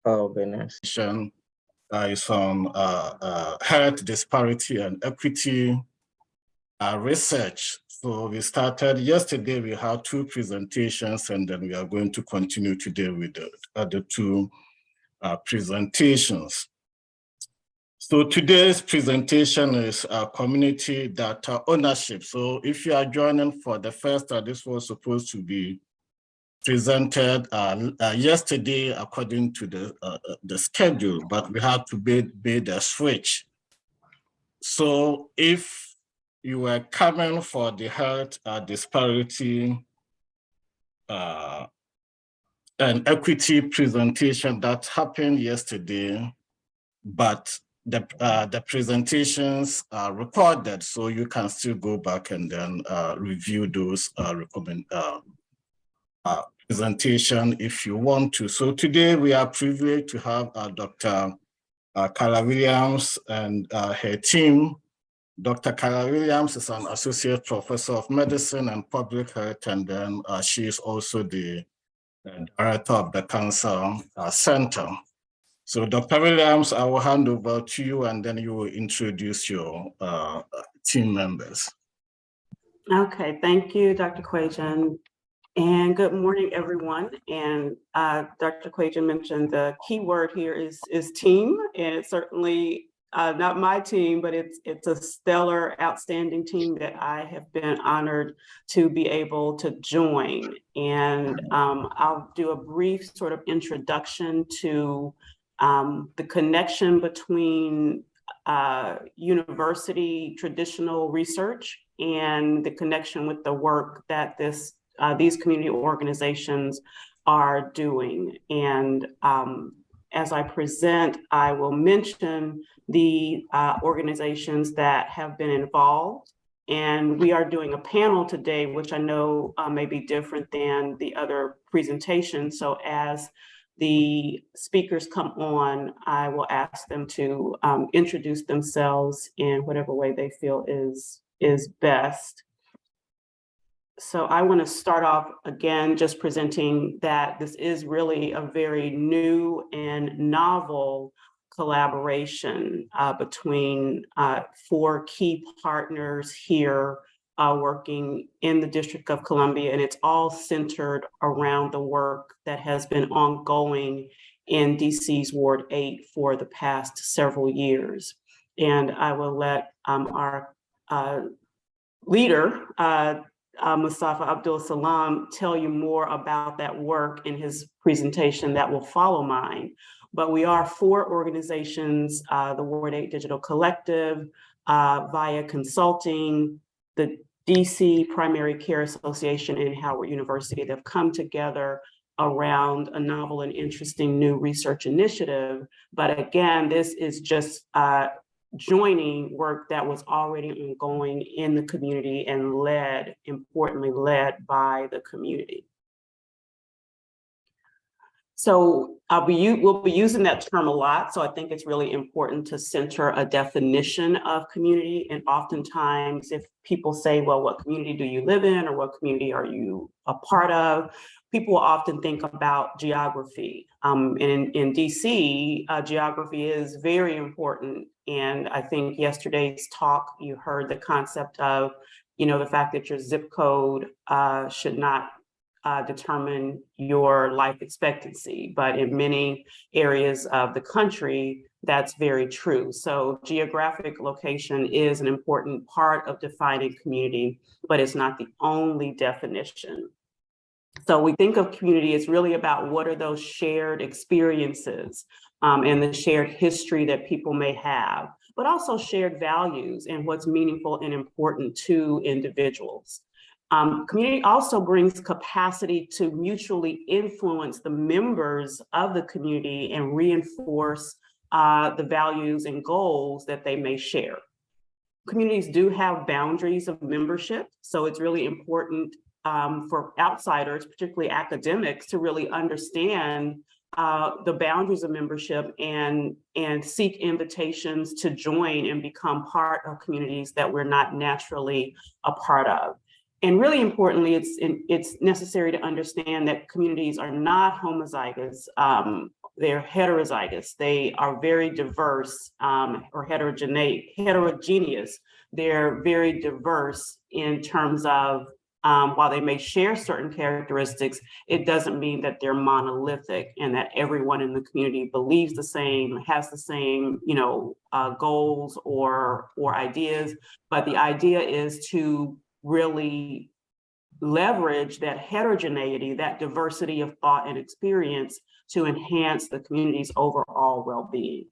Business. Is on health disparity and equity research. So we started yesterday, we had 2 presentations, and then we are going to continue today with the other 2 presentations. So today's presentation is community data ownership. So if you are joining for the first time, this was supposed to be presented yesterday according to the schedule, but we had to make the switch. So if you were coming for the health disparity and equity presentation that happened yesterday, but the presentations are recorded, so you can still go back and then review those presentation if you want to. So today we are privileged to have Dr. Carla Williams and her team. Dr. Carla Williams is an associate professor of medicine and public health, and then she is also the director of the Cancer Center. So Dr. Williams, I will hand over to you, and then you will introduce your team members. Okay, thank you, Dr. Quajan. And good morning, everyone. And Dr. Quajan mentioned the key word here is team, and it's certainly not my team, but it's a stellar, outstanding team that I have been honored to be able to join. And I'll do a brief sort of introduction to the connection between university traditional research and the connection with the work that these community organizations are doing. And as I present, I will mention the organizations that have been involved. And we are doing a panel today, which I know may be different than the other presentations. So as the speakers come on, I will ask them to introduce themselves in whatever way they feel is best. So I want to start off again, just presenting that this is really a very new and novel collaboration between 4 key partners here working in the District of Columbia, and it's all centered around the work that has been ongoing in DC's Ward 8 for the past several years. And I will let our leader, Mustafa Abdul Salam, tell you more about that work in his presentation that will follow mine. But we are 4 organizations, the Ward 8 Digital Collective, via Consulting, the DC Primary Care Association, and Howard University that have come together around a novel and interesting new research initiative. But again, this is just joining work that was already ongoing in the community and importantly led by the community. So we'll be using that term a lot. So I think it's really important to center a definition of community. And oftentimes if people say, well, what community do you live in, or what community are you a part of? People often think about geography. And in DC, geography is very important. And I think yesterday's talk, you heard the concept of, the fact that your zip code should not determine your life expectancy, but in many areas of the country, that's very true. So geographic location is an important part of defining community, but it's not the only definition. So we think of community as really about what are those shared experiences and the shared history that people may have, but also shared values and what's meaningful and important to individuals. Community also brings capacity to mutually influence the members of the community and reinforce the values and goals that they may share. Communities do have boundaries of membership, so it's really important for outsiders, particularly academics, to really understand the boundaries of membership and seek invitations to join and become part of communities that we're not naturally a part of. And really importantly, it's necessary to understand that communities are not homozygous they're heterozygous. They are very diverse or heterogeneous. They're very diverse in terms of while they may share certain characteristics, it doesn't mean that they're monolithic and that everyone in the community believes the same, has the same, goals or ideas. But the idea is to really leverage that heterogeneity, that diversity of thought and experience to enhance the community's overall well-being.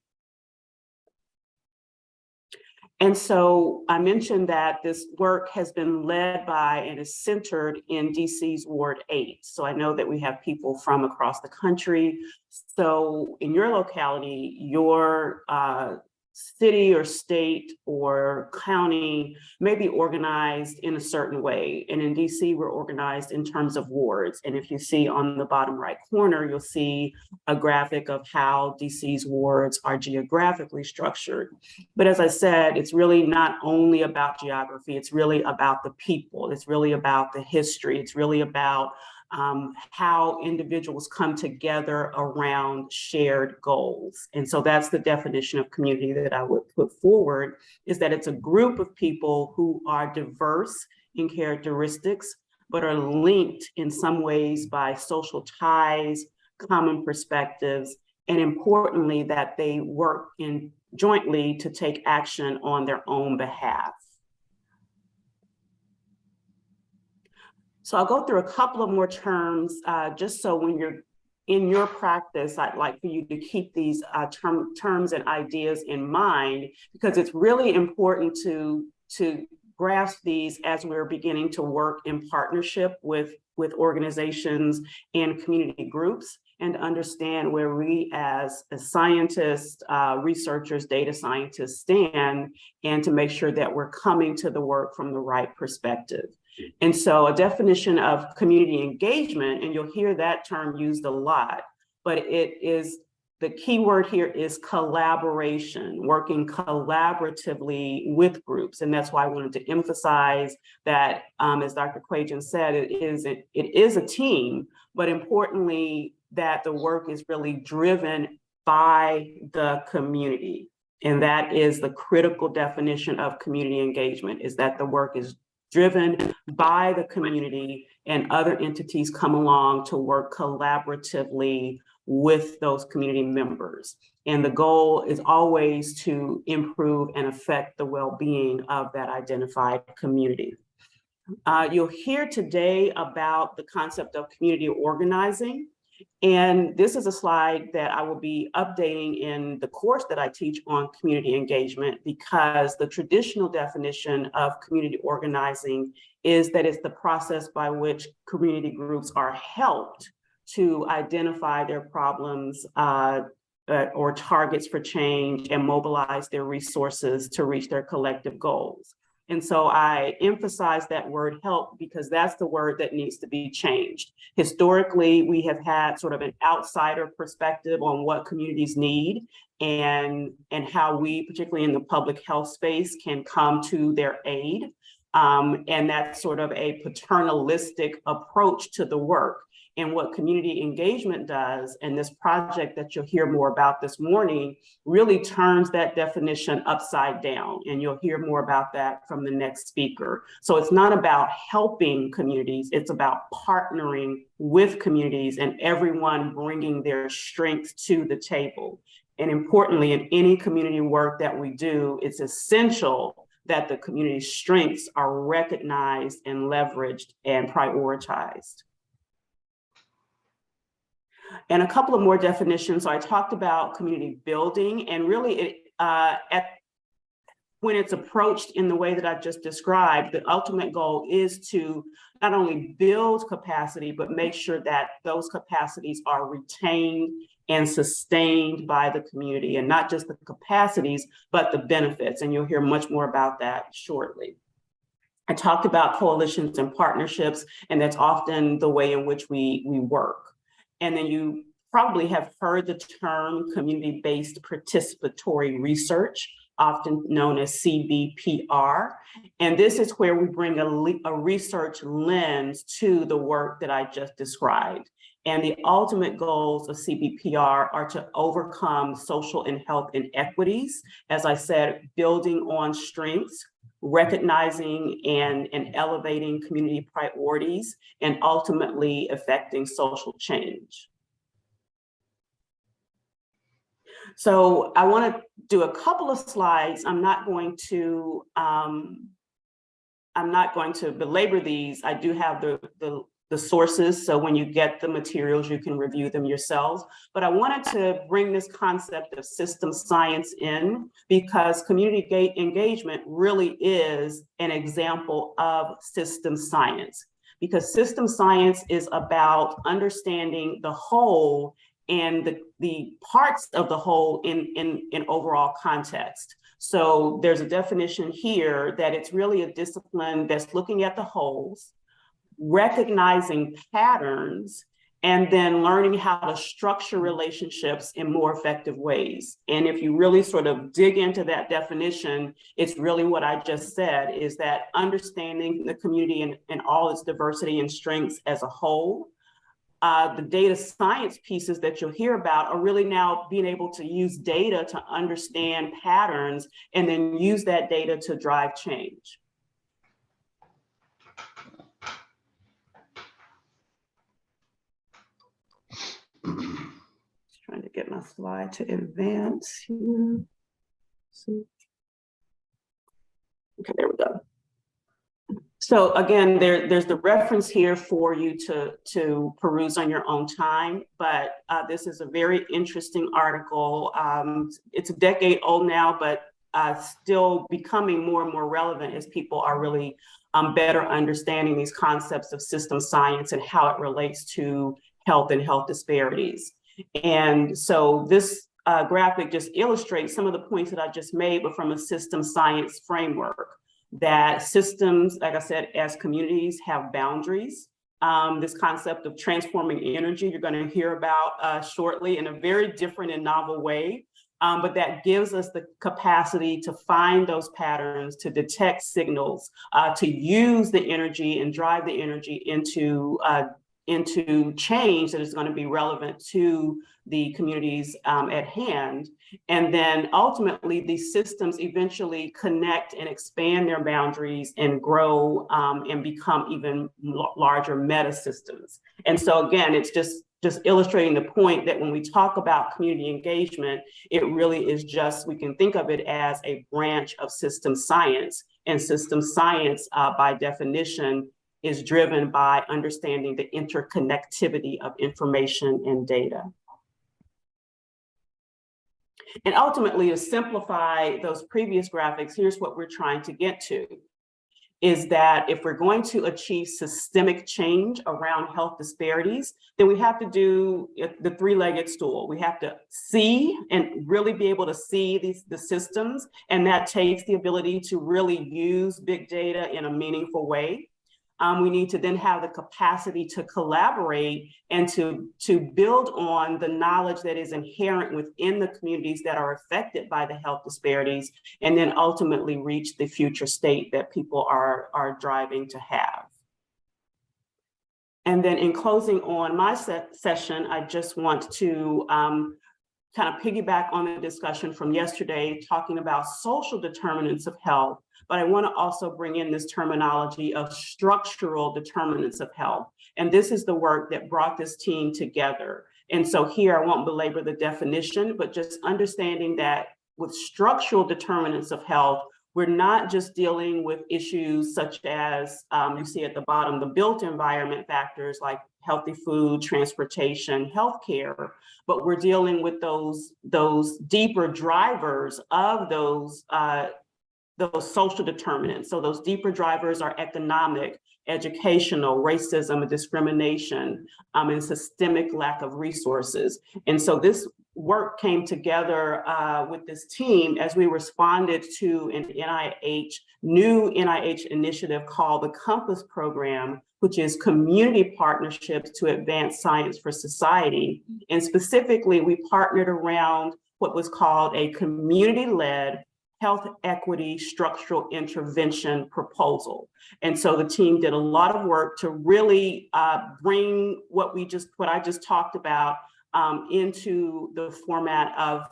And so I mentioned that this work has been led by and is centered in DC's Ward 8. So I know that we have people from across the country. So in your locality, your city or state or county may be organized in a certain way. And in DC, we're organized in terms of wards. And if you see on the bottom right corner, you'll see a graphic of how DC's wards are geographically structured. But as I said, it's really not only about geography, it's really about the people, it's really about the history, it's really about how individuals come together around shared goals. And so that's the definition of community that I would put forward, is that it's a group of people who are diverse in characteristics, but are linked in some ways by social ties, common perspectives, and importantly, that they work jointly to take action on their own behalf. So I'll go through a couple of more terms, just so when you're in your practice, I'd like for you to keep these terms and ideas in mind, because it's really important to grasp these as we're beginning to work in partnership with organizations and community groups, and understand where we as scientists, researchers, data scientists stand, and to make sure that we're coming to the work from the right perspective. And so a definition of community engagement, and you'll hear that term used a lot, but the key word here is collaboration, working collaboratively with groups. And that's why I wanted to emphasize that, as Dr. Quajan said, it is a team, but importantly, that the work is really driven by the community. And that is the critical definition of community engagement, is that the work is driven by the community and other entities come along to work collaboratively with those community members. And the goal is always to improve and affect the well-being of that identified community. You'll hear today about the concept of community organizing. And this is a slide that I will be updating in the course that I teach on community engagement, because the traditional definition of community organizing is that it's the process by which community groups are helped to identify their problems or targets for change and mobilize their resources to reach their collective goals. And so I emphasize that word help because that's the word that needs to be changed. Historically, we have had sort of an outsider perspective on what communities need and how we, particularly in the public health space, can come to their aid. And that's sort of a paternalistic approach to the work. And what community engagement does, and this project that you'll hear more about this morning, really turns that definition upside down. And you'll hear more about that from the next speaker. So it's not about helping communities, it's about partnering with communities and everyone bringing their strengths to the table. And importantly, in any community work that we do, it's essential that the community's strengths are recognized and leveraged and prioritized. And a couple of more definitions. So I talked about community building, and really when it's approached in the way that I've just described, the ultimate goal is to not only build capacity, but make sure that those capacities are retained and sustained by the community, and not just the capacities, but the benefits. And you'll hear much more about that shortly. I talked about coalitions and partnerships, and that's often the way in which we work. And then you probably have heard the term community-based participatory research, often known as CBPR. And this is where we bring a research lens to the work that I just described. And the ultimate goals of CBPR are to overcome social and health inequities, as I said, building on strengths, recognizing and elevating community priorities, and ultimately affecting social change. So I want to do a couple of slides. I'm not going to belabor these. I do have the sources, so when you get the materials, you can review them yourselves. But I wanted to bring this concept of system science in because community engagement really is an example of system science, because system science is about understanding the whole and the parts of the whole in overall context. So there's a definition here that it's really a discipline that's looking at the wholes, recognizing patterns, and then learning how to structure relationships in more effective ways. And if you really sort of dig into that definition, it's really what I just said, is that understanding the community and all its diversity and strengths as a whole. The data science pieces that you'll hear about are really now being able to use data to understand patterns and then use that data to drive change. Just trying to get my slide to advance here. Okay, there we go. So again, there's the reference here for you to peruse on your own time, but this is a very interesting article. It's a decade old now, but still becoming more and more relevant as people are really better understanding these concepts of system science and how it relates to health and health disparities. And so this graphic just illustrates some of the points that I just made, but from a system science framework. That systems, like I said, as communities have boundaries. This concept of transforming energy, you're going to hear about shortly in a very different and novel way. But that gives us the capacity to find those patterns, to detect signals, to use the energy and drive the energy into change that is going to be relevant to the communities at hand. And then ultimately, these systems eventually connect and expand their boundaries and grow and become even larger meta systems. And so again, it's just illustrating the point that when we talk about community engagement, it really is just, we can think of it as a branch of system science. And system science, by definition, is driven by understanding the interconnectivity of information and data. And ultimately, to simplify those previous graphics, here's what we're trying to get to, is that if we're going to achieve systemic change around health disparities, then we have to do the three-legged stool. We have to see and really be able to see the systems, and that takes the ability to really use big data in a meaningful way. We need to then have the capacity to collaborate and to build on the knowledge that is inherent within the communities that are affected by the health disparities, and then ultimately reach the future state that people are driving to have. And then in closing on my session, I just want to kind of piggyback on the discussion from yesterday, talking about social determinants of health, but I want to also bring in this terminology of structural determinants of health. And this is the work that brought this team together. And so here, I won't belabor the definition, but just understanding that with structural determinants of health, we're not just dealing with issues such as, you see at the bottom, the built environment factors like healthy food, transportation, healthcare, but we're dealing with those deeper drivers of those social determinants. So those deeper drivers are economic, educational, racism, discrimination, and systemic lack of resources. And so this work came together with this team as we responded to an new NIH initiative called the COMPASS program, which is community partnerships to advance science for society. And specifically, we partnered around what was called a community-led health equity structural intervention proposal. And so the team did a lot of work to really bring what I just talked about into the format of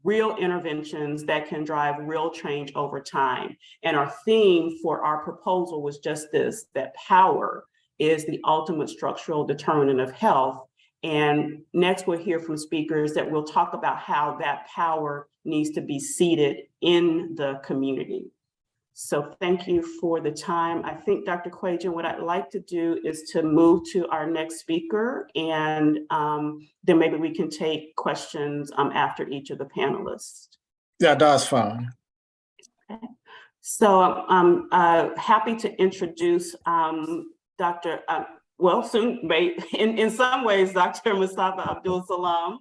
real interventions that can drive real change over time. And our theme for our proposal was just this, that power is the ultimate structural determinant of health. And next we'll hear from speakers that will talk about how that power needs to be seated in the community. So thank you for the time. I think, Dr. Quajan, what I'd like to do is to move to our next speaker, and then maybe we can take questions after each of the panelists. Yeah, that's fine. Okay. So I'm happy to introduce Dr. In some ways, Dr. Mustafa Abdul Salam,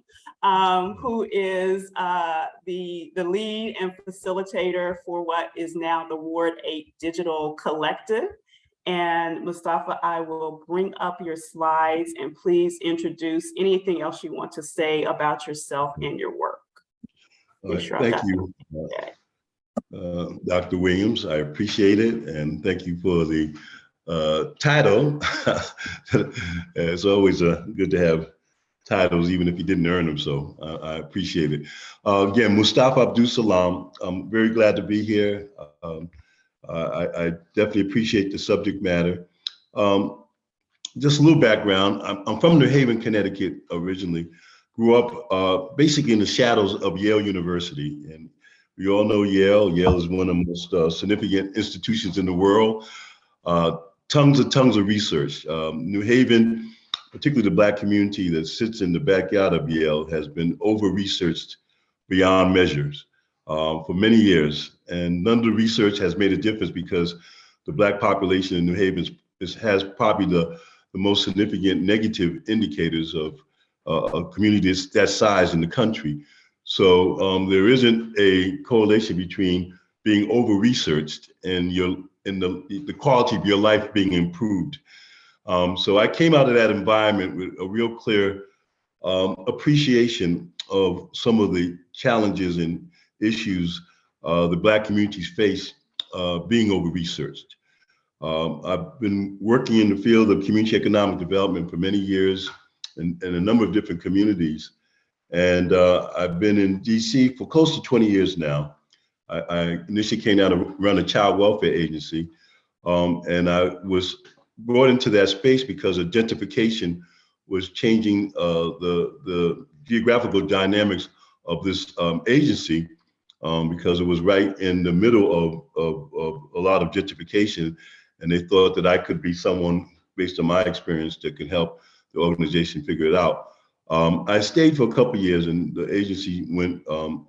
who is the lead and facilitator for what is now the Ward 8 Digital Collective. And Mustafa, I will bring up your slides, and please introduce anything else you want to say about yourself and your work. Thank you, Dr. Williams. I appreciate it, and thank you for the title. It's always good to have titles, even if you didn't earn them, so I appreciate it. Again, Mustafa Abdul Salam, I'm very glad to be here. I definitely appreciate the subject matter. Just a little background, I'm from New Haven, Connecticut originally. Grew up basically in the shadows of Yale University, and we all know Yale. Yale is one of the most significant institutions in the world. Tons of research. New Haven, particularly the Black community that sits in the backyard of Yale, has been over-researched beyond measures for many years. And none of the research has made a difference because the Black population in New Haven has probably the most significant negative indicators of a community that size in the country. So there isn't a correlation between being over-researched and the quality of your life being improved. So I came out of that environment with a real clear appreciation of some of the challenges and issues the Black communities face being over-researched. I've been working in the field of community economic development for many years in a number of different communities. And I've been in DC for close to 20 years now. I initially came out to run a child welfare agency, and I was brought into that space because of gentrification was changing the geographical dynamics of this agency, because it was right in the middle of a lot of gentrification, and they thought that I could be someone, based on my experience, that could help the organization figure it out. I stayed for a couple of years, and the agency went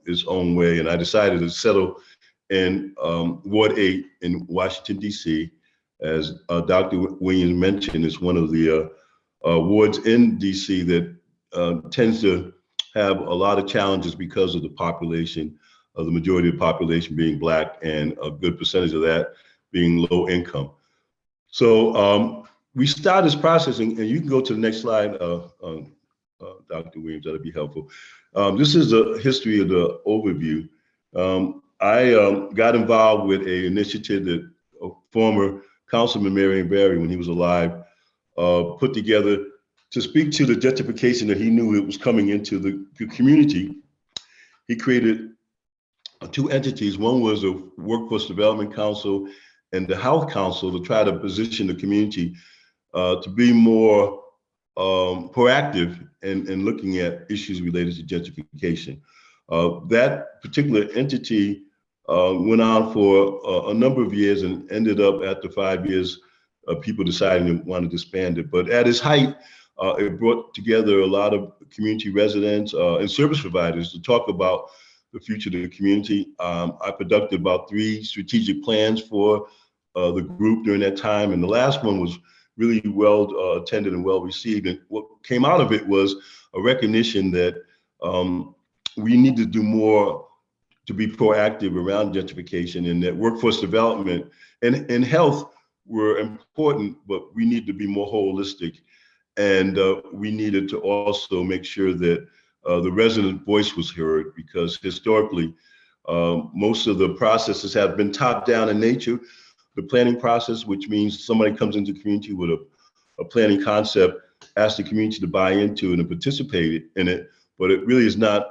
its own way, and I decided to settle in Ward 8 in Washington, D.C. As Dr. Williams mentioned, it's one of the wards in D.C. that tends to have a lot of challenges because of the population, of the majority of the population being Black, and a good percentage of that being low income. So we started this process, and you can go to the next slide, Dr. Williams, that'd be helpful. This is the history of the overview. I got involved with an initiative that a former Councilman Marion Barry, when he was alive, put together to speak to the gentrification that he knew it was coming into the community. He created two entities. One was a Workforce Development Council and the Health Council, to try to position the community to be more proactive in looking at issues related to gentrification. That particular entity went on for a number of years and ended up, after 5 years, people deciding they wanted to disband it. But at its height, it brought together a lot of community residents and service providers to talk about the future of the community. I conducted about 3 strategic plans for the group during that time, and the last one was really well attended and well received. And what came out of it was a recognition that we need to do more to be proactive around gentrification, and that workforce development and health were important, but we need to be more holistic. And we needed to also make sure that the resident voice was heard, because historically, Most of the processes have been top-down in nature. The planning process, which means somebody comes into the community with a planning concept, asks the community to buy into it and participate in it, but it really is not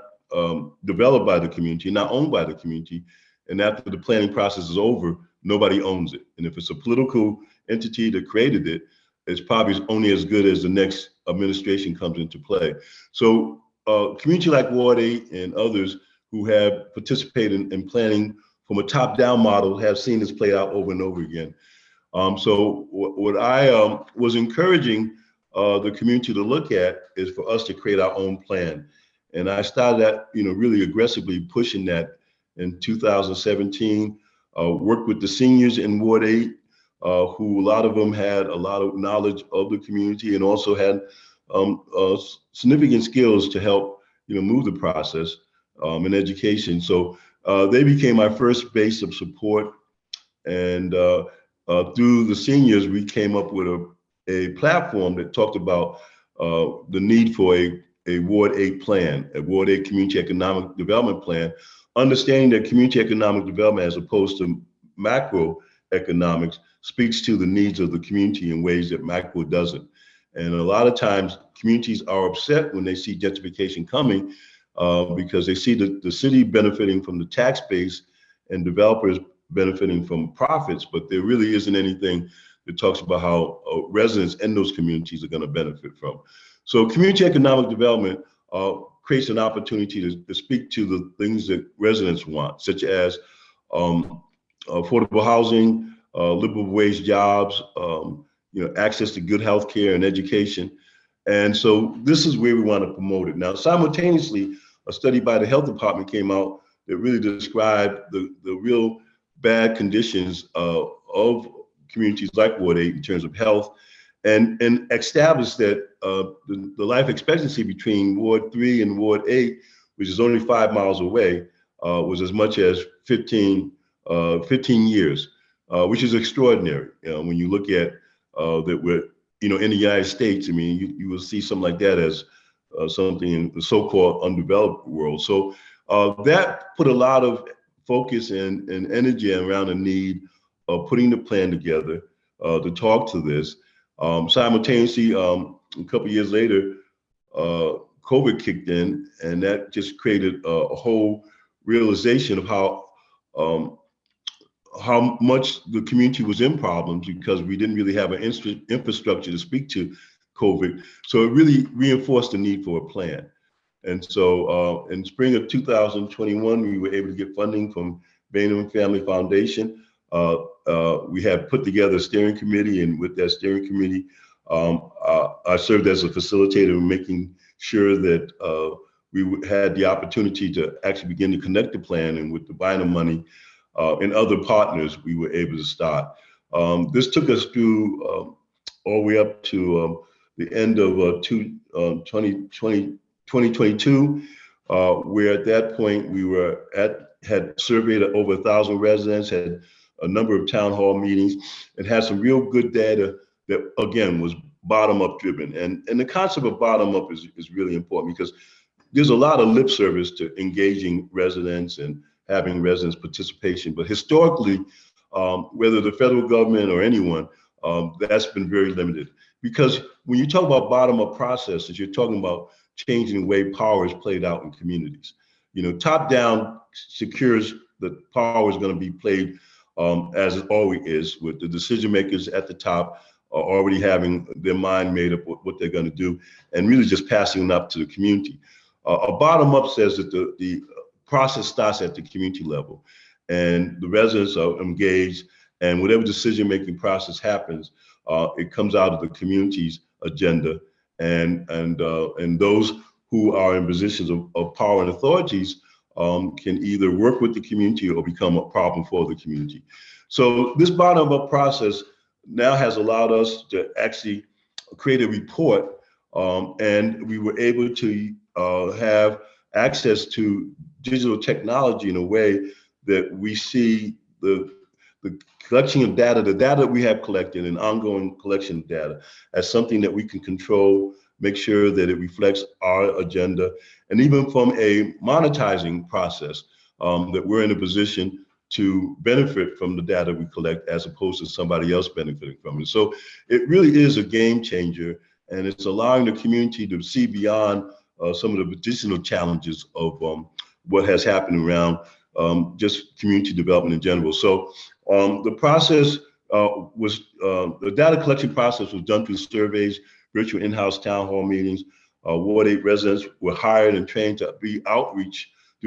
developed by the community, not owned by the community. And after the planning process is over, nobody owns it. And if it's a political entity that created it, it's probably only as good as the next administration comes into play. So community like Ward 8 and others who have participated in planning from a top-down model have seen this play out over and over again. So what I was encouraging the community to look at is for us to create our own plan. And I started that, really aggressively pushing that in 2017, worked with the seniors in Ward 8, who a lot of them had a lot of knowledge of the community and also had significant skills to help, move the process in education. So they became my first base of support. And through the seniors, we came up with a platform that talked about the need for a Ward 8 plan, a Ward 8 community economic development plan, understanding that community economic development as opposed to macroeconomics speaks to the needs of the community in ways that macro doesn't. And a lot of times communities are upset when they see gentrification coming because they see the city benefiting from the tax base and developers benefiting from profits, but there really isn't anything that talks about how residents in those communities are going to benefit from. So community economic development creates an opportunity to speak to the things that residents want, such as affordable housing, livable wage jobs, access to good health care and education. And so this is where we want to promote it. Now, simultaneously, a study by the health department came out that really described the real bad conditions of communities like Ward 8 in terms of health, and established that the life expectancy between Ward 3 and Ward 8, which is only 5 miles away, was as much as 15 years, which is extraordinary. When you look at that we're, in the United States, I mean, you will see something like that as something in the so-called undeveloped world. So that put a lot of focus and energy around the need of putting the plan together to talk to this. Simultaneously, a couple of years later, COVID kicked in, and that just created a whole realization of how much the community was in problems because we didn't really have an infrastructure to speak to COVID. So it really reinforced the need for a plan. And so in spring of 2021, we were able to get funding from Bainham Family Foundation. We had put together a steering committee, and with that steering committee, I served as a facilitator in making sure that we had the opportunity to actually begin to connect the plan, and with the Bainham money and other partners, we were able to start. This took us through all the way up to the end of 2022, where at that point we had surveyed over 1,000 residents, had a number of town hall meetings, and had some real good data that, again, was bottom-up driven. And the concept of bottom-up is really important because there's a lot of lip service to engaging residents and having residents participation. But historically, whether the federal government or anyone, that's been very limited. Because when you talk about bottom-up processes, you're talking about changing the way power is played out in communities. Top-down secures that power is going to be played as it always is, with the decision makers at the top already having their mind made up what they're going to do, and really just passing it up to the community. A bottom-up says that the process starts at the community level, and the residents are engaged, and whatever decision-making process happens, it comes out of the community's agenda, and those who are in positions of power and authorities can either work with the community or become a problem for the community. So this bottom-up process now has allowed us to actually create a report, and we were able to have access to digital technology in a way that we see the collection of data, the data we have collected and ongoing collection of data as something that we can control, make sure that it reflects our agenda. And even from a monetizing process, that we're in a position to benefit from the data we collect as opposed to somebody else benefiting from it. So it really is a game changer, and it's allowing the community to see beyond some of the additional challenges of what has happened around just community development in general. So the process the data collection process was done through surveys, virtual in-house town hall meetings. Ward 8 residents were hired and trained to do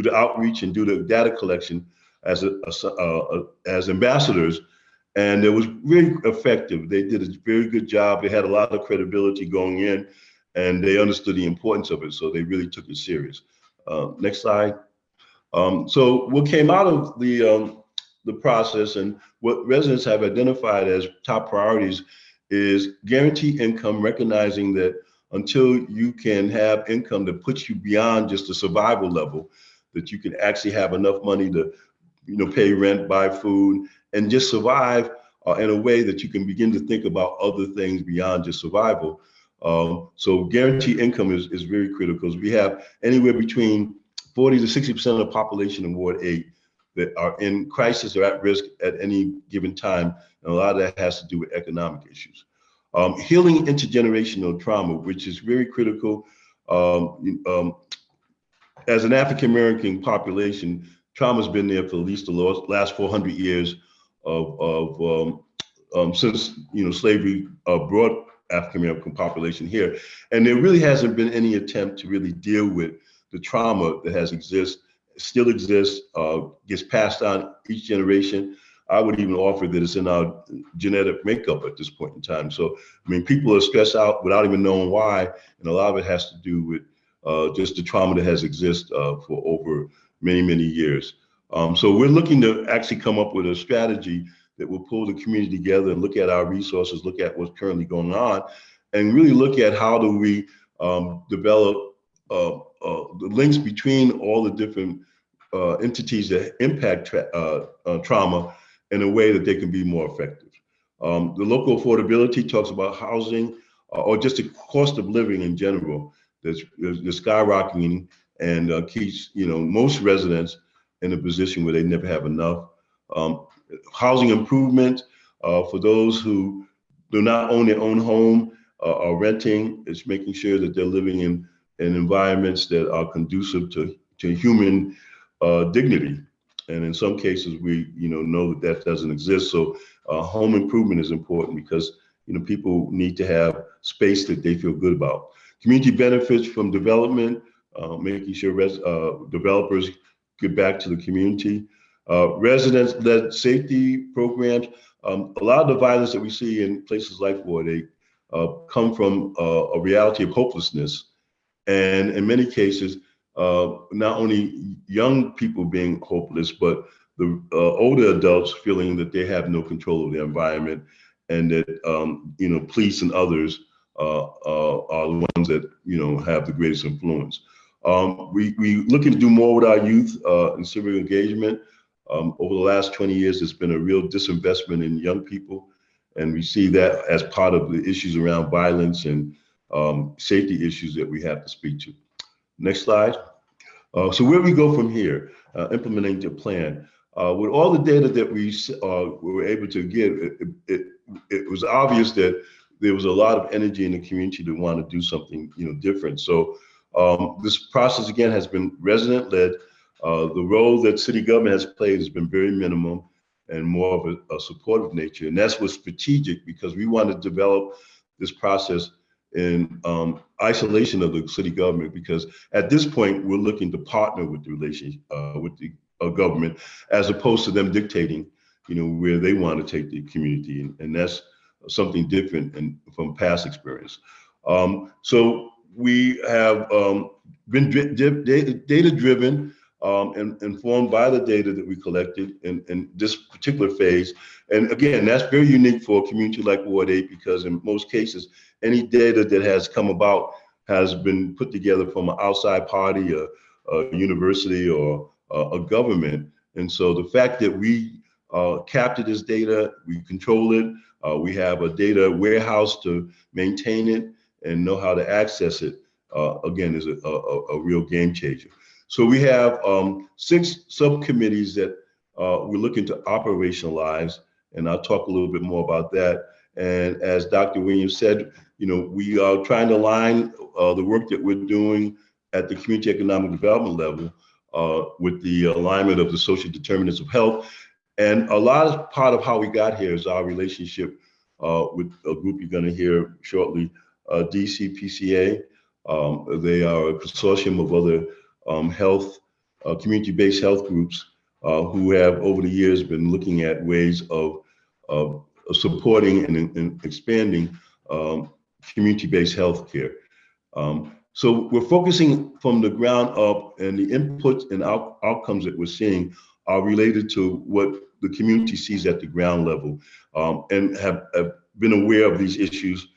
the outreach and do the data collection as ambassadors, and it was really effective. They did a very good job. They had a lot of credibility going in, and they understood the importance of it, so they really took it serious. Next slide. So what came out of the process and what residents have identified as top priorities is guaranteed income, recognizing that until you can have income that puts you beyond just the survival level, that you can actually have enough money to, pay rent, buy food, and just survive in a way that you can begin to think about other things beyond just survival. So guaranteed income is very critical. We have anywhere between 40 to 60% of the population in Ward 8 that are in crisis or at risk at any given time. And a lot of that has to do with economic issues. Healing intergenerational trauma, which is very critical. As an African-American population, trauma's been there for at least the last 400 years since slavery brought African-American population here. And there really hasn't been any attempt to really deal with the trauma that still exists, gets passed on each generation. I would even offer that it's in our genetic makeup at this point in time. So, people are stressed out without even knowing why, and a lot of it has to do with just the trauma that has existed for over many, many years. So we're looking to actually come up with a strategy that will pull the community together and look at our resources, look at what's currently going on, and really look at how do we develop the links between all the different entities that impact trauma in a way that they can be more effective. The local affordability talks about housing or just the cost of living in general that's skyrocketing and keeps most residents in a position where they never have enough. Housing improvement for those who do not own their own home or renting, is making sure that they're living in environments that are conducive to human dignity. And in some cases, we know that doesn't exist. So home improvement is important because people need to have space that they feel good about. Community benefits from development, making sure developers get back to the community. Residents-led safety programs. A lot of the violence that we see in places like Ward 8 come from a reality of hopelessness. And in many cases, not only young people being hopeless, but the older adults feeling that they have no control of their environment, and that police and others are the ones that have the greatest influence. We looking to do more with our youth in civic engagement. Over the last 20 years, there's been a real disinvestment in young people, and we see that as part of the issues around violence and safety issues that we have to speak to. Next slide. So where we go from here, implementing the plan. With all the data that we were able to get, it was obvious that there was a lot of energy in the community to want to do something different. So this process, again, has been resident-led. The role that city government has played has been very minimum and more of a supportive nature. And that's what's strategic, because we want to develop this process in isolation of the city government, because at this point, we're looking to partner with the with the government, as opposed to them dictating, where they want to take the community. And that's something different from past experience. So we have been data-driven and informed by the data that we collected in this particular phase. And again, that's very unique for a community like Ward 8, because in most cases, any data that has come about has been put together from an outside party, a university, or a government. And so the fact that we capture this data, we control it, we have a data warehouse to maintain it and know how to access it, again, is a real game changer. So we have 6 subcommittees that we're looking to operationalize, and I'll talk a little bit more about that. And as Dr. Williams said, we are trying to align the work that we're doing at the community economic development level with the alignment of the social determinants of health. And a part of how we got here is our relationship with a group you're going to hear shortly, DCPCA. They are a consortium of other health, community-based health groups who have over the years been looking at ways of supporting and expanding community-based health care. So we're focusing from the ground up, and the inputs and outcomes that we're seeing are related to what the community sees at the ground level, and have been aware of these issues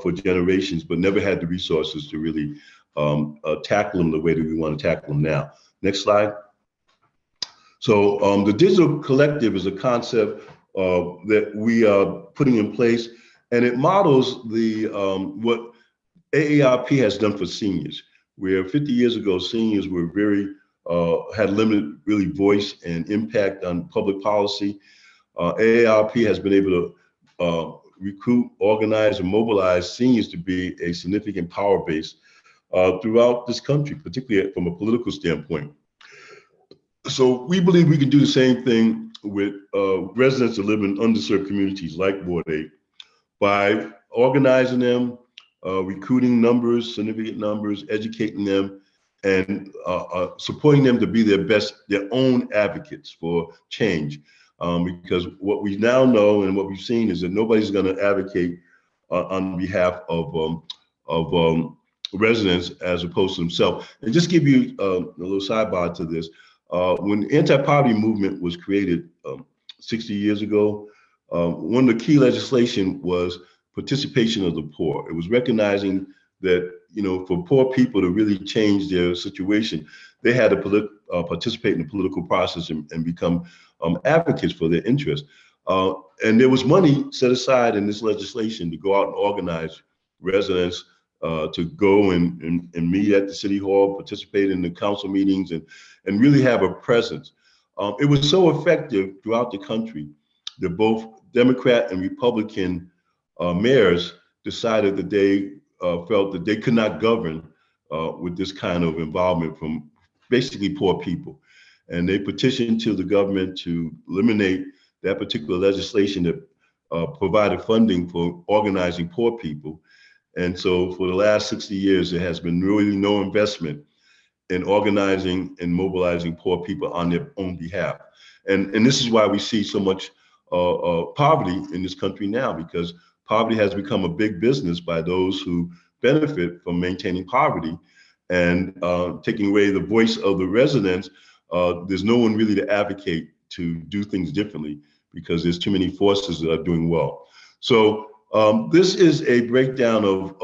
for generations, but never had the resources to really tackle them the way that we want to tackle them now. Next slide. So the digital collective is a concept that we are putting in place, and it models the what AARP has done for seniors, where 50 years ago, seniors were had limited really voice and impact on public policy. AARP has been able to recruit, organize, and mobilize seniors to be a significant power base throughout this country, particularly from a political standpoint. So we believe we can do the same thing with residents that live in underserved communities like Ward 8 by organizing them, recruiting numbers, significant numbers, educating them, and supporting them to be their own advocates for change. Because what we now know and what we've seen is that nobody's going to advocate on behalf of residents as opposed to themselves. And just give you a little sidebar to this. When the anti-poverty movement was created 60 years ago, one of the key legislation was participation of the poor. It was recognizing that, for poor people to really change their situation, they had to participate in the political process and become advocates for their interests. And there was money set aside in this legislation to go out and organize residents to go and meet at the city hall, participate in the council meetings, and really have a presence. It was so effective throughout the country that both Democrat and Republican mayors decided that they felt that they could not govern with this kind of involvement from basically poor people. And they petitioned to the government to eliminate that particular legislation that provided funding for organizing poor people. And so for the last 60 years, there has been really no investment in organizing and mobilizing poor people on their own behalf. And this is why we see so much poverty in this country now, because poverty has become a big business by those who benefit from maintaining poverty and taking away the voice of the residents. There's no one really to advocate to do things differently because there's too many forces that are doing well. So this is a breakdown of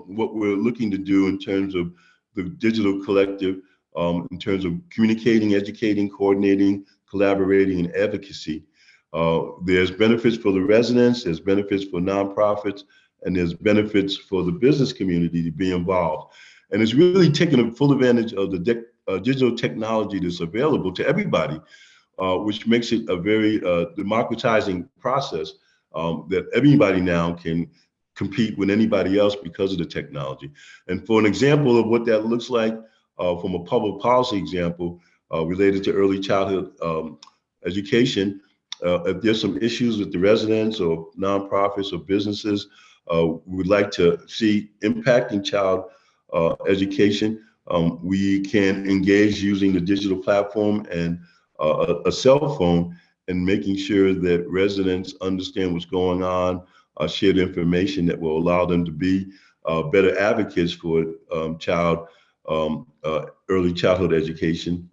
what we're looking to do in terms of the digital collective, in terms of communicating, educating, coordinating, collaborating, and advocacy. There's benefits for the residents, there's benefits for nonprofits, and there's benefits for the business community to be involved. And it's really taking a full advantage of the digital technology that's available to everybody, which makes it a very democratizing process that everybody now can compete with anybody else because of the technology. And for an example of what that looks like from a public policy example related to early childhood education, if there's some issues with the residents or nonprofits or businesses we would like to see impacting child education, we can engage using the digital platform and a cell phone and making sure that residents understand what's going on, share the information that will allow them to be better advocates for early childhood education,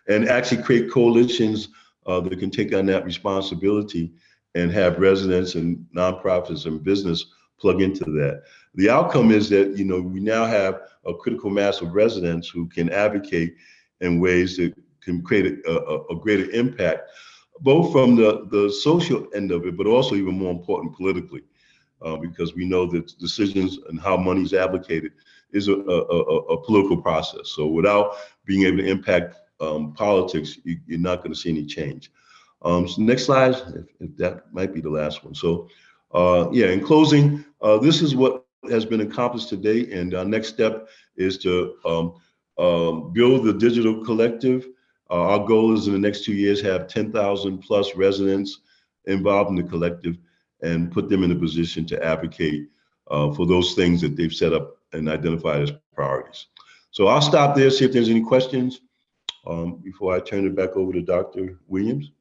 and actually create coalitions that can take on that responsibility and have residents and nonprofits and business plug into that. The outcome is that we now have a critical mass of residents who can advocate in ways that can create a greater impact, both from the social end of it, but also even more important politically, because we know that decisions and how money is allocated is a political process. So without being able to impact politics, you're not going to see any change. So next slide, if that might be the last one. So yeah, in closing, this is what has been accomplished today, and our next step is to build the digital collective. Our goal is in the next 2 years have 10,000 plus residents involved in the collective and put them in a position to advocate for those things that they've set up and identified as priorities. So I'll stop there, see if there's any questions before I turn it back over to Dr. Williams.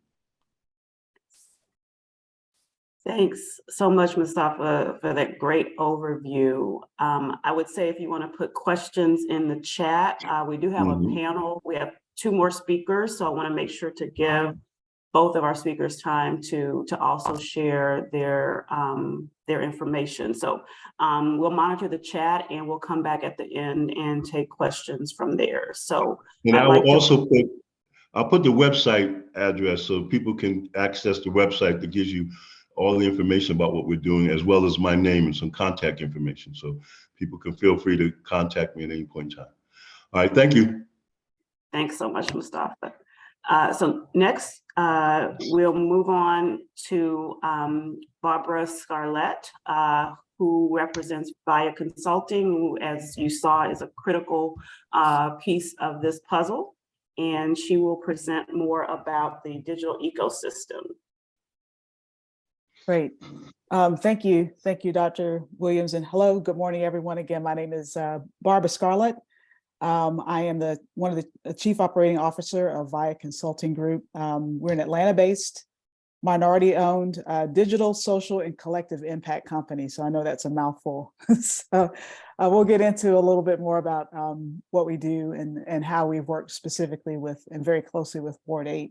Thanks so much, Mustafa, for that great overview. I would say if you want to put questions in the chat, we do have a panel. We have 2 more speakers, so I want to make sure to give both of our speakers time to also share their information. So we'll monitor the chat and we'll come back at the end and take questions from there. So and I will also I'll put the website address so people can access the website that gives you all the information about what we're doing, as well as my name and some contact information. So people can feel free to contact me at any point in time. All right, thank you. Thanks so much, Mustafa. So next, we'll move on to Barbara Scarlett, who represents VADSTI Consulting, who, as you saw, is a critical piece of this puzzle. And she will present more about the digital ecosystem. Great. Thank you. Thank you, Dr. Williams. And hello, good morning, everyone. Again, my name is Barbara Scarlett. I am one of the Chief Operating Officer of VADSTI Consulting Group. We're an Atlanta-based, minority-owned digital, social, and collective impact company. So I know that's a mouthful. So we'll get into a little bit more about what we do and how we've worked specifically with and very closely with Ward 8.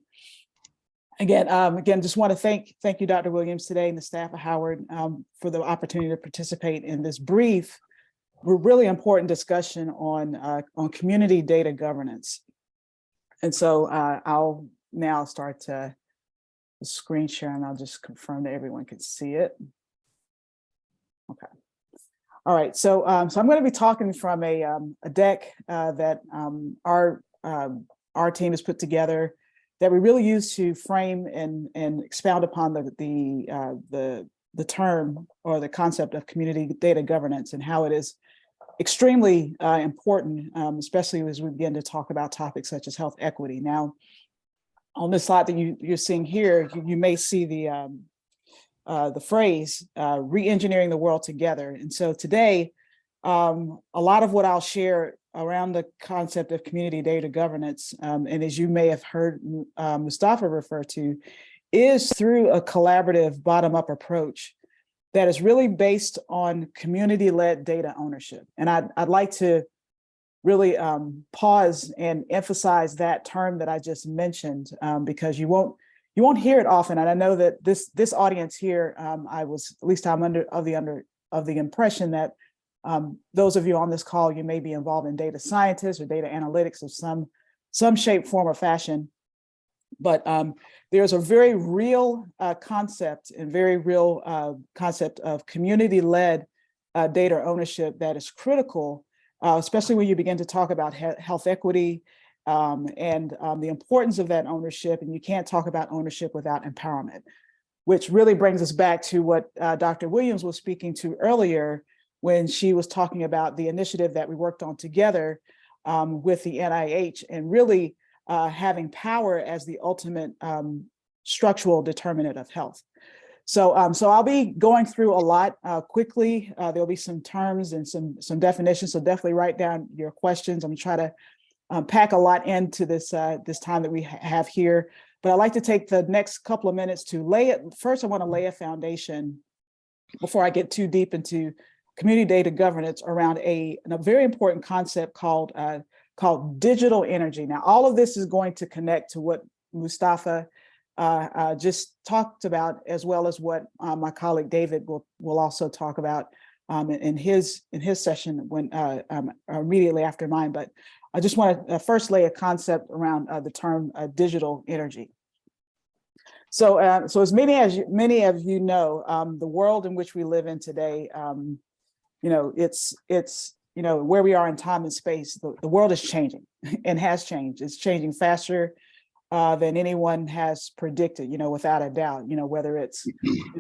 Again, just want to thank you, Dr. Williams, today and the staff of Howard for the opportunity to participate in this brief, really important discussion on community data governance. And so I'll now start the screen share, and I'll just confirm that everyone can see it. Okay. All right. So I'm going to be talking from a deck that our team has put together that we really use to frame and expound upon the term or the concept of community data governance and how it is extremely important, especially as we begin to talk about topics such as health equity. Now, on this slide that you're seeing here, you may see the phrase re-engineering the world together. And so today, a lot of what I'll share around the concept of community data governance, and as you may have heard Mustafa refer to, is through a collaborative bottom-up approach that is really based on community-led data ownership. And I'd like to really pause and emphasize that term that I just mentioned, because you won't hear it often. And I know that this audience here, I'm under the impression that those of you on this call, you may be involved in data scientists or data analytics of some shape, form, or fashion. But there's a very real concept of community-led data ownership that is critical, especially when you begin to talk about health equity and the importance of that ownership. And you can't talk about ownership without empowerment, which really brings us back to what Dr. Williams was speaking to earlier when she was talking about the initiative that we worked on together with the NIH and really having power as the ultimate structural determinant of health. So I'll be going through a lot quickly. There'll be some terms and some definitions, so definitely write down your questions. I'm gonna try to pack a lot into this time that we have here. But I'd like to take the next couple of minutes to first I wanna lay a foundation before I get too deep into community data governance around a very important concept called digital energy. Now, all of this is going to connect to what Mustafa just talked about, as well as what my colleague David will also talk about in his session when immediately after mine. But I just want to first lay a concept around the term digital energy. So as many of you know, the world in which we live in today, it's where we are in time and space, the world is changing and has changed. It's changing faster than anyone has predicted, without a doubt, whether it's,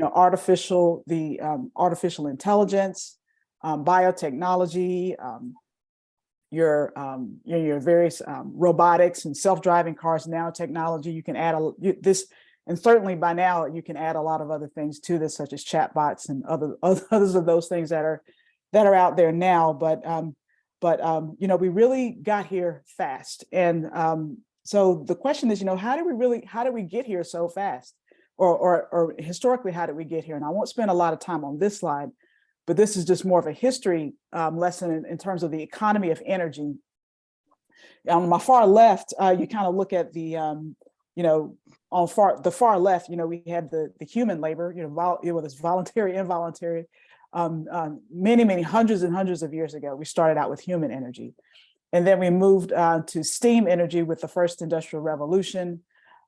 artificial intelligence, biotechnology, your various robotics and self-driving cars, now technology. You can add this, and certainly by now you can add a lot of other things to this, such as chatbots and others of those things that are out there now. But we really got here fast, and so the question is, how did we get here so fast, or historically, how did we get here? And I won't spend a lot of time on this slide, but this is just more of a history lesson in terms of the economy of energy. On my far left, you kind of look at the, on the far left, we had the human labor, whether it's voluntary, involuntary. Many hundreds and hundreds of years ago, we started out with human energy. And then we moved to steam energy with the first industrial revolution,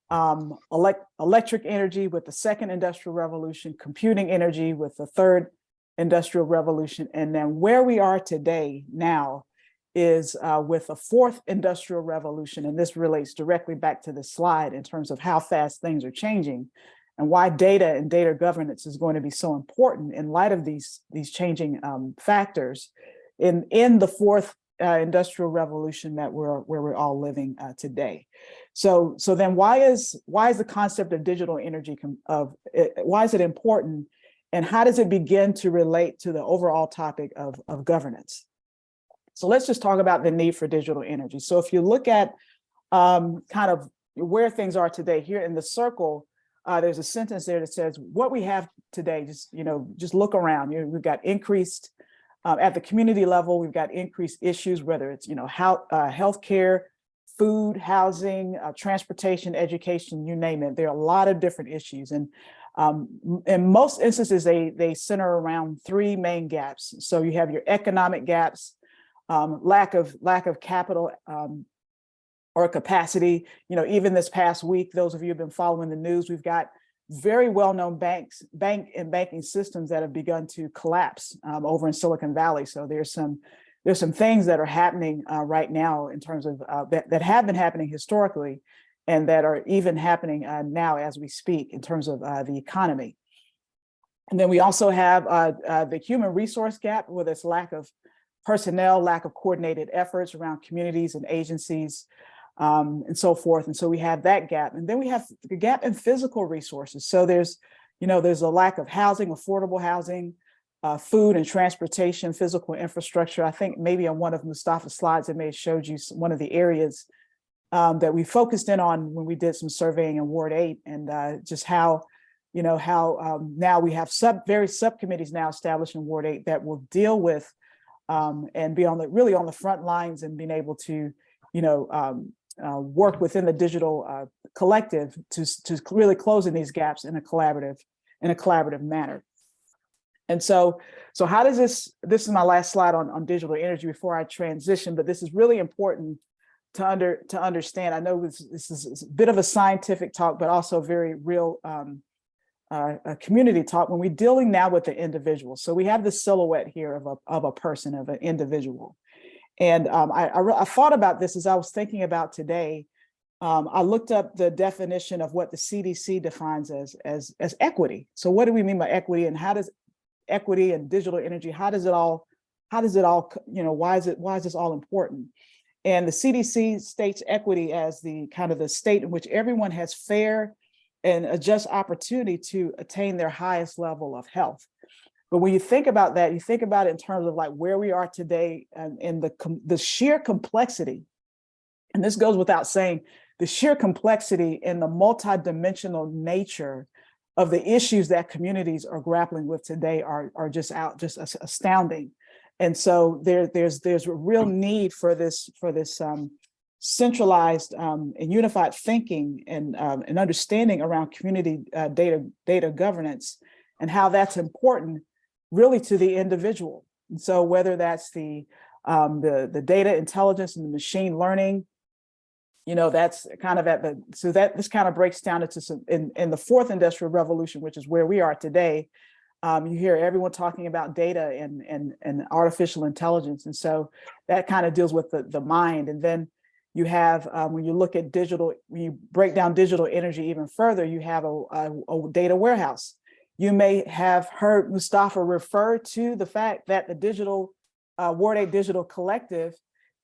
electric energy with the second industrial revolution, computing energy with the third industrial revolution. And then where we are today now is with a fourth industrial revolution. And this relates directly back to the slide in terms of how fast things are changing and why data and data governance is going to be so important in light of these changing factors in the fourth industrial revolution that where we're all living today. So then why is the concept of digital energy why is it important, and how does it begin to relate to the overall topic of governance? So let's just talk about the need for digital energy. So if you look at kind of where things are today, here in the circle, there's a sentence there that says what we have today. Just look around. We've got increased at the community level. We've got increased issues, whether it's healthcare, food, housing, transportation, education, you name it. There are a lot of different issues, and in most instances, they center around three main gaps. So you have your economic gaps, lack of capital or capacity. Even this past week, those of you who have been following the news, we've got very well-known banking systems that have begun to collapse over in Silicon Valley. So there's some things that are happening right now in terms of that have been happening historically, and that are even happening now as we speak in terms of the economy. And then we also have the human resource gap, with its lack of personnel, lack of coordinated efforts around communities and agencies, and so forth. And so we have that gap. And then we have the gap in physical resources. So there's a lack of housing, affordable housing, food and transportation, physical infrastructure. I think maybe on one of Mustafa's slides, it may have showed you one of the areas that we focused in on when we did some surveying in Ward 8, and just how now we have various subcommittees now established in Ward 8 that will deal with and be really on the front lines, and being able to work within the digital collective to really closing these gaps in a collaborative manner. And so how does this is my last slide on digital energy before I transition, but this is really important to understand. I know this is a bit of a scientific talk, but also very real a community talk when we're dealing now with the individual. So we have the silhouette here of a person, of an individual. And I thought about this as I was thinking about today. I looked up the definition of what the CDC defines as equity. So what do we mean by equity, and how does equity and digital energy, why is this all important? And the CDC states equity as the kind of the state in which everyone has fair and a just opportunity to attain their highest level of health. But when you think about that, you think about it in terms of like where we are today, and the sheer complexity, and this goes without saying, the sheer complexity and the multidimensional nature of the issues that communities are grappling with today are just astounding. And so there's a real need for this centralized and unified thinking and understanding around community data governance, and how that's important really to the individual. And so whether that's the data intelligence and the machine learning, that's kind of this kind of breaks down into some in the fourth industrial revolution, which is where we are today. You hear everyone talking about data and artificial intelligence. And so that kind of deals with the mind. And then you have, when you look at digital, when you break down digital energy even further, you have a data warehouse. You may have heard Mustafa refer to the fact that the digital Ward 8 Digital Collective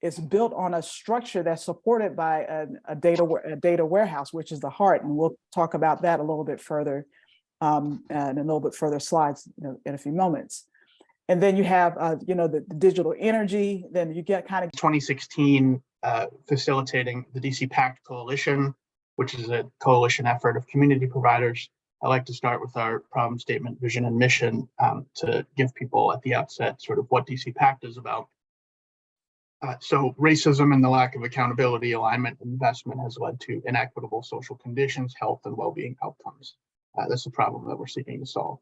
is built on a structure that's supported by a data warehouse, which is the heart. And we'll talk about that a little bit further and a little bit further slides in a few moments. And then you have, the digital energy, then you get kind of 2016 facilitating the DC PACT Coalition, which is a coalition effort of community providers. I like to start with our problem statement, vision, and mission to give people at the outset sort of what DC PACT is about. So racism and the lack of accountability, alignment, and investment has led to inequitable social conditions, health, and well-being outcomes. That's a problem that we're seeking to solve.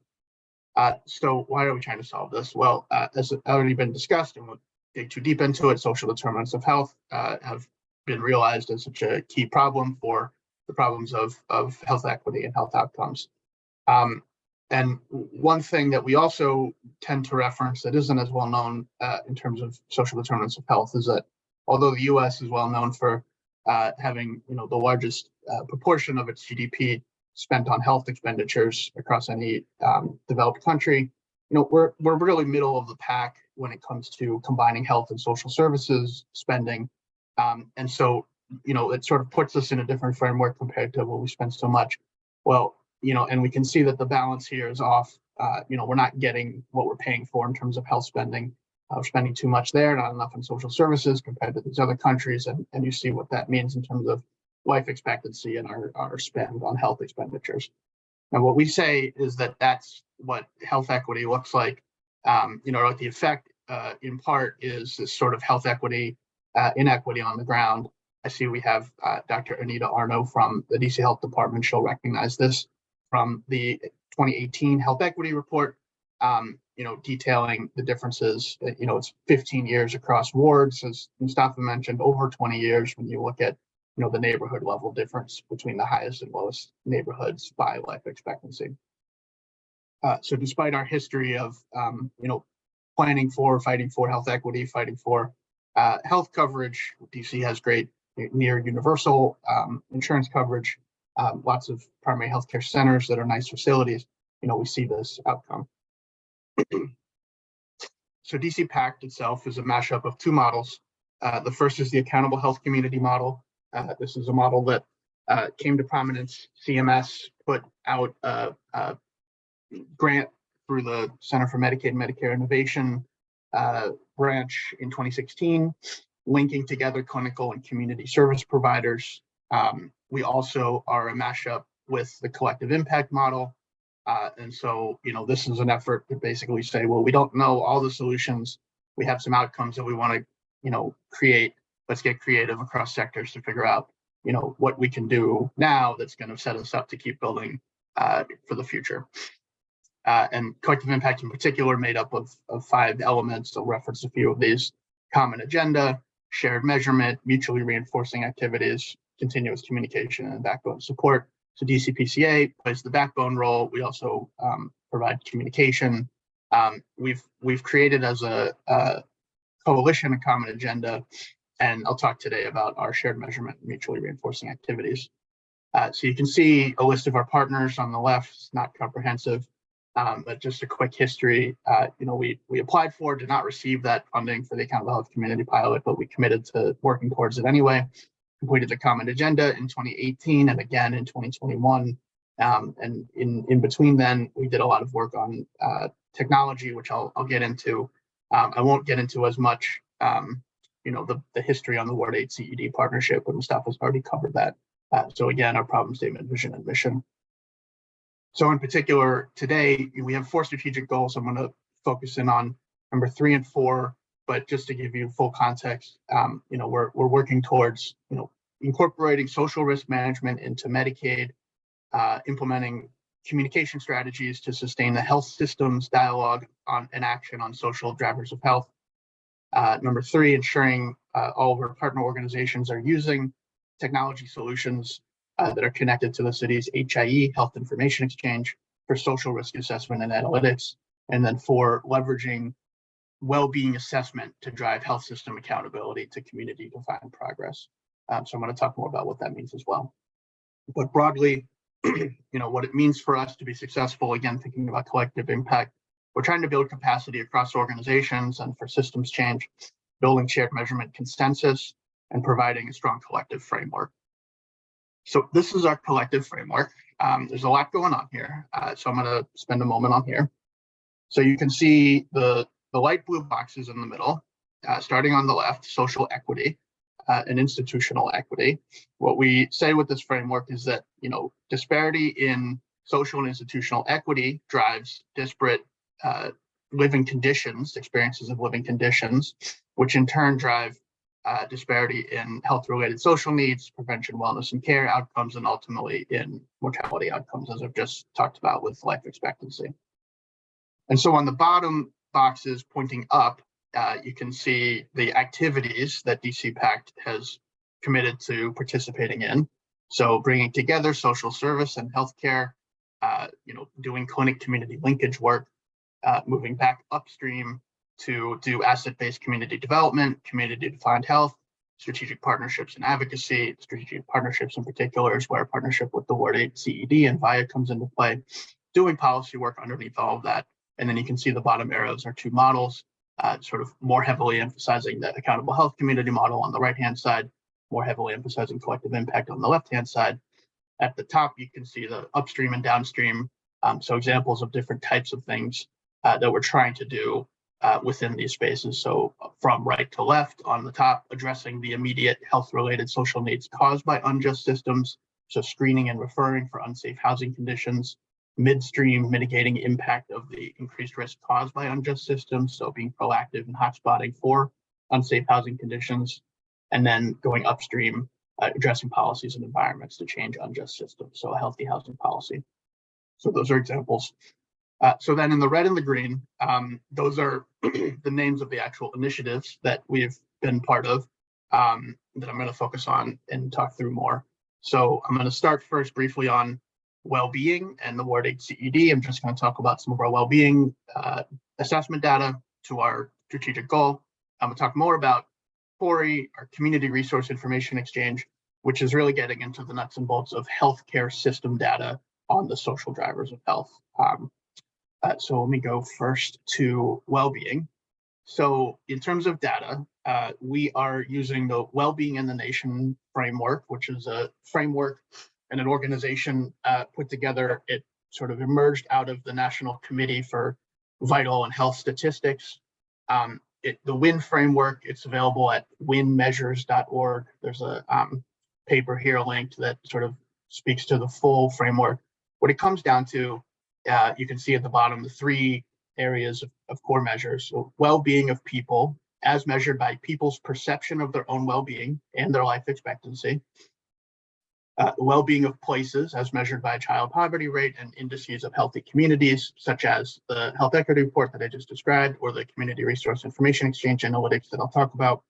So why are we trying to solve this? Well, as already been discussed, and we'll dig too deep into it, social determinants of health have been realized as such a key problem for the problems of health equity and health outcomes. And one thing that we also tend to reference that isn't as well known in terms of social determinants of health is that although the US is well known for having the largest proportion of its GDP spent on health expenditures across any developed country, we're really middle of the pack when it comes to combining health and social services spending. And so, it sort of puts us in a different framework compared to what we spend so much. Well, and we can see that the balance here is off. We're not getting what we're paying for in terms of health spending. We're spending too much there, not enough in social services compared to these other countries. And you see what that means in terms of life expectancy and our spend on health expenditures. And what we say is that that's what health equity looks like. The effect in part is this sort of health equity, inequity on the ground. I see we have Dr. Anneta Arno from the DC Health Department. She'll recognize this from the 2018 Health Equity Report, detailing the differences. It's 15 years across wards, as Mustafa mentioned, over 20 years when you look at the neighborhood level difference between the highest and lowest neighborhoods by life expectancy. So despite our history of planning for, fighting for health equity, fighting for health coverage, DC has great near universal insurance coverage, lots of primary healthcare centers that are nice facilities. We see this outcome. So DC PACT itself is a mashup of two models. The first is the accountable health community model. This is a model that came to prominence. CMS put out a grant through the Center for Medicaid and Medicare Innovation branch in 2016, linking together clinical and community service providers. We also are a mashup with the collective impact model. And so, this is an effort to basically say, well, we don't know all the solutions. We have some outcomes that we want to, create. Let's get creative across sectors to figure out, what we can do now that's going to set us up to keep building for the future. And collective impact in particular made up of 5 elements. I'll reference a few of these: common agenda, shared measurement, mutually reinforcing activities, continuous communication, and backbone support. So DCPCA plays the backbone role. We also provide communication. We've created as a coalition a common agenda, and I'll talk today about our shared measurement and mutually reinforcing activities. So you can see a list of our partners on the left. It's not comprehensive, but just a quick history. We applied for, did not receive that funding for the Accountable Health Community Pilot, but we committed to working towards it anyway. Completed the common agenda in 2018 and again in 2021. And in between then, we did a lot of work on technology, which I'll get into. I won't get into as much, the history on the Ward 8 CED partnership, but Mustafa's already covered that. So again, our problem statement, vision, and mission. So in particular, today, we have 4 strategic goals. I'm going to focus in on number 3 and 4, but just to give you full context, we're working towards, incorporating social risk management into Medicaid, implementing communication strategies to sustain the health system's dialogue on and action on social drivers of health. Number 3, ensuring all of our partner organizations are using technology solutions that are connected to the city's HIE, Health Information Exchange, for social risk assessment and analytics, and then 4, leveraging well-being assessment to drive health system accountability to community-defined progress. So I'm going to talk more about what that means as well. But broadly, what it means for us to be successful, again, thinking about collective impact, we're trying to build capacity across organizations and for systems change, building shared measurement consensus, and providing a strong collective framework. So this is our collective framework. There's a lot going on here, so I'm going to spend a moment on here. So you can see the light blue boxes in the middle, starting on the left, social equity and institutional equity. What we say with this framework is that, disparity in social and institutional equity drives disparate living conditions, experiences of living conditions, which in turn drive disparity in health-related social needs, prevention, wellness, and care outcomes, and ultimately in mortality outcomes, as I've just talked about with life expectancy. And so on the bottom boxes pointing up, you can see the activities that DC PACT has committed to participating in. So bringing together social service and healthcare, doing clinic community linkage work, moving back upstream to do asset-based community development, community-defined health, strategic partnerships and advocacy. Strategic partnerships in particular is where a partnership with the Ward CED and VIA comes into play, doing policy work underneath all of that. And then you can see the bottom arrows are 2 models, sort of more heavily emphasizing the accountable health community model on the right-hand side, more heavily emphasizing collective impact on the left-hand side. At the top, you can see the upstream and downstream, so examples of different types of things that we're trying to do within these spaces. So from right to left on the top, addressing the immediate health-related social needs caused by unjust systems, so screening and referring for unsafe housing conditions. Midstream, mitigating impact of the increased risk caused by unjust systems, so being proactive and hotspotting for unsafe housing conditions. And then going upstream, addressing policies and environments to change unjust systems, so a healthy housing policy. So those are examples. So then in the red and the green, those are the names of the actual initiatives that we've been part of that I'm going to focus on and talk through more. So I'm going to start first briefly on well-being and the Ward CED. I'm just going to talk about some of our well-being assessment data to our strategic goal. I'm going to talk more about CORI, our Community Resource Information Exchange, which is really getting into the nuts and bolts of healthcare system data on the social drivers of health. So let me go first to well-being. So in terms of data, we are using the Well-Being in the Nation framework, which is a framework and an organization put together. It sort of emerged out of the National Committee for Vital and Health Statistics. The WIN framework, it's available at winmeasures.org. There's a paper here linked that sort of speaks to the full framework. What it comes down to, you can see at the bottom, the 3 areas of core measures. So well-being of people as measured by people's perception of their own well-being and their life expectancy. Well-being of places as measured by child poverty rate and indices of healthy communities, such as the health equity report that I just described, or the Community Resource Information Exchange analytics that I'll talk about.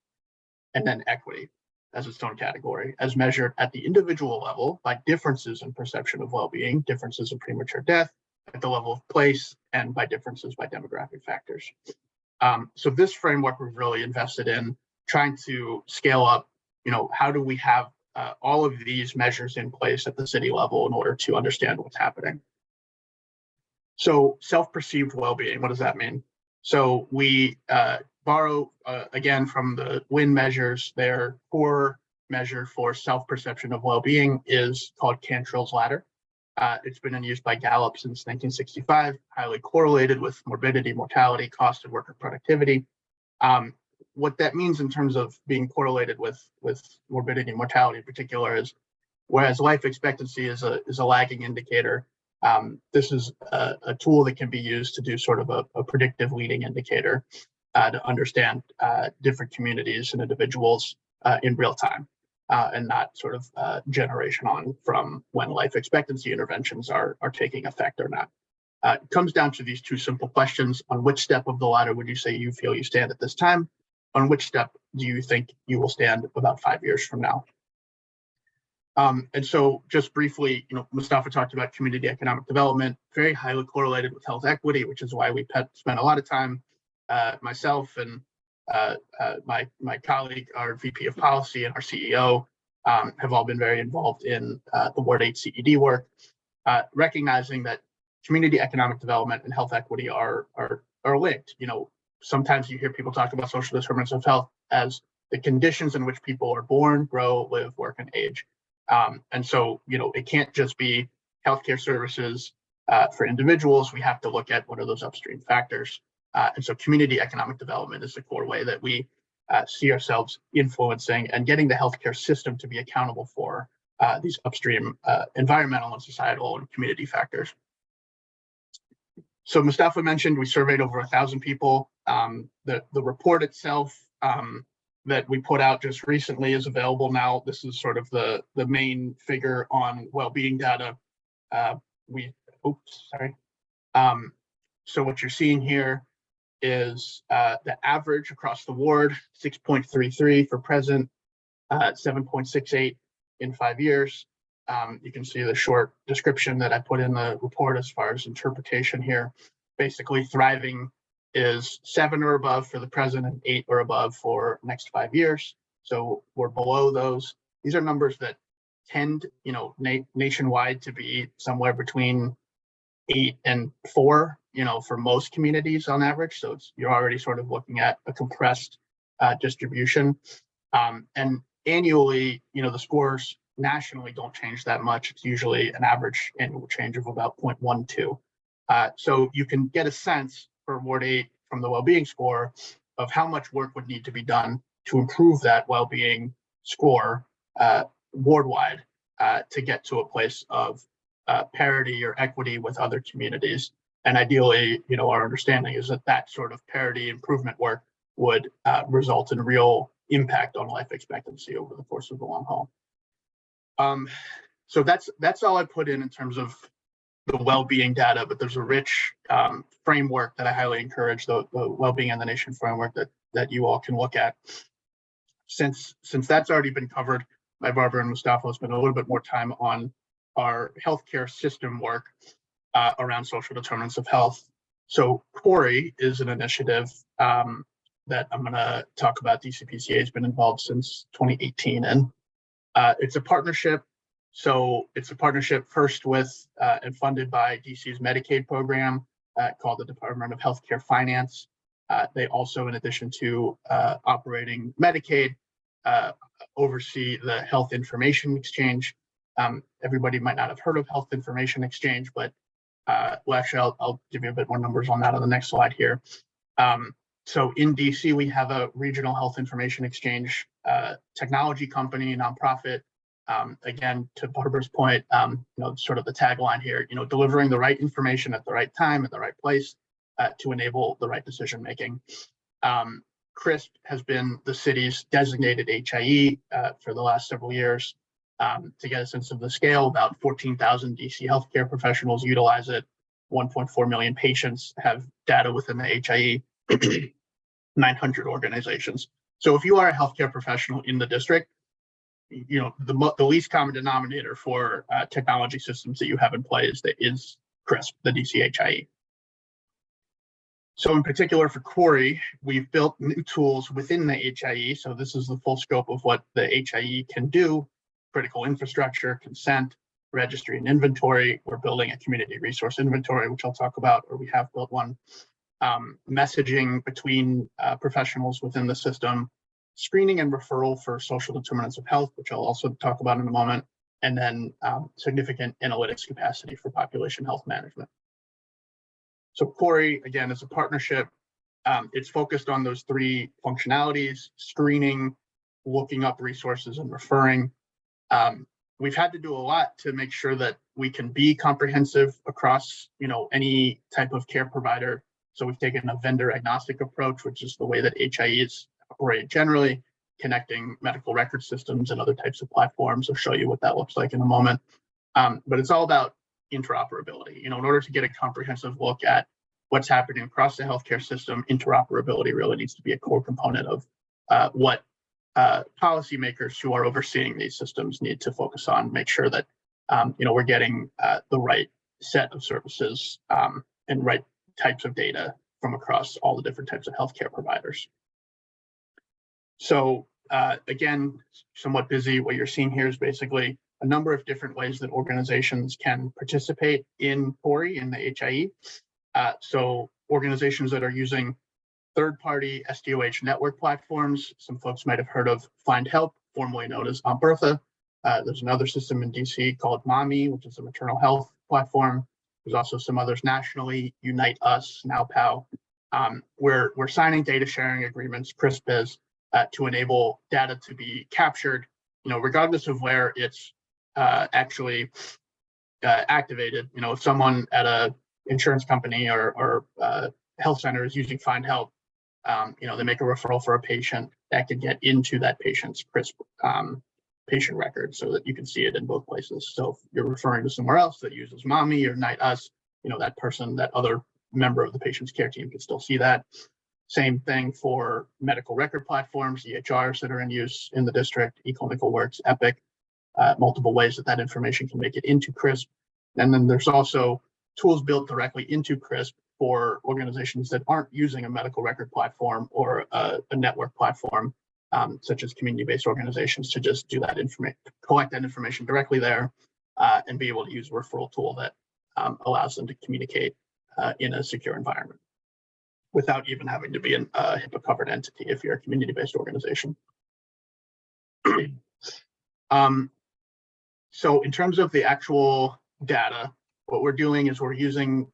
And then equity as its own category, as measured at the individual level by differences in perception of well-being, differences in premature death, at the level of place, and by differences by demographic factors. So this framework we've really invested in trying to scale up, how do we have all of these measures in place at the city level in order to understand what's happening. So self-perceived well-being, what does that mean? So we borrow, again, from the WIN measures. Their core measure for self-perception of well-being is called Cantrill's ladder. It's been in use by Gallup since 1965, highly correlated with morbidity, mortality, cost, and worker productivity. What that means in terms of being correlated with morbidity and mortality in particular is, whereas life expectancy is a lagging indicator, this is a tool that can be used to do sort of a predictive leading indicator to understand different communities and individuals in real time, and not sort of generation on from when life expectancy interventions are taking effect or not. It comes down to these 2 simple questions. On which step of the ladder would you say you feel you stand at this time? On which step do you think you will stand about 5 years from now? And so just briefly, Mustafa talked about community economic development, very highly correlated with health equity, which is why we spent a lot of time, myself and my colleague, our VP of policy and our CEO, have all been very involved in the Ward 8 CED work, recognizing that community economic development and health equity are linked. Sometimes you hear people talk about social determinants of health as the conditions in which people are born, grow, live, work, and age. And so, it can't just be healthcare services for individuals. We have to look at what are those upstream factors. And so community economic development is the core way that we see ourselves influencing and getting the healthcare system to be accountable for these upstream environmental and societal and community factors. So Mustafa mentioned we surveyed over 1,000 people. The report itself that we put out just recently is available now. This is sort of the main figure on well-being data. So what you're seeing here is the average across the ward, 6.33 for present, 7.68 in 5 years. You can see the short description that I put in the report as far as interpretation here. Basically, thriving is 7 or above for the present and 8 or above for next 5 years. So we're below those. These are numbers that tend, nationwide to be somewhere between 8 and 4, for most communities on average. So you're already sort of looking at a compressed distribution. And annually, the scores nationally don't change that much. It's usually an average annual change of about 0.12. So you can get a sense for Ward 8 from the well-being score of how much work would need to be done to improve that well-being score ward-wide to get to a place of parity or equity with other communities. And ideally, our understanding is that sort of parity improvement work would result in real impact on life expectancy over the course of the long haul. So that's all I put in terms of the well-being data, but there's a rich framework that I highly encourage, the well-being in the nation framework that you all can look at. Since that's already been covered by Barbara and Mustafa, spend a little bit more time on our healthcare system work around social determinants of health. So CORI is an initiative that I'm going to talk about. DCPCA has been involved since 2018, and it's a partnership. So it's a partnership first with and funded by DC's Medicaid program called the Department of Healthcare Finance. They also, in addition to operating Medicaid, oversee the Health Information Exchange. Everybody might not have heard of Health Information Exchange, but well, actually, I'll give you a bit more numbers on that on the next slide here. So in DC, we have a regional health information exchange technology company, nonprofit. Again, to Barbara's point, sort of the tagline here, delivering the right information at the right time, at the right place to enable the right decision making. CRISP has been the city's designated HIE for the last several years. To get a sense of the scale, about 14,000 DC healthcare professionals utilize it. 1.4 million patients have data within the HIE, 900 organizations. So if you are a healthcare professional in the district, the least common denominator for technology systems that you have in play is CRISP, the DC HIE. So in particular for CORI, we've built new tools within the HIE. So this is the full scope of what the HIE can do: critical infrastructure, consent, registry, and inventory. We're building a community resource inventory, which I'll talk about, or we have built one. Messaging between professionals within the system, screening and referral for social determinants of health, which I'll also talk about in a moment, and then significant analytics capacity for population health management. So CORI, again, is a partnership. It's focused on those 3 functionalities: screening, looking up resources, and referring. We've had to do a lot to make sure that we can be comprehensive across, any type of care provider. So we've taken a vendor agnostic approach, which is the way that HIEs operate generally, connecting medical record systems and other types of platforms. I'll show you what that looks like in a moment. But it's all about interoperability. In order to get a comprehensive look at what's happening across the healthcare system, interoperability really needs to be a core component of what policymakers who are overseeing these systems need to focus on, make sure that we're getting the right set of services and right types of data from across all the different types of healthcare providers. So again, somewhat busy. What you're seeing here is basically a number of different ways that organizations can participate in PORI, in the HIE. So organizations that are using third-party SDOH network platforms. Some folks might have heard of Find Help, formerly known as Aunt Bertha. There's another system in DC called MOMI, which is a maternal health platform. There's also some others nationally, Unite Us, NowPow. We're signing data sharing agreements, CRISP to enable data to be captured, regardless of where it's actually activated. If someone at a insurance company or health center is using Find Help, they make a referral for a patient, that could get into that patient's CRISP patient record so that you can see it in both places. So if you're referring to somewhere else that uses MOMI or Night Us, that person, that other member of the patient's care team can still see that. Same thing for medical record platforms, EHRs that are in use in the district, eClinicalWorks, Epic, multiple ways that information can make it into CRISP. And then there's also tools built directly into CRISP for organizations that aren't using a medical record platform or a network platform, such as community-based organizations, to just do that information, collect that information directly there, and be able to use a referral tool that allows them to communicate in a secure environment without even having to be a HIPAA-covered entity if you're a community-based organization. So in terms of the actual data, what we're doing is we're using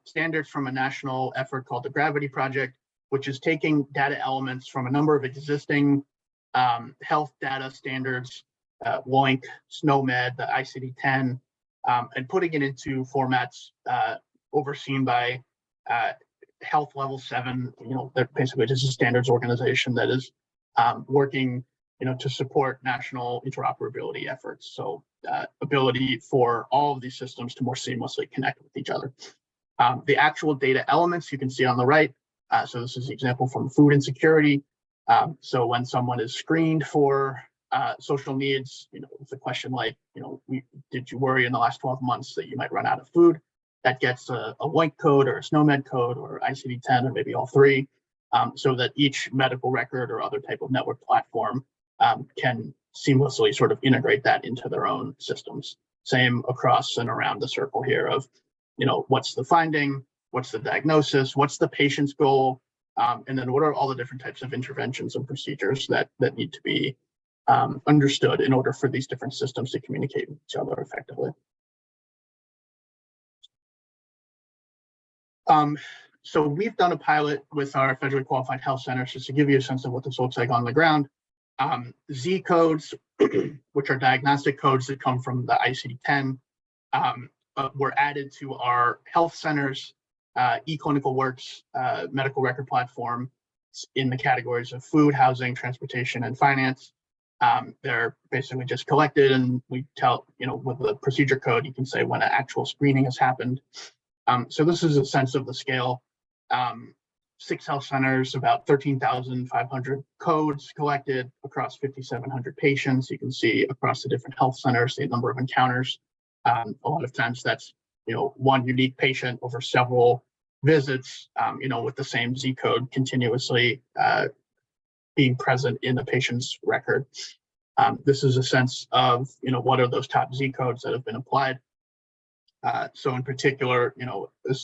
standards from a national effort called the Gravity Project, which is taking data elements from a number of existing health data standards, WOINC, SNOMED, the ICD-10, and putting it into formats overseen by Health Level 7. They're basically just a standards organization that is working to support national interoperability efforts. So ability for all of these systems to more seamlessly connect with each other. The actual data elements you can see on the right. So this is an example from food insecurity. So when someone is screened for social needs, it's a question like, did you worry in the last 12 months that you might run out of food? That gets a WOINC code or a SNOMED code or ICD-10 or maybe all three, so that each medical record or other type of network platform can seamlessly sort of integrate that into their own systems. Same across and around the circle here of, what's the finding, what's the diagnosis, what's the patient's goal, and then what are all the different types of interventions and procedures that need to be understood in order for these different systems to communicate with each other effectively. So we've done a pilot with our federally qualified health centers just to give you a sense of what this looks like on the ground. Z codes, which are diagnostic codes that come from the ICD-10, were added to our health centers, eClinicalWorks medical record platform in the categories of food, housing, transportation, and finance. They're basically just collected, and we tell, with the procedure code, you can say when an actual screening has happened. So this is a sense of the scale. 6 health centers, about 13,500 codes collected across 5,700 patients. You can see across the different health centers the number of encounters. A lot of times that's one unique patient over several visits, with the same Z code continuously being present in the patient's record. This is a sense of what are those top Z codes that have been applied. So in particular,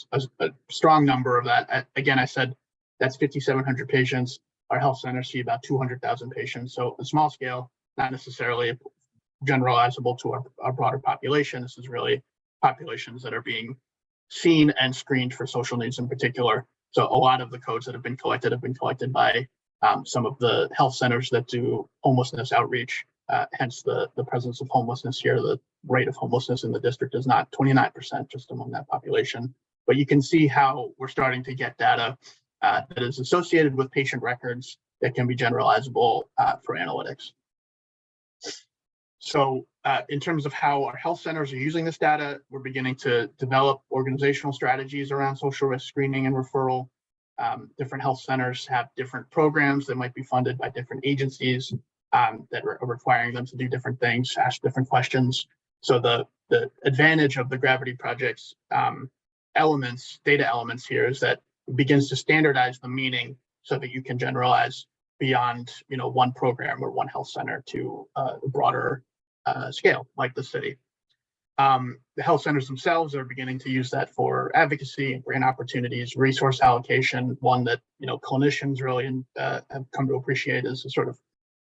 a strong number of that. Again, I said that's 5,700 patients. Our health centers see about 200,000 patients. So a small scale, not necessarily generalizable to our broader population. This is really populations that are being seen and screened for social needs in particular. So a lot of the codes that have been collected by some of the health centers that do homelessness outreach. Hence the presence of homelessness here. The rate of homelessness in the district is not 29% just among that population. But you can see how we're starting to get data that is associated with patient records that can be generalizable for analytics. So in terms of how our health centers are using this data, we're beginning to develop organizational strategies around social risk screening and referral. different health centers have different programs that might be funded by different agencies that are requiring them to do different things, ask different questions. So the advantage of the Gravity Project's data elements here is that it begins to standardize the meaning so that you can generalize beyond one program or one health center to a broader scale like the city. The health centers themselves are beginning to use that for advocacy, grant opportunities, resource allocation. One that clinicians really have come to appreciate is a sort of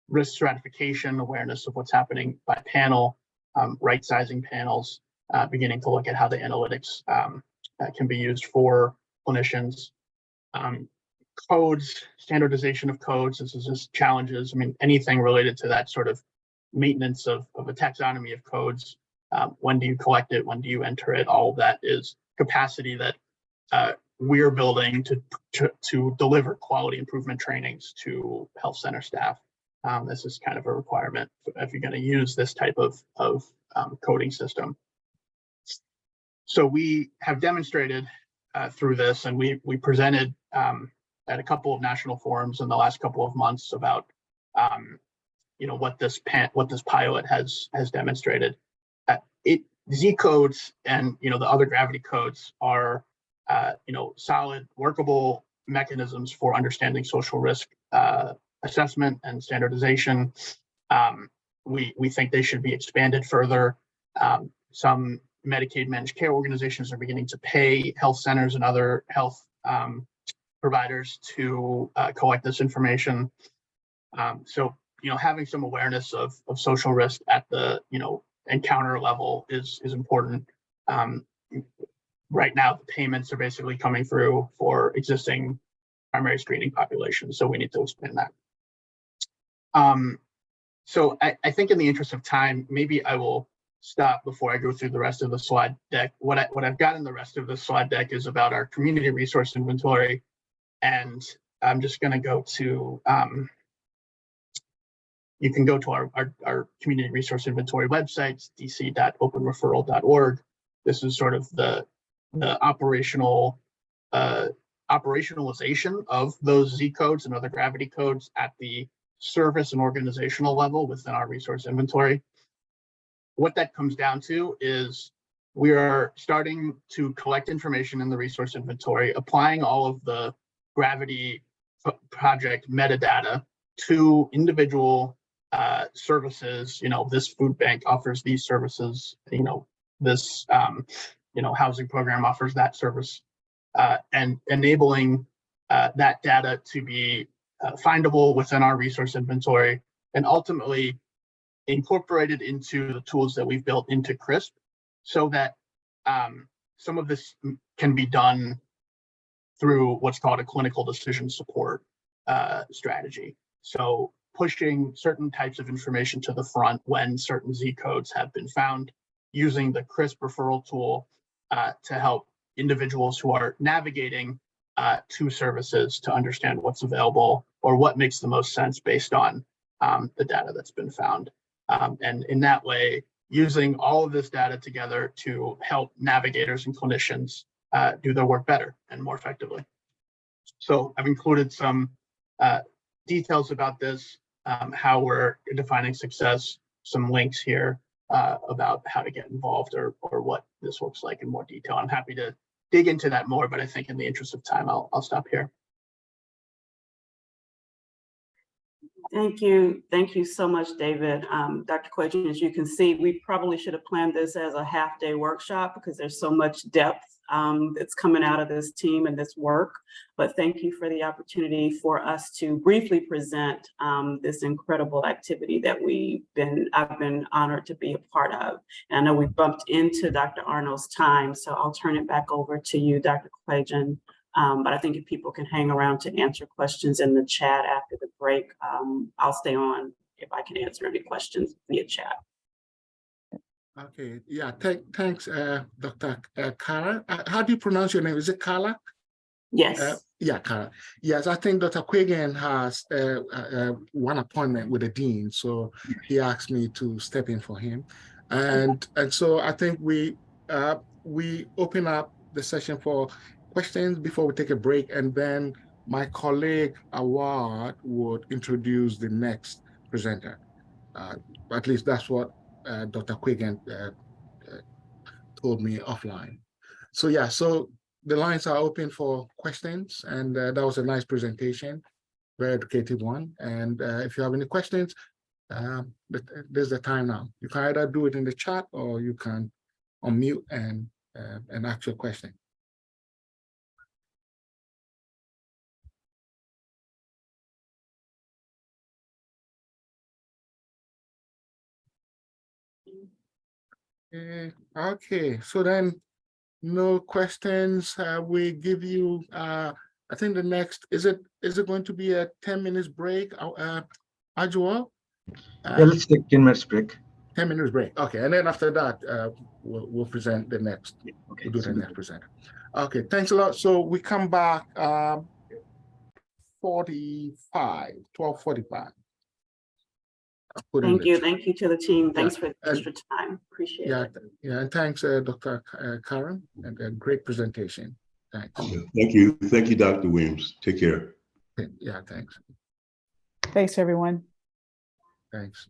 risk stratification, awareness of what's happening by panel, right sizing panels, beginning to look at how the analytics can be used for clinicians. Codes, standardization of codes, this is just challenges. I mean, anything related to that sort of maintenance of a taxonomy of codes. When do you collect it? When do you enter it? All of that is capacity that we're building to deliver quality improvement trainings to health center staff. This is kind of a requirement if you're going to use this type of coding system. So we have demonstrated through this, and we presented at a couple of national forums in the last couple of months about what this pilot has demonstrated. Z codes and the other Gravity codes are solid, workable mechanisms for understanding social risk assessment and standardization. We think they should be expanded further. Some Medicaid managed care organizations are beginning to pay health centers and other health providers to collect this information. So having some awareness of social risk at the encounter level is important. Right now, the payments are basically coming through for existing primary screening populations, so we need to expand that. So I think in the interest of time, maybe I will stop before I go through the rest of the slide deck. What I've got in the rest of the slide deck is about our community resource inventory, and I'm just going to go to you can go to our community resource inventory website, dc.openreferral.org. This is sort of the operationalization of those Z codes and other Gravity codes at the service and organizational level within our resource inventory. What that comes down to is we are starting to collect information in the resource inventory, applying all of the Gravity project metadata to individual services. This food bank offers these services, this housing program offers that service, and enabling that data to be findable within our resource inventory and ultimately incorporated into the tools that we've built into CRISP, so that some of this can be done through what's called a clinical decision support strategy. So pushing certain types of information to the front when certain Z codes have been found, using the CRISP referral tool to help individuals who are navigating to services to understand what's available or what makes the most sense based on the data that's been found. And in that way, using all of this data together to help navigators and clinicians do their work better and more effectively. So I've included some details about this, how we're defining success, some links here about how to get involved or what this looks like in more detail. I'm happy to dig into that more, but I think in the interest of time, I'll stop here. Thank you. Thank you so much, David. Dr. Quajan, as you can see, we probably should have planned this as a half-day workshop because there's so much depth that's coming out of this team and this work. But thank you for the opportunity for us to briefly present this incredible activity that I've been honored to be a part of. And I know we bumped into Dr. Arno's time, so I'll turn it back over to you, Dr. Quajan. But I think if people can hang around to answer questions in the chat after the break, I'll stay on if I can answer any questions via chat. Okay, yeah, thanks, Dr. Carla. How do you pronounce your name? Is it Carla? Yes. Yeah, Carla. Yes, I think Dr. Quajan has one appointment with the dean, so he asked me to step in for him. And so I think we open up the session for questions before we take a break, and then my colleague Awad would introduce the next presenter. At least that's what Dr. Quigan told me offline. So yeah, so the lines are open for questions, and that was a nice presentation, very educative one. And if you have any questions, there's the time now. You can either do it in the chat or you can unmute and ask your question. Okay, so then no questions. We give you I think the next is it going to be a 10 minutes break? Ajua? Yeah, let's take 10 minutes break. 10 minutes break. Okay, and then after that, we'll present the next. Okay, We'll do the next presenter. Okay, thanks a lot. So we come back 12:45. Thank you to the team. Thanks for the and- extra time. Appreciate Yeah, it. yeah, and thanks, Dr. Karen, and a great presentation. Thanks. Thank you, Dr. Williams. Take care. Yeah, thanks. Thanks, everyone. Thanks.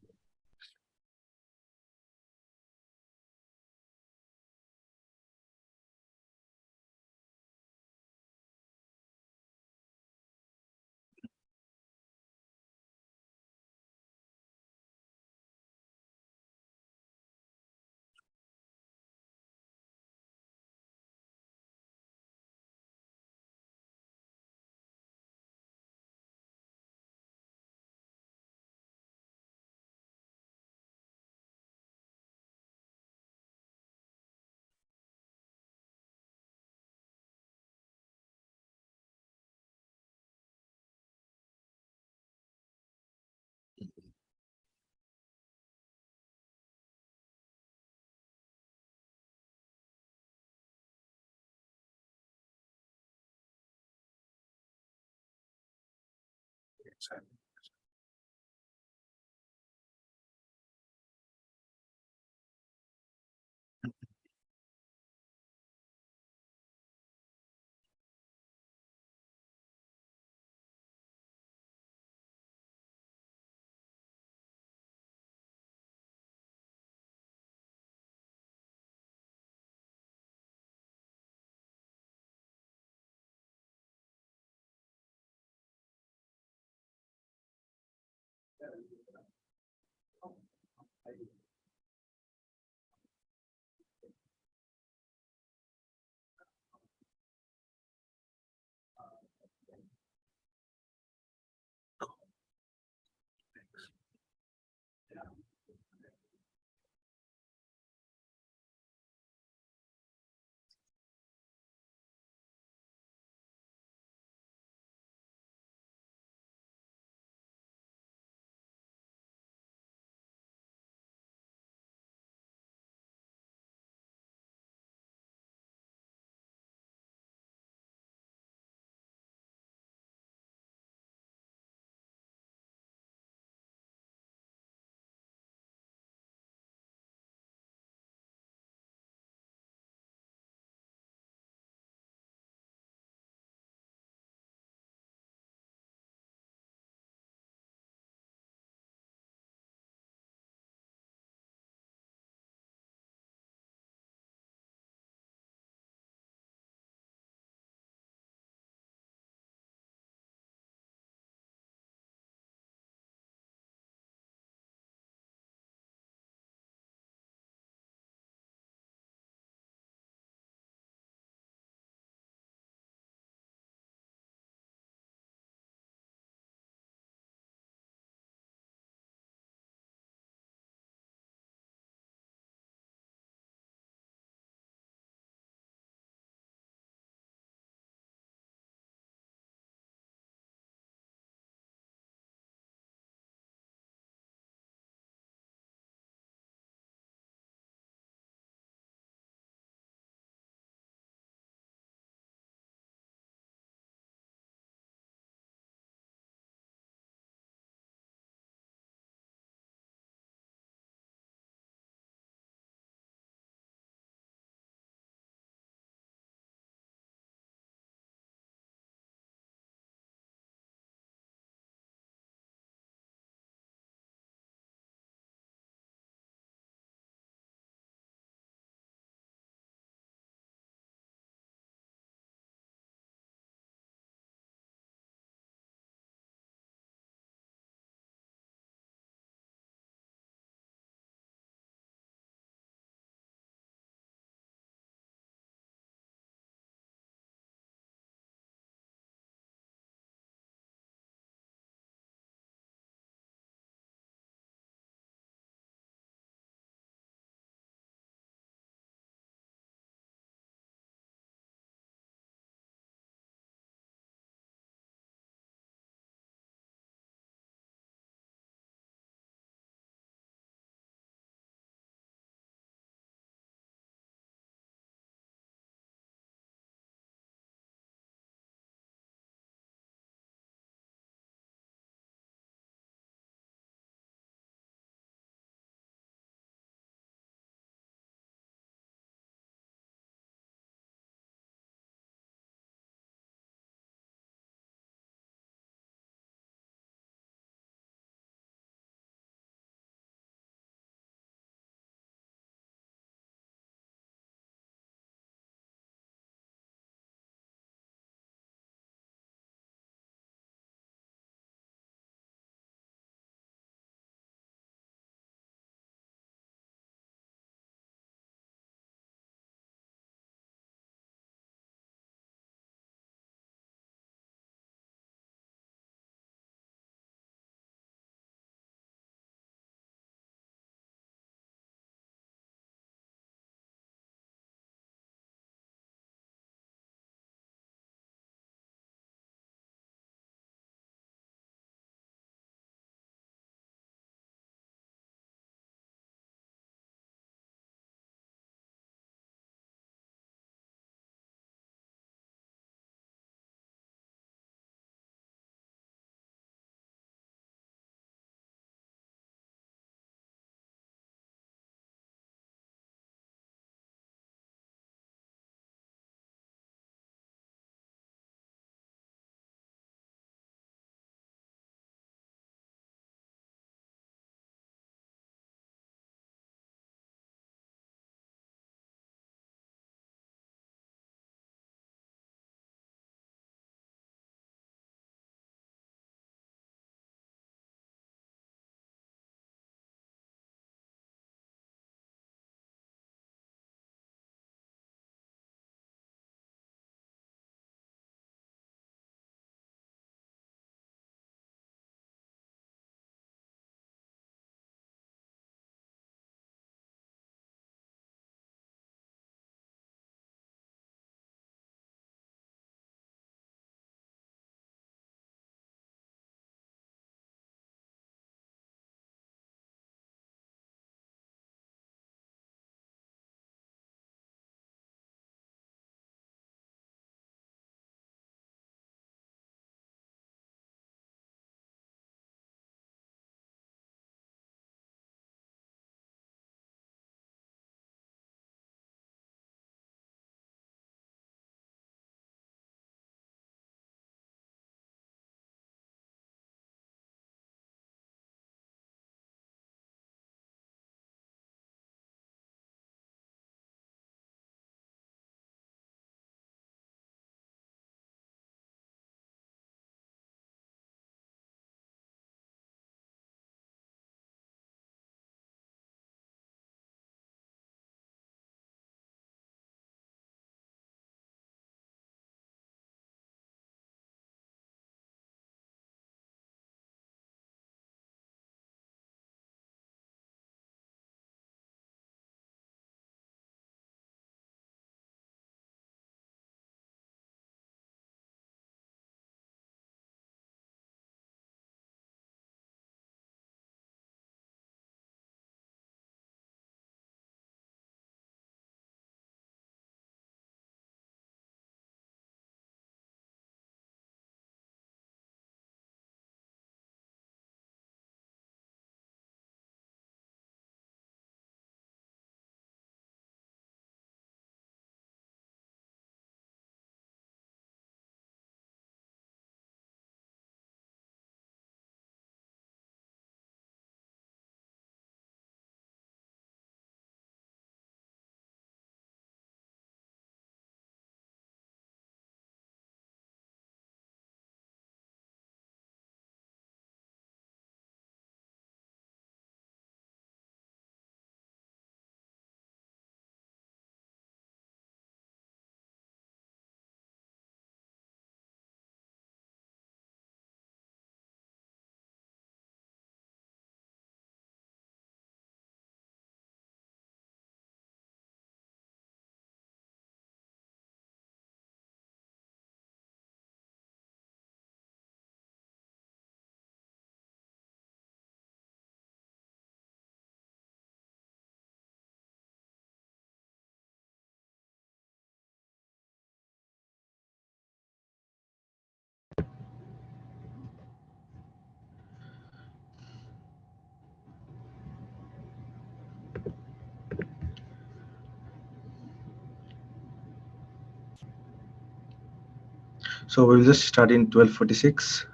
So we will just start in 12:46.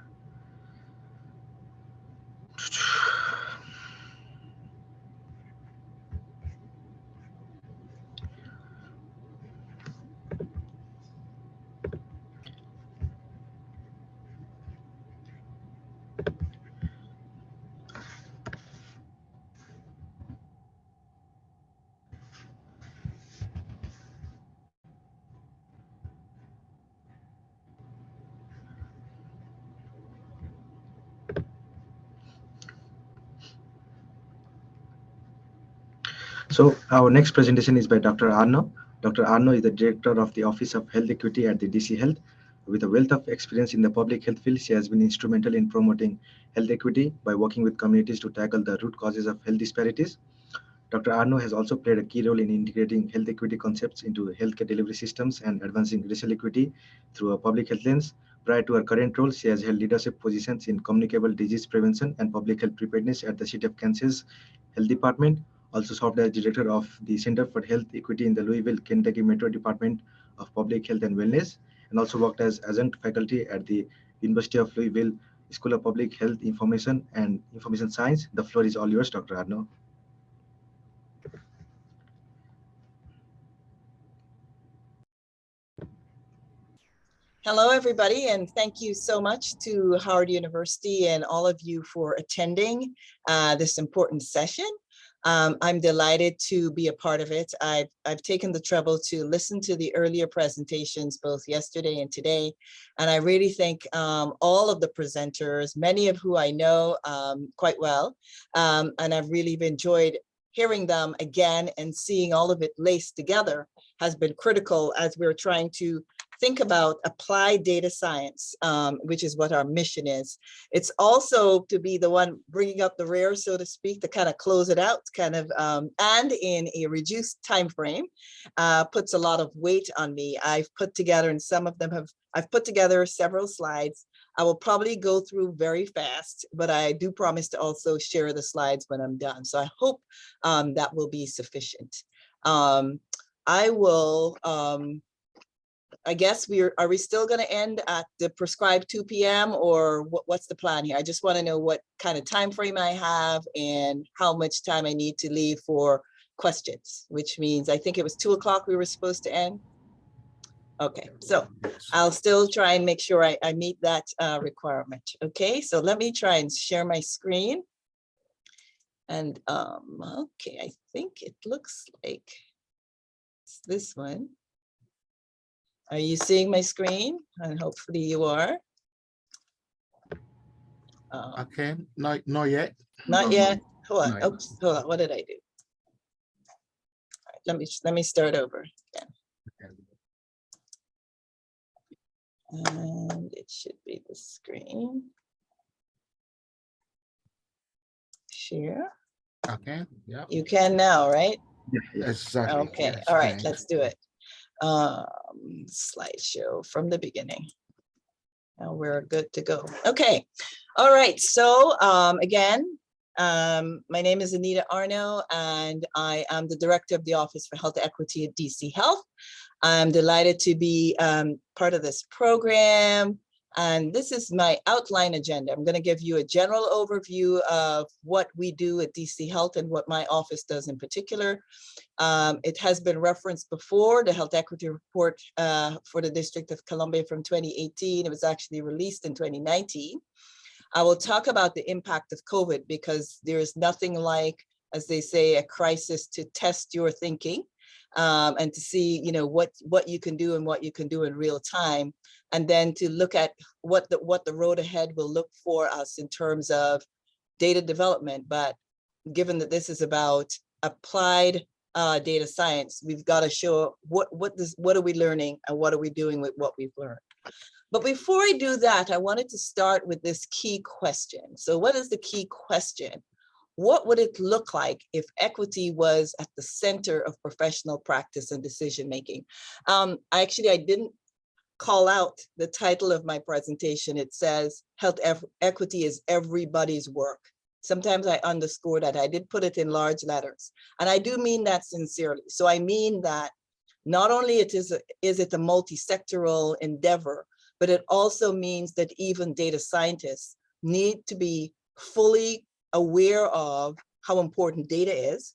So our next presentation is by Dr. Arno. Dr. Arno is the Director of the Office of Health Equity at the DC Health. With a wealth of experience in the public health field, she has been instrumental in promoting health equity by working with communities to tackle the root causes of health disparities. Dr. Arno has also played a key role in integrating health equity concepts into healthcare delivery systems and advancing racial equity through a public health lens. Prior to her current role, she has held leadership positions in communicable disease prevention and public health preparedness at the City of Kansas Health Department. Also served as director of the Center for Health Equity in the Louisville, Kentucky Metro Department of Public Health and Wellness, and also worked as adjunct faculty at the University of Louisville School of Public Health Information and Information Science. The floor is all yours, Dr. Arno. Hello, everybody, and thank you so much to Howard University and all of you for attending this important session. I'm delighted to be a part of it. I've taken the trouble to listen to the earlier presentations, both yesterday and today, and I really thank all of the presenters, many of who I know quite well, and I've really enjoyed hearing them again, and seeing all of it laced together has been critical as we're trying to think about applied data science, which is what our mission is. It's also to be the one bringing up the rear, so to speak, to kind of close it out, and in a reduced time frame, puts a lot of weight on me. I've put together, and some of them I've put together several slides. I will probably go through very fast, but I do promise to also share the slides when I'm done. So I hope that will be sufficient. I will, I guess are we still going to end at the prescribed 2 p.m. or what's the plan here? I just want to know what kind of time frame I have and how much time I need to leave for questions, which means I think it was 2 o'clock we were supposed to end. Okay, so I'll still try and make sure I meet that requirement. Okay, so let me try and share my screen. And okay, I think it looks like it's this one. Are you seeing my screen? And hopefully you are. Okay, not yet. Not yet. Hold on. Not yet. Oops, hold on. What did I do? All right, let me start over again. And it should be the screen. Share. Okay. Yeah. You can now, right? Yeah. Exactly. Okay. Yes, All right. thanks. Let's do it. Slideshow from the beginning. Now we're good to go. Okay. All right. So again, my name is Anneta Arno, and I am the director of the Office for Health Equity at DC Health. I'm delighted to be part of this program. And this is my outline agenda. I'm going to give you a general overview of what we do at DC Health and what my office does in particular. It has been referenced before, the Health Equity Report for the District of Columbia from 2018. It was actually released in 2019. I will talk about the impact of COVID because there is nothing like, as they say, a crisis to test your thinking. And to see, what you can do and what you can do in real time, and then to look at what the road ahead will look for us in terms of data development. But given that this is about applied data science, we've got to show what are we learning and what are we doing with what we've learned. But before I do that, I wanted to start with this key question. So what is the key question? What would it look like if equity was at the center of professional practice and decision-making? I didn't call out the title of my presentation. It says health equity is everybody's work. Sometimes I underscore that. I did put it in large letters, and I do mean that sincerely. So I mean that not only is it a multi-sectoral endeavor, but it also means that even data scientists need to be fully aware of how important data is.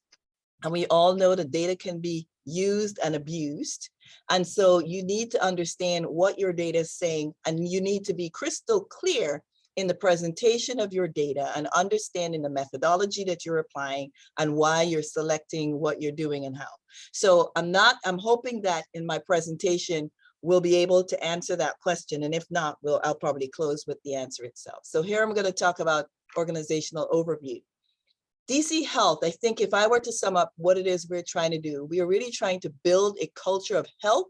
And we all know that data can be used and abused. And so you need to understand what your data is saying, and you need to be crystal clear in the presentation of your data and understanding the methodology that you're applying and why you're selecting what you're doing and how. So I'm hoping that in my presentation, we'll be able to answer that question. And if not, I'll probably close with the answer itself. So here I'm going to talk about organizational overview. DC Health, I think if I were to sum up what it is we're trying to do, we are really trying to build a culture of health,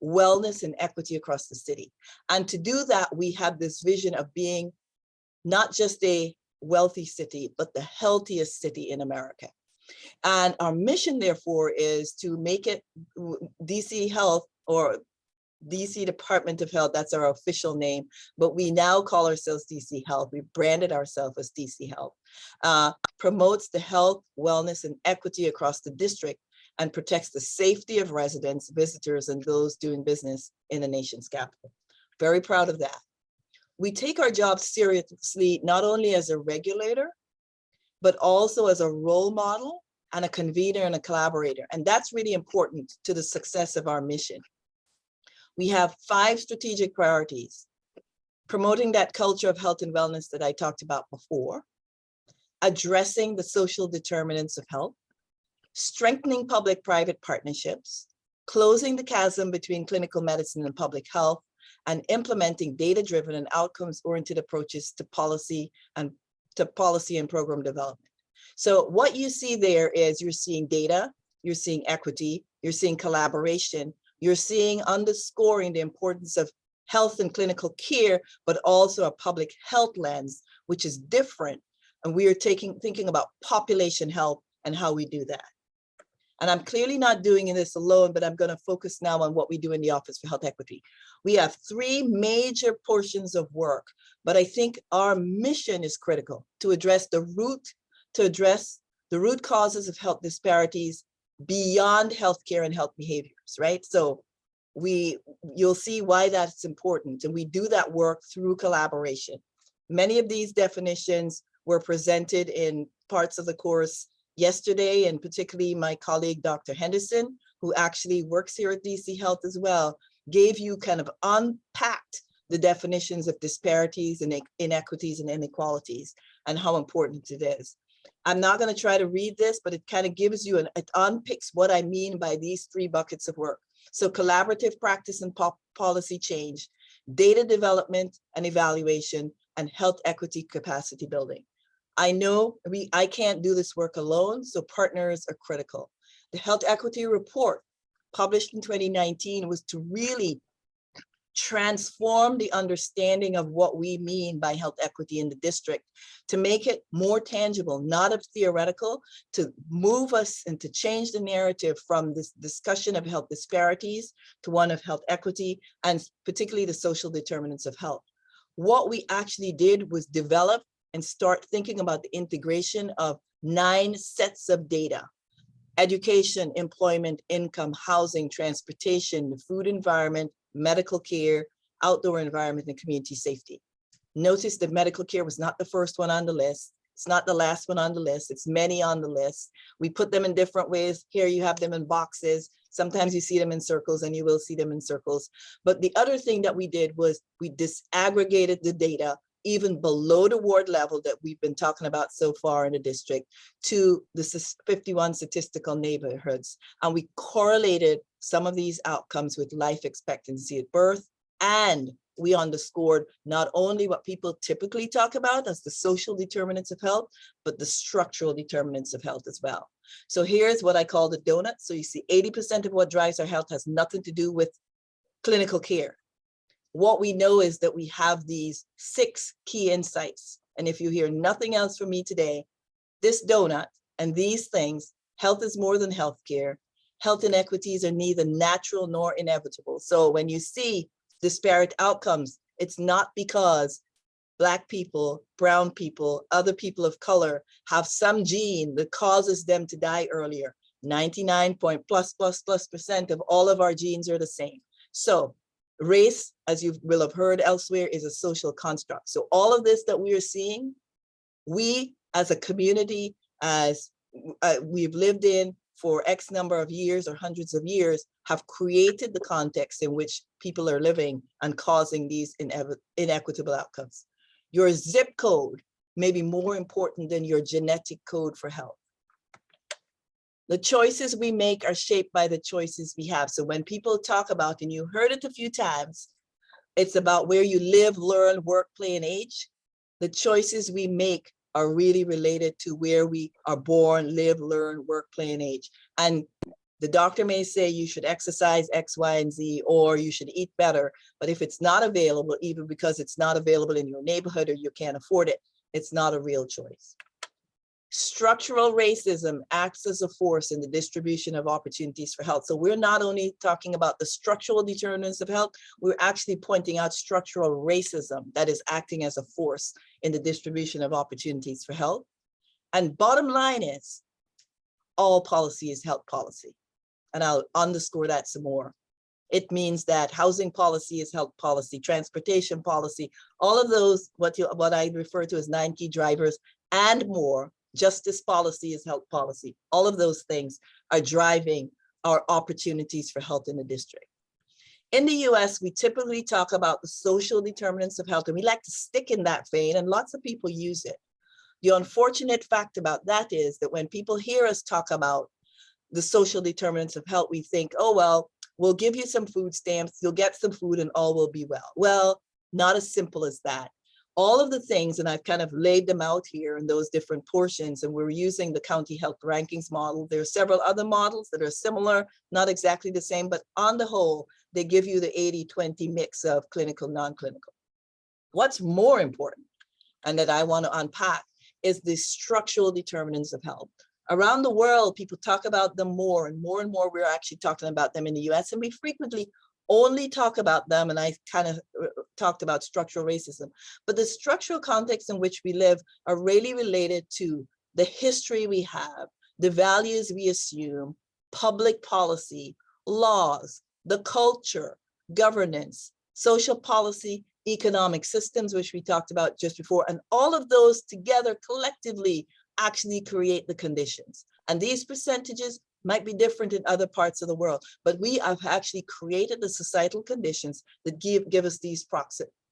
wellness, and equity across the city. And to do that, we have this vision of being not just a wealthy city, but the healthiest city in America. And our mission, therefore, is to make it DC Health, or DC Department of Health, that's our official name, but we now call ourselves DC Health. We branded ourselves as DC Health. Promotes the health, wellness, and equity across the district and protects the safety of residents, visitors, and those doing business in the nation's capital. Very proud of that. We take our job seriously, not only as a regulator, but also as a role model and a convener and a collaborator. And that's really important to the success of our mission. We have 5 strategic priorities: promoting that culture of health and wellness that I talked about before, addressing the social determinants of health, strengthening public-private partnerships, closing the chasm between clinical medicine and public health, and implementing data-driven and outcomes-oriented approaches to policy and program development. So what you see there is you're seeing data, you're seeing equity, you're seeing collaboration, you're seeing underscoring the importance of health and clinical care, but also a public health lens, which is different. And we are thinking about population health and how we do that. And I'm clearly not doing this alone, but I'm going to focus now on what we do in the Office for Health Equity. We have 3 major portions of work, but I think our mission is critical to address the root causes of health disparities beyond healthcare and health behaviors, right? So you'll see why that's important. And we do that work through collaboration. Many of these definitions were presented in parts of the course yesterday, and particularly my colleague, Dr. Henderson, who actually works here at DC Health as well, gave you kind of unpacked the definitions of disparities and inequities and inequalities and how important it is. I'm not going to try to read this, but it kind of gives you it unpicks what I mean by these 3 buckets of work. So collaborative practice and policy change, data development and evaluation, and health equity capacity building. I know I can't do this work alone, so partners are critical. The Health Equity Report, published in 2019, was to really transform the understanding of what we mean by health equity in the district, to make it more tangible, not as theoretical, to move us and to change the narrative from this discussion of health disparities to one of health equity, and particularly the social determinants of health. What we actually did was develop and start thinking about the integration of 9 sets of data: education, employment, income, housing, transportation, the food environment, medical care, outdoor environment, and community safety. Notice that medical care was not the first one on the list. It's not the last one on the list. It's many on the list. We put them in different ways. Here you have them in boxes. Sometimes you see them in circles, and you will see them in circles. But the other thing that we did was we disaggregated the data even below the ward level that we've been talking about so far in the district to the 51 statistical neighborhoods. And we correlated some of these outcomes with life expectancy at birth. And we underscored not only what people typically talk about as the social determinants of health, but the structural determinants of health as well. So here's what I call the donut. So you see 80% of what drives our health has nothing to do with clinical care. What we know is that we have these 6 key insights. And if you hear nothing else from me today, this donut and these things, health is more than healthcare. Health inequities are neither natural nor inevitable. So when you see disparate outcomes, it's not because Black people, brown people, other people of color have some gene that causes them to die earlier. 99+ of all of our genes are the same. So Race, as you will have heard elsewhere, is a social construct. So all of this that we are seeing, we as a community, as we've lived in for X number of years or hundreds of years, have created the context in which people are living and causing these inequitable outcomes. Your zip code may be more important than your genetic code for health. The choices we make are shaped by the choices we have. So when people talk about, and you heard it a few times, it's about where you live, learn, work, play, and age. The choices we make are really related to where we are born, live, learn, work, play, and age. And the doctor may say you should exercise X, Y, and Z, or you should eat better. But if it's not available, even because it's not available in your neighborhood or you can't afford it, it's not a real choice. Structural racism acts as a force in the distribution of opportunities for health. So we're not only talking about the structural determinants of health, we're actually pointing out structural racism that is acting as a force in the distribution of opportunities for health. And bottom line is, all policy is health policy. And I'll underscore that some more. It means that housing policy is health policy, transportation policy, all of those, what I refer to as 9 key drivers and more. Justice policy is health policy. All of those things are driving our opportunities for health in the district. In the US, we typically talk about the social determinants of health, and we like to stick in that vein, and lots of people use it. The unfortunate fact about that is that when people hear us talk about the social determinants of health, we think, oh, well, we'll give you some food stamps, you'll get some food and all will be well. Well, not as simple as that. All of the things, and I've kind of laid them out here in those different portions, and we're using the county health rankings model. There are several other models that are similar, not exactly the same, but on the whole, they give you the 80-20 mix of clinical, non-clinical. What's more important, and that I want to unpack, is the structural determinants of health. Around the world, people talk about them more and more and more. We're actually talking about them in the US, and we frequently only talk about them, and I kind of talked about structural racism, but the structural context in which we live are really related to the history we have, the values we assume, public policy, laws, the culture, governance, social policy, economic systems, which we talked about just before, and all of those together collectively actually create the conditions. And these percentages might be different in other parts of the world, but we have actually created the societal conditions that give us these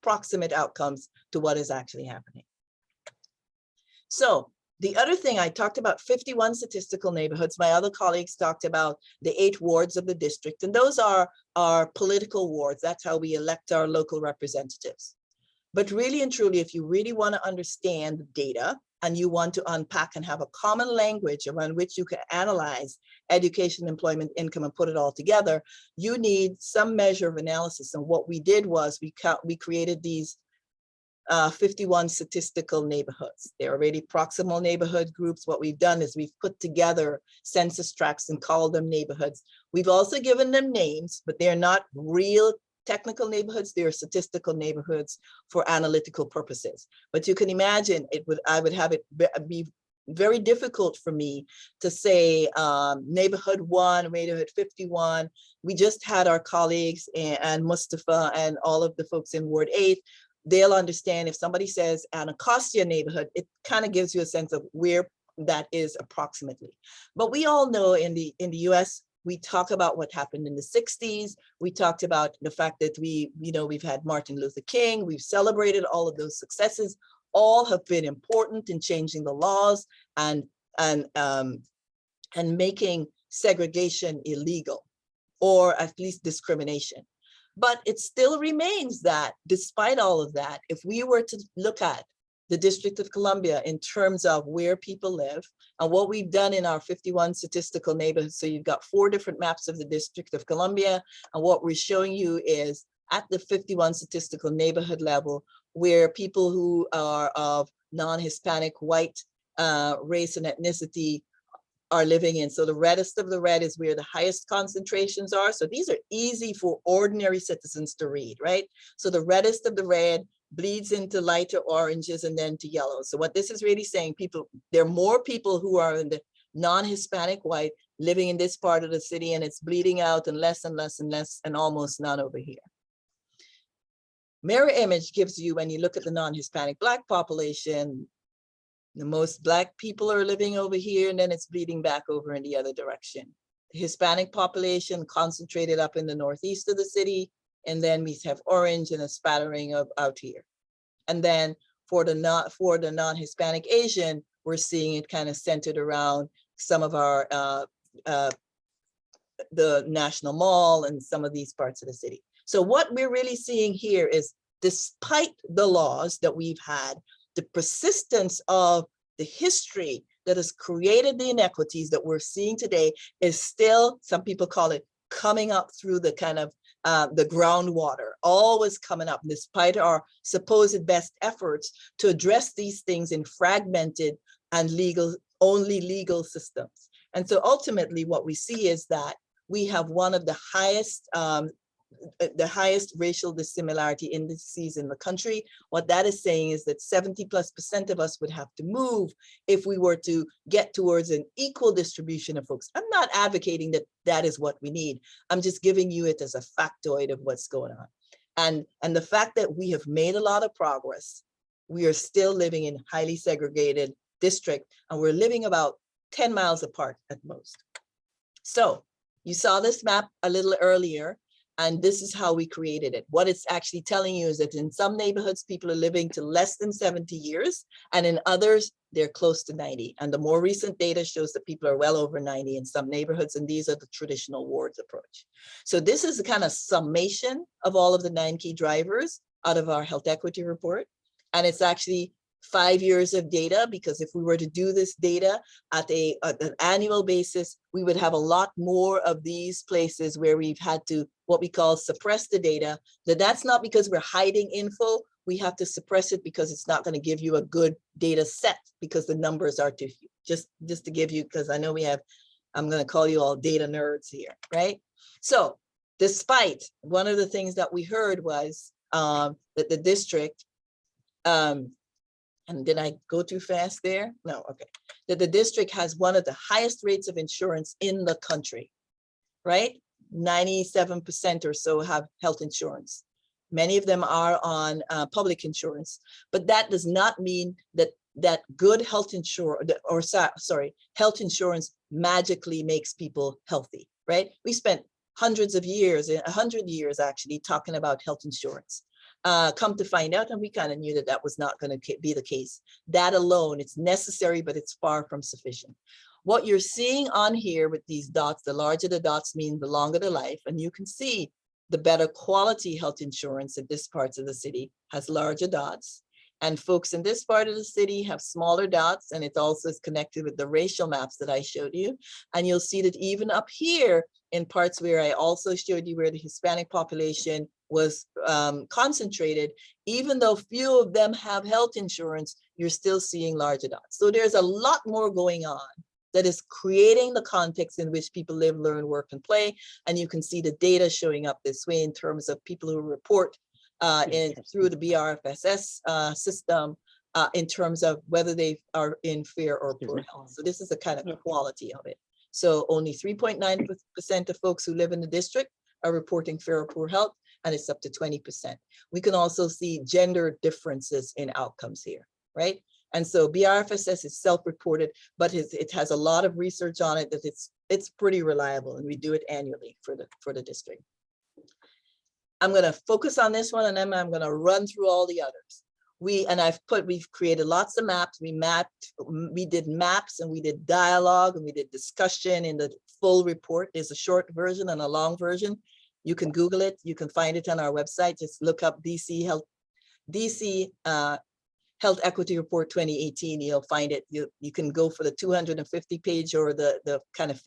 proximate outcomes to what is actually happening. So the other thing, I talked about 51 statistical neighborhoods. My other colleagues talked about the 8 wards of the district, and those are our political wards. That's how we elect our local representatives. But really and truly, if you really want to understand the data, and you want to unpack and have a common language around which you can analyze education, employment, income, and put it all together, you need some measure of analysis. And what we did was we created these 51 statistical neighborhoods. They're already proximal neighborhood groups. What we've done is we've put together census tracts and called them neighborhoods. We've also given them names, but they're not real technical neighborhoods. They are statistical neighborhoods for analytical purposes. But you can imagine I would have it be very difficult for me to say neighborhood 1, neighborhood 51. We just had our colleagues and Mustafa and all of the folks in Ward 8. They'll understand if somebody says Anacostia neighborhood, it kind of gives you a sense of where that is approximately. But we all know in the US, we talk about what happened in the 60s. We talked about the fact that we've had Martin Luther King. We've celebrated all of those successes. All have been important in changing the laws and making segregation illegal, or at least discrimination. But it still remains that despite all of that, if we were to look at the District of Columbia in terms of where people live and what we've done in our 51 statistical neighborhoods. So you've got 4 different maps of the District of Columbia. And what we're showing you is at the 51 statistical neighborhood level, where people who are of non-Hispanic, white race and ethnicity are living in. So the reddest of the red is where the highest concentrations are. So these are easy for ordinary citizens to read, right? So the reddest of the red bleeds into lighter oranges and then to yellow. So what this is really saying, there are more people who are in the non-Hispanic white living in this part of the city, and it's bleeding out and less and less and less and almost none over here. Mirror image gives you, when you look at the non-Hispanic Black population, the most Black people are living over here, and then it's bleeding back over in the other direction. The Hispanic population concentrated up in the northeast of the city, and then we have orange and a spattering of out here. And then for the non-Hispanic Asian, we're seeing it kind of centered around some of our the National Mall and some of these parts of the city. So what we're really seeing here is, despite the laws that we've had, the persistence of the history that has created the inequities that we're seeing today is still, some people call it, coming up through the kind of the groundwater, always coming up, despite our supposed best efforts to address these things in fragmented and only legal systems. And so ultimately what we see is that we have one of the highest racial dissimilarity indices in the country. What that is saying is that 70+% of us would have to move if we were to get towards an equal distribution of folks. I'm not advocating that that is what we need. I'm just giving you it as a factoid of what's going on. And the fact that we have made a lot of progress, we are still living in highly segregated district, and we're living about 10 miles apart at most. So you saw this map a little earlier, and this is how we created it. What it's actually telling you is that in some neighborhoods, people are living to less than 70 years, and in others, they're close to 90. And the more recent data shows that people are well over 90 in some neighborhoods, and these are the traditional wards approach. So this is the kind of summation of all of the 9 key drivers out of our health equity report. And it's actually 5 years of data, because if we were to do this data at an annual basis, we would have a lot more of these places where we've had to, what we call, suppress the data. That's not because we're hiding info. We have to suppress it because it's not going to give you a good data set, because the numbers are too few. Just to give you, because I know we have, I'm going to call you all data nerds here, right? So despite, one of the things that we heard was that the district, and did I go too fast there? No, okay. That the district has one of the highest rates of insurance in the country, right? 97% or so have health insurance. Many of them are on public insurance, but that does not mean that good health insurance, or sorry, health insurance magically makes people healthy, right? We spent hundreds of years, 100 years actually, talking about health insurance. Come to find out, and we kind of knew that that was not going to be the case. That alone, it's necessary, but it's far from sufficient. What you're seeing on here with these dots, the larger the dots mean the longer the life, and you can see the better quality health insurance in this part of the city has larger dots, and folks in this part of the city have smaller dots, and it also is connected with the racial maps that I showed you. And you'll see that even up here in parts where I also showed you where the Hispanic population was concentrated, even though few of them have health insurance, you're still seeing larger dots. So there's a lot more going on that is creating the context in which people live, learn, work, and play. And you can see the data showing up this way in terms of people who report through the BRFSS system in terms of whether they are in fair or poor health. So this is the kind of quality of it. So only 3.9% of folks who live in the district are reporting fair or poor health, and it's up to 20%. We can also see gender differences in outcomes here, right? And so BRFSS is self-reported, but it has a lot of research on it that it's pretty reliable, and we do it annually for the district. I'm going to focus on this one, and then I'm going to run through all the others. We've created lots of maps. We did maps, and we did dialogue, and we did discussion in the full report. There's a short version and a long version. You can Google it. You can find it on our website. Just look up DC Health Equity Report 2018. You'll find it. You can go for the 250 page or the kind of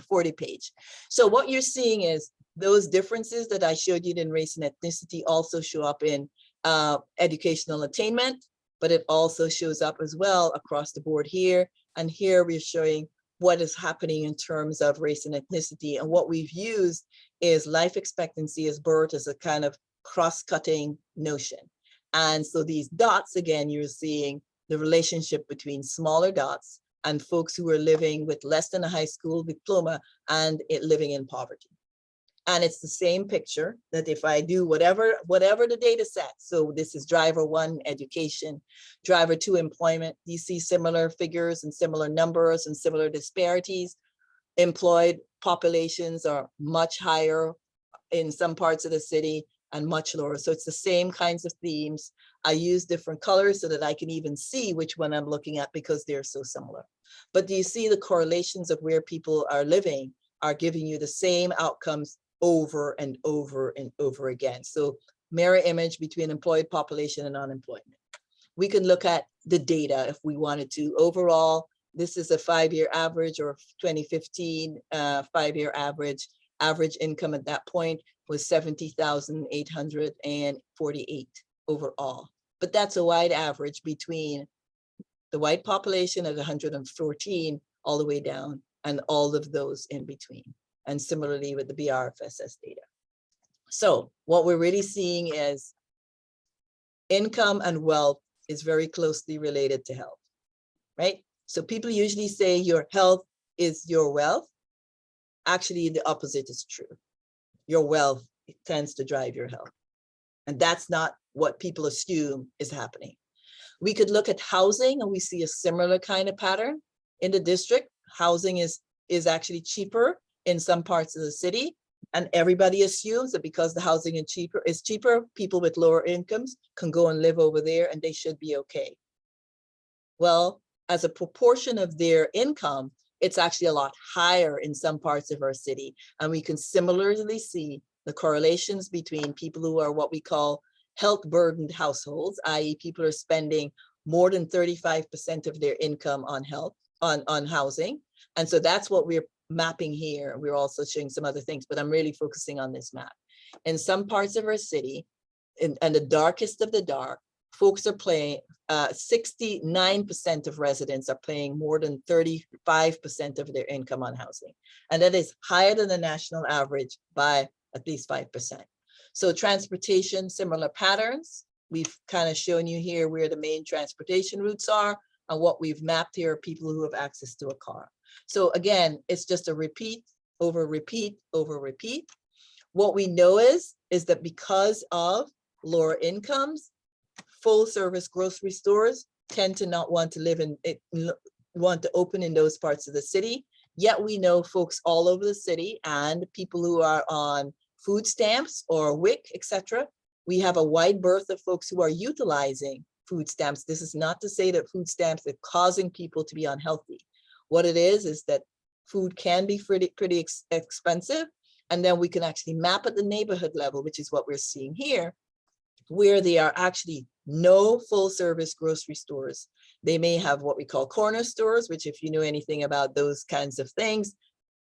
40 page. So what you're seeing is those differences that I showed you in race and ethnicity also show up in educational attainment, but it also shows up as well across the board here. And here we're showing what is happening in terms of race and ethnicity. And what we've used is life expectancy as birth as a kind of cross-cutting notion. And so these dots, again, you're seeing the relationship between smaller dots and folks who are living with less than a high school diploma and living in poverty. And it's the same picture that if I do whatever the data set, so this is driver 1 education, driver 2 employment, you see similar figures and similar numbers and similar disparities. Employed populations are much higher in some parts of the city and much lower. So it's the same kinds of themes. I use different colors so that I can even see which one I'm looking at because they're so similar. But do you see the correlations of where people are living are giving you the same outcomes over and over and over again? So mirror image between employed population and unemployment. We can look at the data if we wanted to. Overall, this is a 5-year average, or 2015 5-year average. Average income at that point was 70,848 overall. But that's a wide average between the white population at 114 all the way down and all of those in between. And similarly with the BRFSS data. So what we're really seeing is income and wealth is very closely related to health, right? So people usually say your health is your wealth. Actually, the opposite is true. Your wealth tends to drive your health. And that's not what people assume is happening. We could look at housing and we see a similar kind of pattern. In the district, housing is actually cheaper in some parts of the city. And everybody assumes that because the housing is cheaper, people with lower incomes can go and live over there and they should be okay. Well, as a proportion of their income, it's actually a lot higher in some parts of our city. And we can similarly see the correlations between people who are what we call health burdened households, i.e. people are spending more than 35% of their income on health, on housing. And so that's what we're mapping here. We're also showing some other things, but I'm really focusing on this map. In some parts of our city, and the darkest of the dark, folks are paying, 69% of residents are paying more than 35% of their income on housing. And that is higher than the national average by at least 5%. So transportation, similar patterns. We've kind of shown you here where the main transportation routes are, and what we've mapped here are people who have access to a car. So again, it's just a repeat over repeat over repeat. What we know is that because of lower incomes, full service grocery stores tend to not want to live in it, want to open in those parts of the city. Yet we know folks all over the city and people who are on food stamps or WIC, etc. We have a wide berth of folks who are utilizing food stamps. This is not to say that food stamps are causing people to be unhealthy. What it is that food can be pretty expensive. And then we can actually map at the neighborhood level, which is what we're seeing here, where there are actually no full service grocery stores. They may have what we call corner stores, which if you know anything about those kinds of things,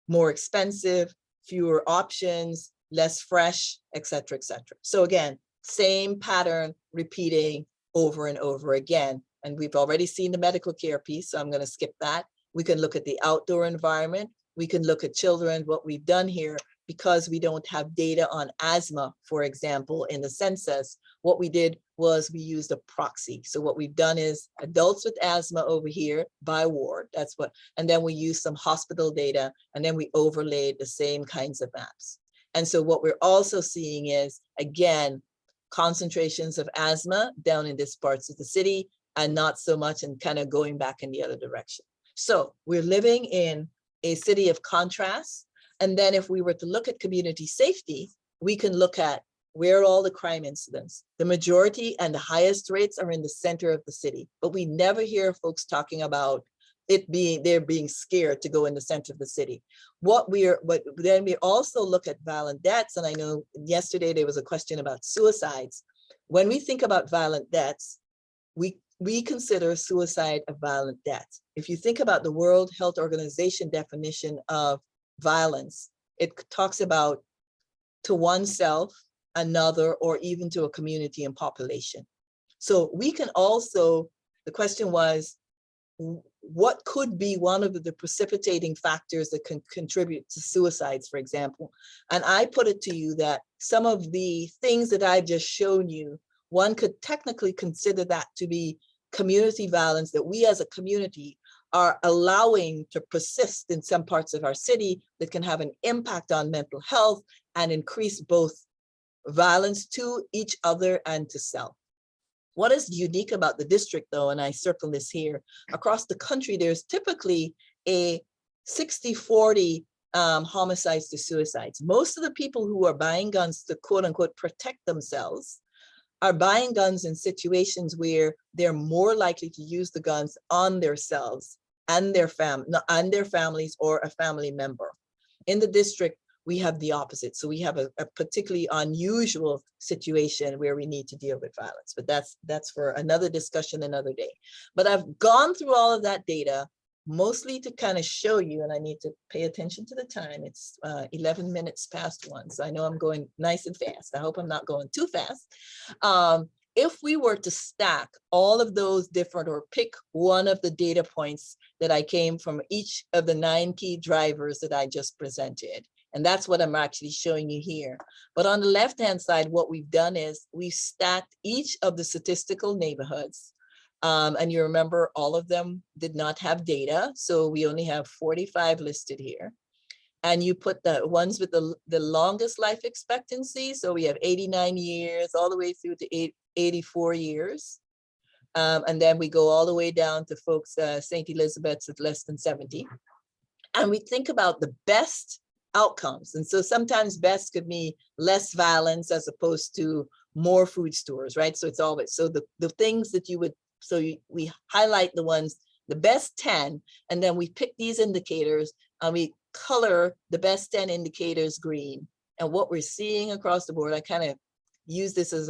more expensive, fewer options, less fresh, etc., etc. So again, same pattern repeating over and over again. And we've already seen the medical care piece, so I'm going to skip that. We can look at the outdoor environment. We can look at children. What we've done here, because we don't have data on asthma, for example, in the census, what we did was we used a proxy. So what we've done is adults with asthma over here by ward, that's what, and then we use some hospital data, and then we overlaid the same kinds of maps. And so what we're also seeing is, again, concentrations of asthma down in these parts of the city and not so much and kind of going back in the other direction. So we're living in a city of contrast. And then if we were to look at community safety, we can look at where are all the crime incidents. The majority and the highest rates are in the center of the city, but we never hear folks talking about they're being scared to go in the center of the city. But then we also look at violent deaths. And I know yesterday there was a question about suicides. When we think about violent deaths, we consider suicide a violent death. If you think about the World Health Organization definition of violence, it talks about to oneself, another, or even to a community and population. So we can also, the question was, what could be one of the precipitating factors that can contribute to suicides, for example? And I put it to you that some of the things that I've just shown you, one could technically consider that to be community violence that we as a community are allowing to persist in some parts of our city that can have an impact on mental health and increase both violence to each other and to self. What is unique about the district though, and I circle this here, across the country, there's typically a 60-40 homicides to suicides. Most of the people who are buying guns to quote unquote protect themselves are buying guns in situations where they're more likely to use the guns on themselves and their families or a family member. In the district, we have the opposite. So we have a particularly unusual situation where we need to deal with violence, but that's for another discussion another day. But I've gone through all of that data, mostly to kind of show you, and I need to pay attention to the time. It's 11 minutes past 1, so I know I'm going nice and fast. I hope I'm not going too fast. If we were to stack all of those different, or pick one of the data points that I came from each of the 9 key drivers that I just presented, and that's what I'm actually showing you here. But on the left-hand side, what we've done is we've stacked each of the statistical neighborhoods. And you remember all of them did not have data. So we only have 45 listed here. And you put the ones with the longest life expectancy. So we have 89 years all the way through to 84 years. And then we go all the way down to folks, St. Elizabeth's at less than 70. And we think about the best outcomes. And so sometimes best could mean less violence as opposed to more food stores, right? So it's always, so the things that you would, we highlight the ones, the best 10, and then we pick these indicators and we color the best 10 indicators green. And what we're seeing across the board, I kind of use this as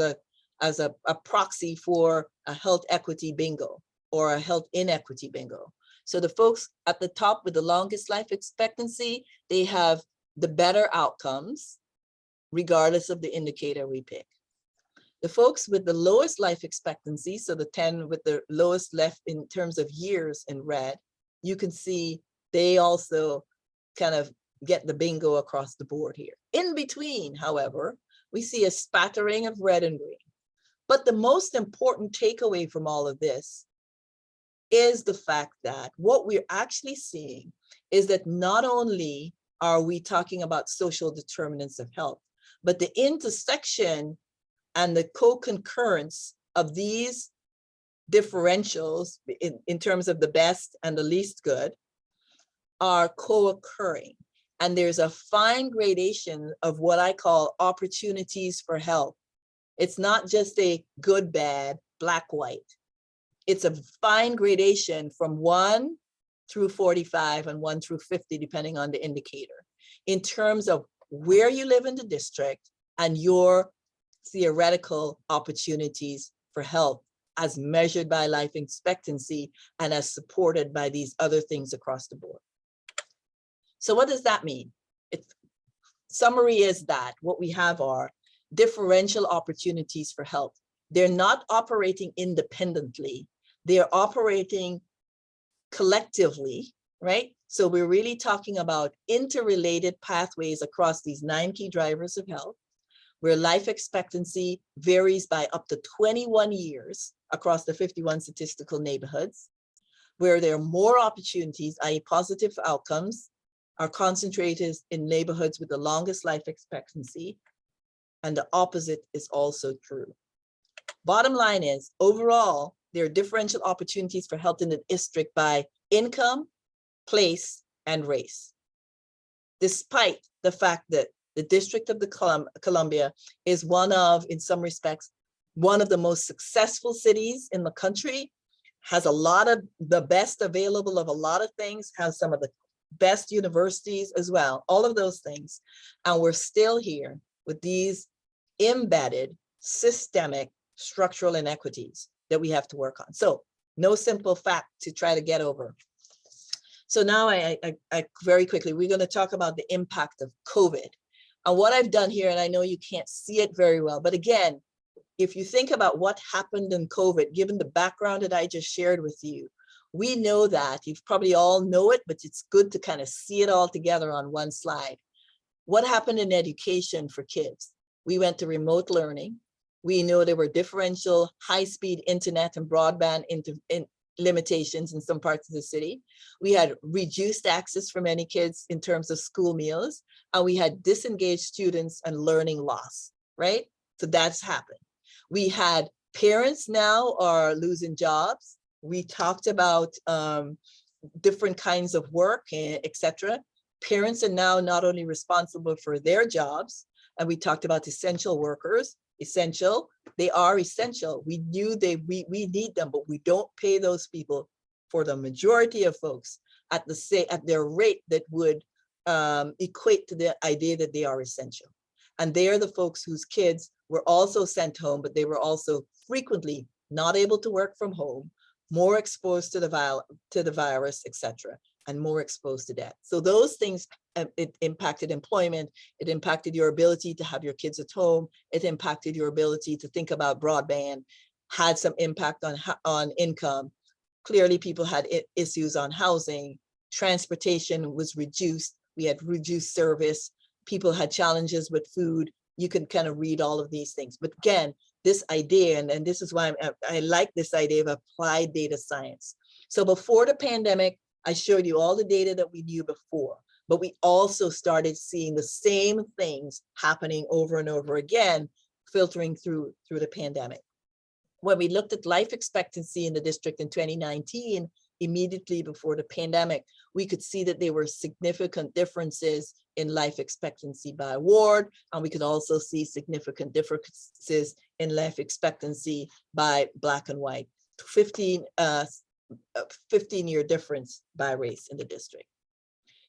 a proxy for a health equity bingo or a health inequity bingo. So the folks at the top with the longest life expectancy, they have the better outcomes, regardless of the indicator we pick. The folks with the lowest life expectancy, so the 10 with the lowest left in terms of years in red, you can see they also kind of get the bingo across the board here. In between, however, we see a spattering of red and green. But the most important takeaway from all of this is the fact that what we're actually seeing is that not only are we talking about social determinants of health, but the intersection and the co-concurrence of these differentials in terms of the best and the least good are co-occurring. And there's a fine gradation of what I call opportunities for health. It's not just a good, bad, black, white. It's a fine gradation from 1 through 45 and 1 through 50, depending on the indicator, in terms of where you live in the district and your theoretical opportunities for health as measured by life expectancy and as supported by these other things across the board. So what does that mean? Summary is that what we have are differential opportunities for health. They're not operating independently. They're operating collectively, right? So we're really talking about interrelated pathways across these 9 key drivers of health, where life expectancy varies by up to 21 years across the 51 statistical neighborhoods, where there are more opportunities, i.e. positive outcomes, are concentrated in neighborhoods with the longest life expectancy, and the opposite is also true. Bottom line is, overall, there are differential opportunities for health in the district by income, place, and race. Despite the fact that the District of the Columbia is one of, in some respects, one of the most successful cities in the country, has a lot of the best available of a lot of things, has some of the best universities as well, all of those things. And we're still here with these embedded systemic structural inequities that we have to work on. So no simple fact to try to get over. So now I very quickly, we're going to talk about the impact of COVID. And what I've done here, and I know you can't see it very well, but again, if you think about what happened in COVID, given the background that I just shared with you, we know that, you've probably all know it, but it's good to kind of see it all together on one slide. What happened in education for kids? We went to remote learning. We know there were differential high-speed internet and broadband limitations in some parts of the city. We had reduced access for many kids in terms of school meals, and we had disengaged students and learning loss, right? So that's happened. We had parents now are losing jobs. We talked about different kinds of work, etc. Parents are now not only responsible for their jobs, and we talked about essential workers, essential, they are essential. We knew we need them, but we don't pay those people for the majority of folks at their rate that would equate to the idea that they are essential. And they are the folks whose kids were also sent home, but they were also frequently not able to work from home, more exposed to the virus, etc., and more exposed to death. So those things, it impacted employment, it impacted your ability to have your kids at home, it impacted your ability to think about broadband, had some impact on income. Clearly, people had issues on housing, transportation was reduced, we had reduced service, people had challenges with food. You can kind of read all of these things. But again, this idea, and this is why I like this idea of applied data science. So before the pandemic, I showed you all the data that we knew before, but we also started seeing the same things happening over and over again, filtering through the pandemic. When we looked at life expectancy in the district in 2019, immediately before the pandemic, we could see that there were significant differences in life expectancy by ward, and we could also see significant differences in life expectancy by Black and white, 15-year difference by race in the district.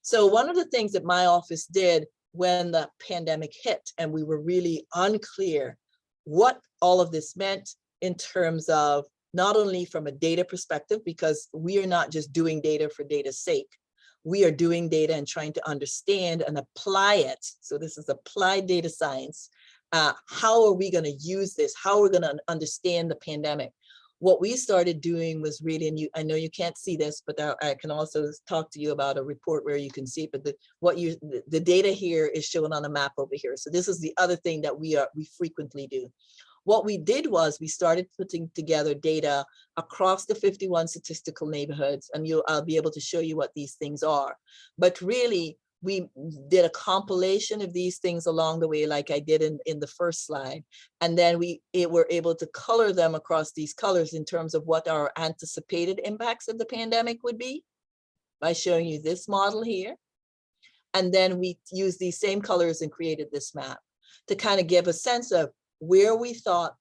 So one of the things that my office did when the pandemic hit, and we were really unclear what all of this meant in terms of not only from a data perspective, because we are not just doing data for data's sake, we are doing data and trying to understand and apply it. So this is applied data science. How are we going to use this? How are we going to understand the pandemic? What we started doing was really, and I know you can't see this, but I can also talk to you about a report where you can see, but the data here is shown on a map over here. So this is the other thing that we frequently do. What we did was we started putting together data across the 51 statistical neighborhoods, and I'll be able to show you what these things are. But really, we did a compilation of these things along the way, like I did in the first slide. And then we were able to color them across these colors in terms of what our anticipated impacts of the pandemic would be by showing you this model here. And then we used these same colors and created this map to kind of give a sense of where we thought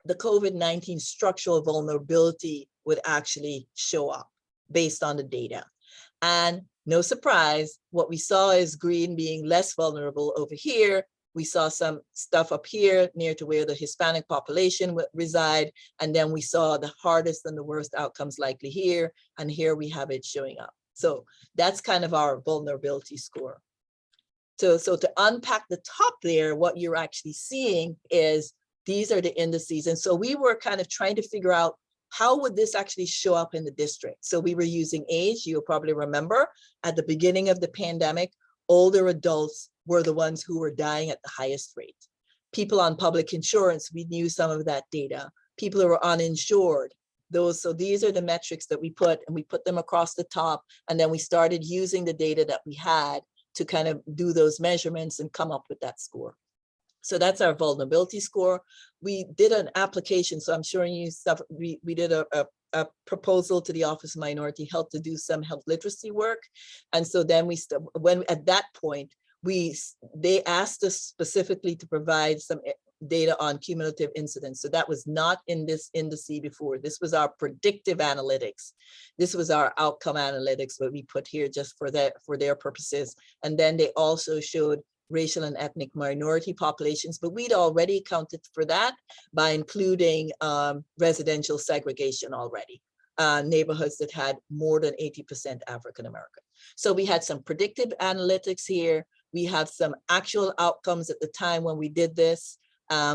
the COVID-19 structural vulnerability would actually show up based on the data. And no surprise, what we saw is green being less vulnerable over here. We saw some stuff up here near to where the Hispanic population would reside. And then we saw the hardest and the worst outcomes likely here. And here we have it showing up. So that's kind of our vulnerability score. So to unpack the top there, what you're actually seeing is these are the indices. And so we were kind of trying to figure out how would this actually show up in the district? So we were using age. You'll probably remember at the beginning of the pandemic, older adults were the ones who were dying at the highest rate. People on public insurance, we knew some of that data. People who were uninsured, so these are the metrics that we put, and we put them across the top. And then we started using the data that we had to kind of do those measurements and come up with that score. So that's our vulnerability score. We did an application, so I'm showing you stuff. We did a proposal to the Office of Minority Health to do some health literacy work. And so then at that point, they asked us specifically to provide some data on cumulative incidents. So that was not in this indice before. This was our predictive analytics. This was our outcome analytics, what we put here just for their purposes. And then they also showed racial and ethnic minority populations, but we'd already accounted for that by including residential segregation already, neighborhoods that had more than 80% African American. So we had some predictive analytics here. We have some actual outcomes at the time when we did this,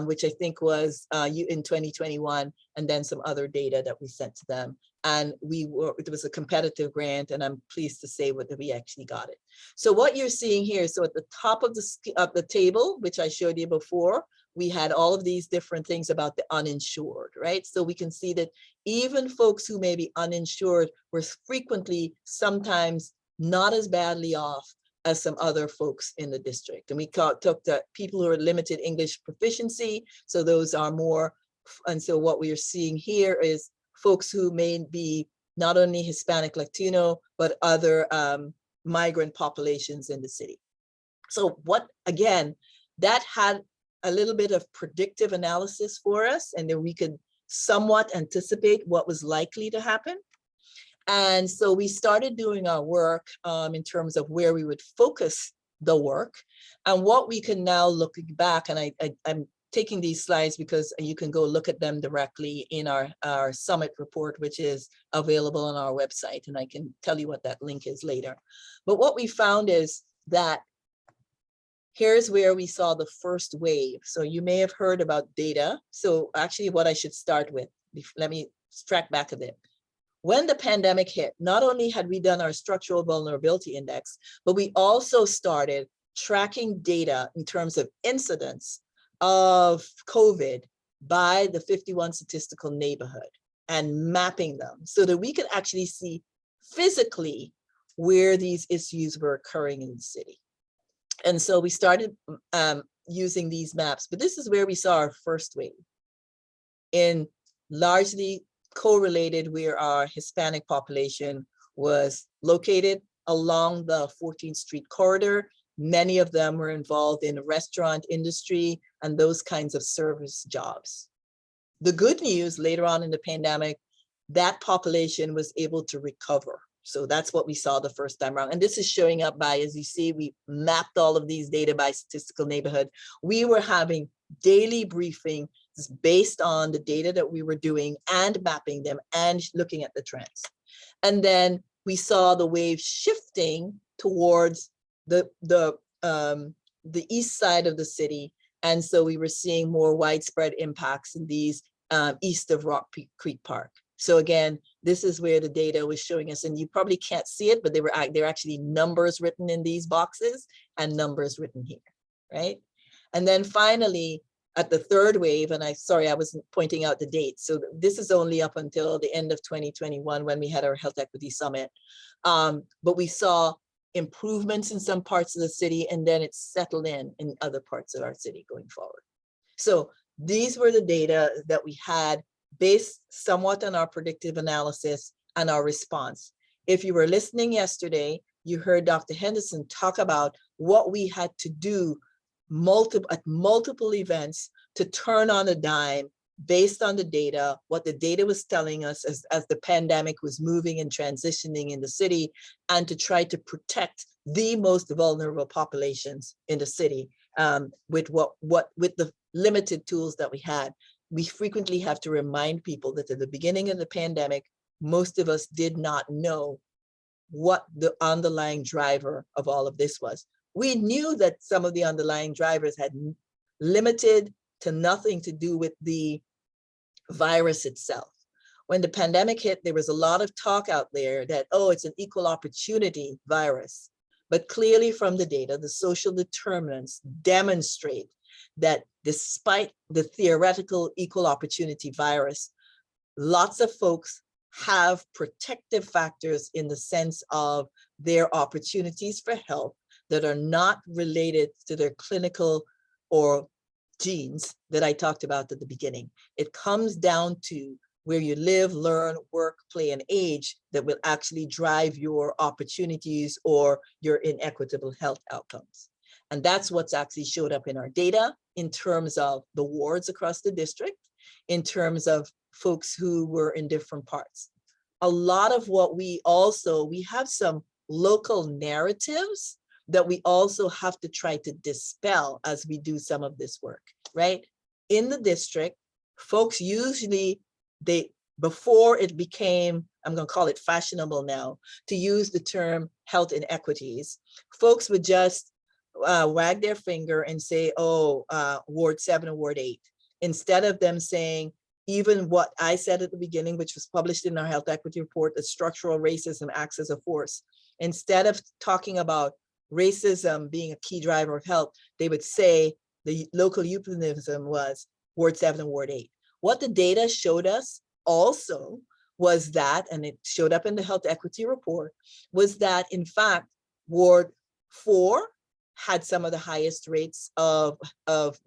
which I think was in 2021, and then some other data that we sent to them. And it was a competitive grant, and I'm pleased to say that we actually got it. So what you're seeing here, so at the top of the table, which I showed you before, we had all of these different things about the uninsured, right? So we can see that even folks who may be uninsured were frequently sometimes not as badly off as some other folks in the district. And we took the people who are limited English proficiency. So those are more, and so what we are seeing here is folks who may be not only Hispanic, Latino, but other migrant populations in the city. So what, again, that had a little bit of predictive analysis for us, and then we could somewhat anticipate what was likely to happen. And so we started doing our work in terms of where we would focus the work and what we can now looking back. And I'm taking these slides because you can go look at them directly in our summit report, which is available on our website. And I can tell you what that link is later. But what we found is that here's where we saw the first wave. So you may have heard about data. So actually what I should start with, let me track back a bit. When the pandemic hit, not only had we done our structural vulnerability index, but we also started tracking data in terms of incidence of COVID by the 51 statistical neighborhood and mapping them so that we could actually see physically where these issues were occurring in the city. And so we started using these maps, but this is where we saw our first wave in largely correlated where our Hispanic population was located along the 14th Street corridor. Many of them were involved in the restaurant industry and those kinds of service jobs. The good news later on in the pandemic, that population was able to recover. So that's what we saw the first time around. And this is showing up by, as you see, we mapped all of these data by statistical neighborhood. We were having daily briefing based on the data that we were doing and mapping them and looking at the trends. And then we saw the wave shifting towards the east side of the city. And so we were seeing more widespread impacts in these east of Rock Creek Park. So again, this is where the data was showing us, and you probably can't see it, but there are actually numbers written in these boxes and numbers written here, right? And then finally, at the third wave, and sorry, I wasn't pointing out the dates. So this is only up until the end of 2021 when we had our Health Equity Summit. But we saw improvements in some parts of the city, and then it settled in other parts of our city going forward. So these were the data that we had based somewhat on our predictive analysis and our response. If you were listening yesterday, you heard Dr. Henderson talk about what we had to do at multiple events to turn on a dime based on the data, what the data was telling us as the pandemic was moving and transitioning in the city, and to try to protect the most vulnerable populations in the city with the limited tools that we had. We frequently have to remind people that at the beginning of the pandemic, most of us did not know what the underlying driver of all of this was. We knew that some of the underlying drivers had limited to nothing to do with the virus itself. When the pandemic hit, there was a lot of talk out there that, oh, it's an equal opportunity virus. But clearly from the data, the social determinants demonstrate that despite the theoretical equal opportunity virus, lots of folks have protective factors in the sense of their opportunities for health that are not related to their clinical or genes that I talked about at the beginning. It comes down to where you live, learn, work, play, and age that will actually drive your opportunities or your inequitable health outcomes. And that's what's actually showed up in our data in terms of the wards across the district, in terms of folks who were in different parts. A lot of what we have some local narratives that we also have to try to dispel as we do some of this work, right? In the district, folks usually, before it became, I'm going to call it fashionable now, to use the term health inequities, folks would just wag their finger and say, oh, Ward 7 or Ward 8, instead of them saying, even what I said at the beginning, which was published in our health equity report, that structural racism acts as a force. Instead of talking about racism being a key driver of health, they would say the local euphemism was Ward 7 and Ward 8. What the data showed us also was that, and it showed up in the health equity report, was that in fact, Ward 4 had some of the highest rates of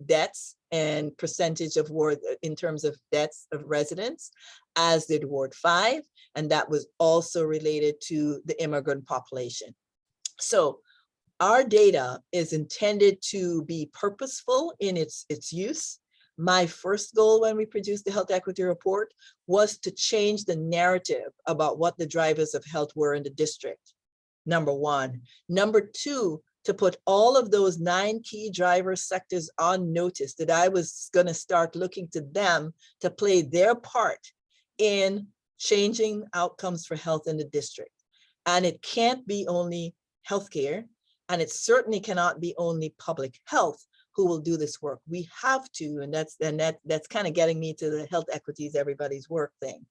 deaths and percentage of ward in terms of deaths of residents, as did Ward 5, and that was also related to the immigrant population. So our data is intended to be purposeful in its use. My first goal when we produced the health equity report was to change the narrative about what the drivers of health were in the district, number one. Number two, to put all of those 9 key driver sectors on notice that I was going to start looking to them to play their part in changing outcomes for health in the district. And it can't be only healthcare, and it certainly cannot be only public health who will do this work. We have to, and that's kind of getting me to the health equities, everybody's work thing.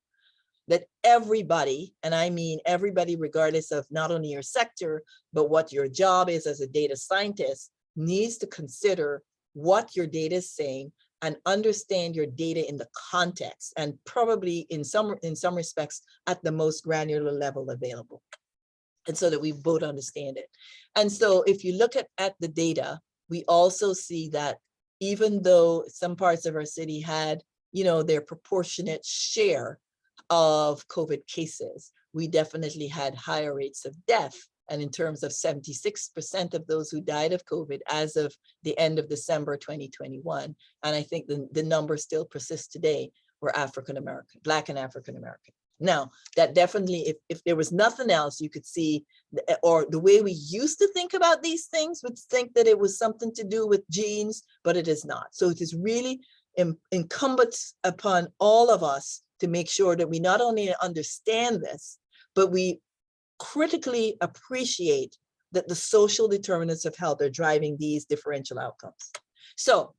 That everybody, and I mean everybody regardless of not only your sector, but what your job is as a data scientist, needs to consider what your data is saying and understand your data in the context, and probably in some respects at the most granular level available. And so that we both understand it. And so if you look at the data, we also see that even though some parts of our city had, their proportionate share of COVID cases, we definitely had higher rates of death. And in terms of 76% of those who died of COVID as of the end of December 2021, and I think the number still persists today, were African-American, Black and African-American. Now, that definitely, if there was nothing else, you could see, or the way we used to think about these things would think that it was something to do with genes, but it is not. So it is really incumbent upon all of us to make sure that we not only understand this, but we critically appreciate that the social determinants of health are driving these differential outcomes. So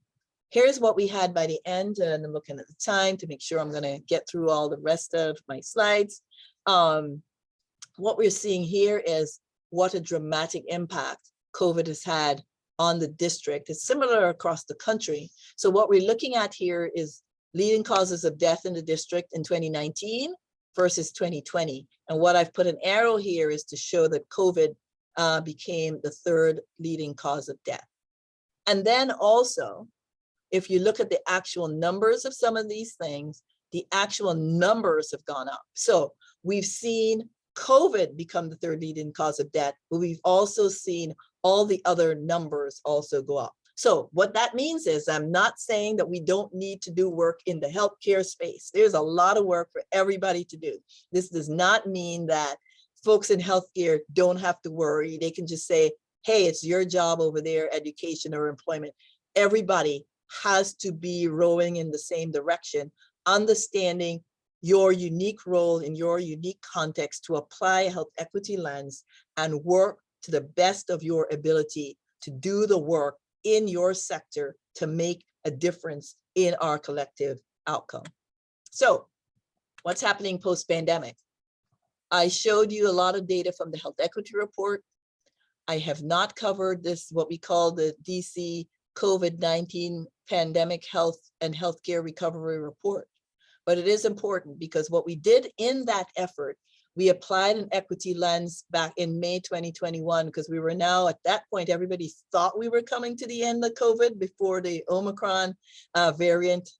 here's what we had by the end, and I'm looking at the time to make sure I'm going to get through all the rest of my slides. What we're seeing here is what a dramatic impact COVID has had on the district. It's similar across the country. So what we're looking at here is leading causes of death in the district in 2019 versus 2020. And what I've put an arrow here is to show that COVID became the 3rd leading cause of death. And then also, if you look at the actual numbers of some of these things, the actual numbers have gone up. So we've seen COVID become the 3rd leading cause of death, but we've also seen all the other numbers also go up. So what that means is, I'm not saying that we don't need to do work in the healthcare space. There's a lot of work for everybody to do. This does not mean that folks in healthcare don't have to worry. They can just say, hey, it's your job over there, education or employment. Everybody has to be rowing in the same direction, understanding your unique role in your unique context to apply a health equity lens and work to the best of your ability to do the work in your sector to make a difference in our collective outcome. So what's happening post-pandemic? I showed you a lot of data from the health equity report. I have not covered this, what we call the DC COVID-19 pandemic health and healthcare recovery report. But it is important because what we did in that effort, we applied an equity lens back in May 2021, because we were now at that point, everybody thought we were coming to the end of COVID before the Omicron variant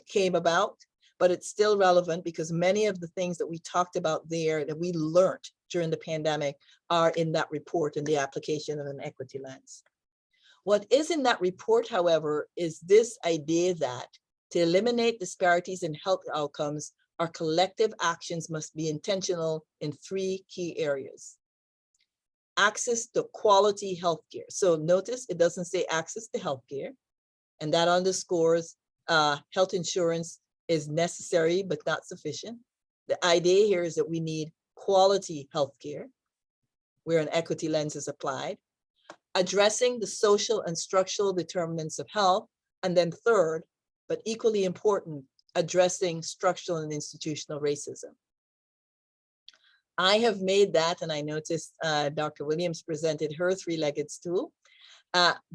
came about. But it's still relevant because many of the things that we talked about there that we learned during the pandemic are in that report and the application of an equity lens. What is in that report, however, is this idea that to eliminate disparities in health outcomes, our collective actions must be intentional in 3 key areas. Access to quality healthcare. So notice it doesn't say access to healthcare, and that underscores health insurance is necessary but not sufficient. The idea here is that we need quality healthcare, where an equity lens is applied, addressing the social and structural determinants of health, and then 3rd, but equally important, addressing structural and institutional racism. I have made that, and I noticed Dr. Williams presented her 3-legged stool.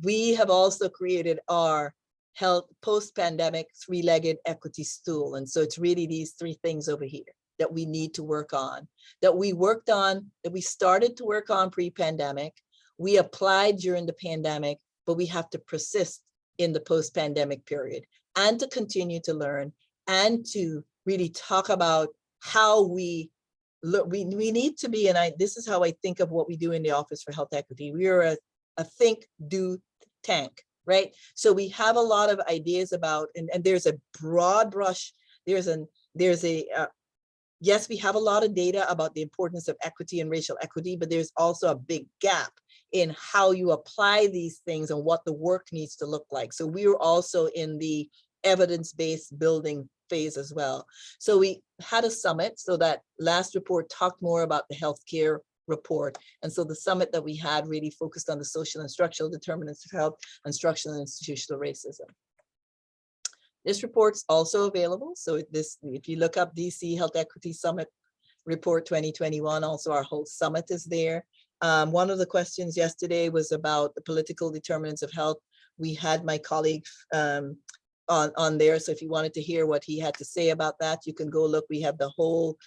We have also created our health post-pandemic three-legged equity stool. And so it's really these three things over here that we need to work on, that we worked on, that we started to work on pre-pandemic. We applied during the pandemic, but we have to persist in the post-pandemic period and to continue to learn and to really talk about how we look. We need to be, and this is how I think of what we do in the Office for Health Equity. We are a think, do, tank, right? So we have a lot of ideas about, and there's a broad brush, yes, we have a lot of data about the importance of equity and racial equity, but there's also a big gap in how you apply these things and what the work needs to look like. So we were also in the evidence-based building phase as well. So we had a summit, so that last report talked more about the healthcare report. And so the summit that we had really focused on the social and structural determinants of health and structural and institutional racism. This report's also available. So if you look up DC Health Equity Summit Report 2021, also our whole summit is there. One of the questions yesterday was about the political determinants of health. We had my colleague on there. So if you wanted to hear what he had to say about that, you can go look. We have the whole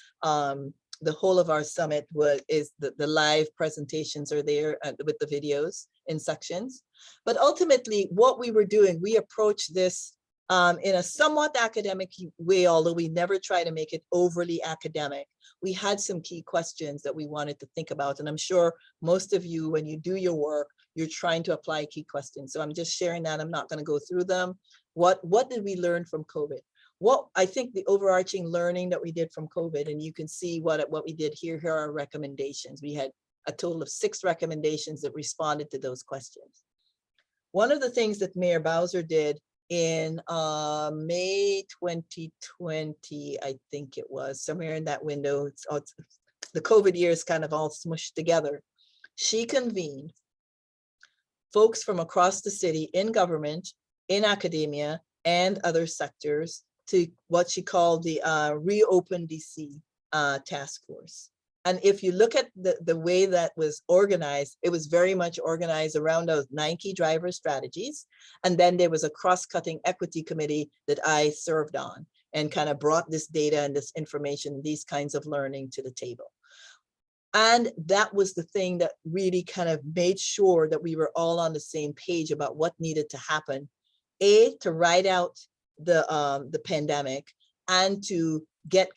of our summit is the live presentations are there with the videos in sections. But ultimately what we were doing, we approached this in a somewhat academic way, although we never try to make it overly academic. We had some key questions that we wanted to think about. And I'm sure most of you, when you do your work, you're trying to apply key questions. So I'm just sharing that. I'm not going to go through them. What did we learn from COVID? What I think the overarching learning that we did from COVID, and you can see what we did here. Here are our recommendations. We had a total of 6 recommendations that responded to those questions. One of the things that Mayor Bowser did in May 2020, I think it was, somewhere in that window, the COVID years kind of all smushed together. She convened folks from across the city in government, in academia, and other sectors to what she called the Reopen DC task force. And if you look at the way that was organized, it was very much organized around those 9 key driver strategies. And then there was a cross-cutting equity committee that I served on and kind of brought this data and this information, these kinds of learning to the table. And that was the thing that really kind of made sure that we were all on the same page about what needed to happen. A, to ride out the pandemic, and to get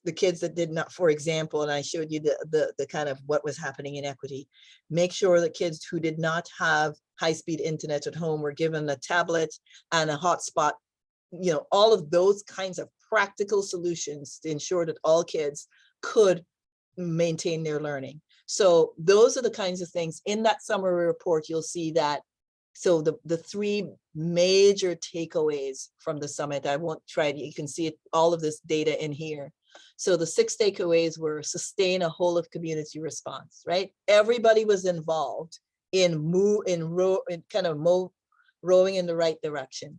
the kids that did not, for example, and I showed you the kind of what was happening in equity, make sure that kids who did not have high-speed internet at home were given a tablet and a hotspot, you know, all of those kinds of practical solutions to ensure that all kids could maintain their learning. So those are the kinds of things in that summary report. You'll see that. So the 3 major takeaways from the summit, I won't try to, you can see it, all of this data in here. So the 6 takeaways were: sustain a whole of community response, right? Everybody was involved in rowing in the right direction.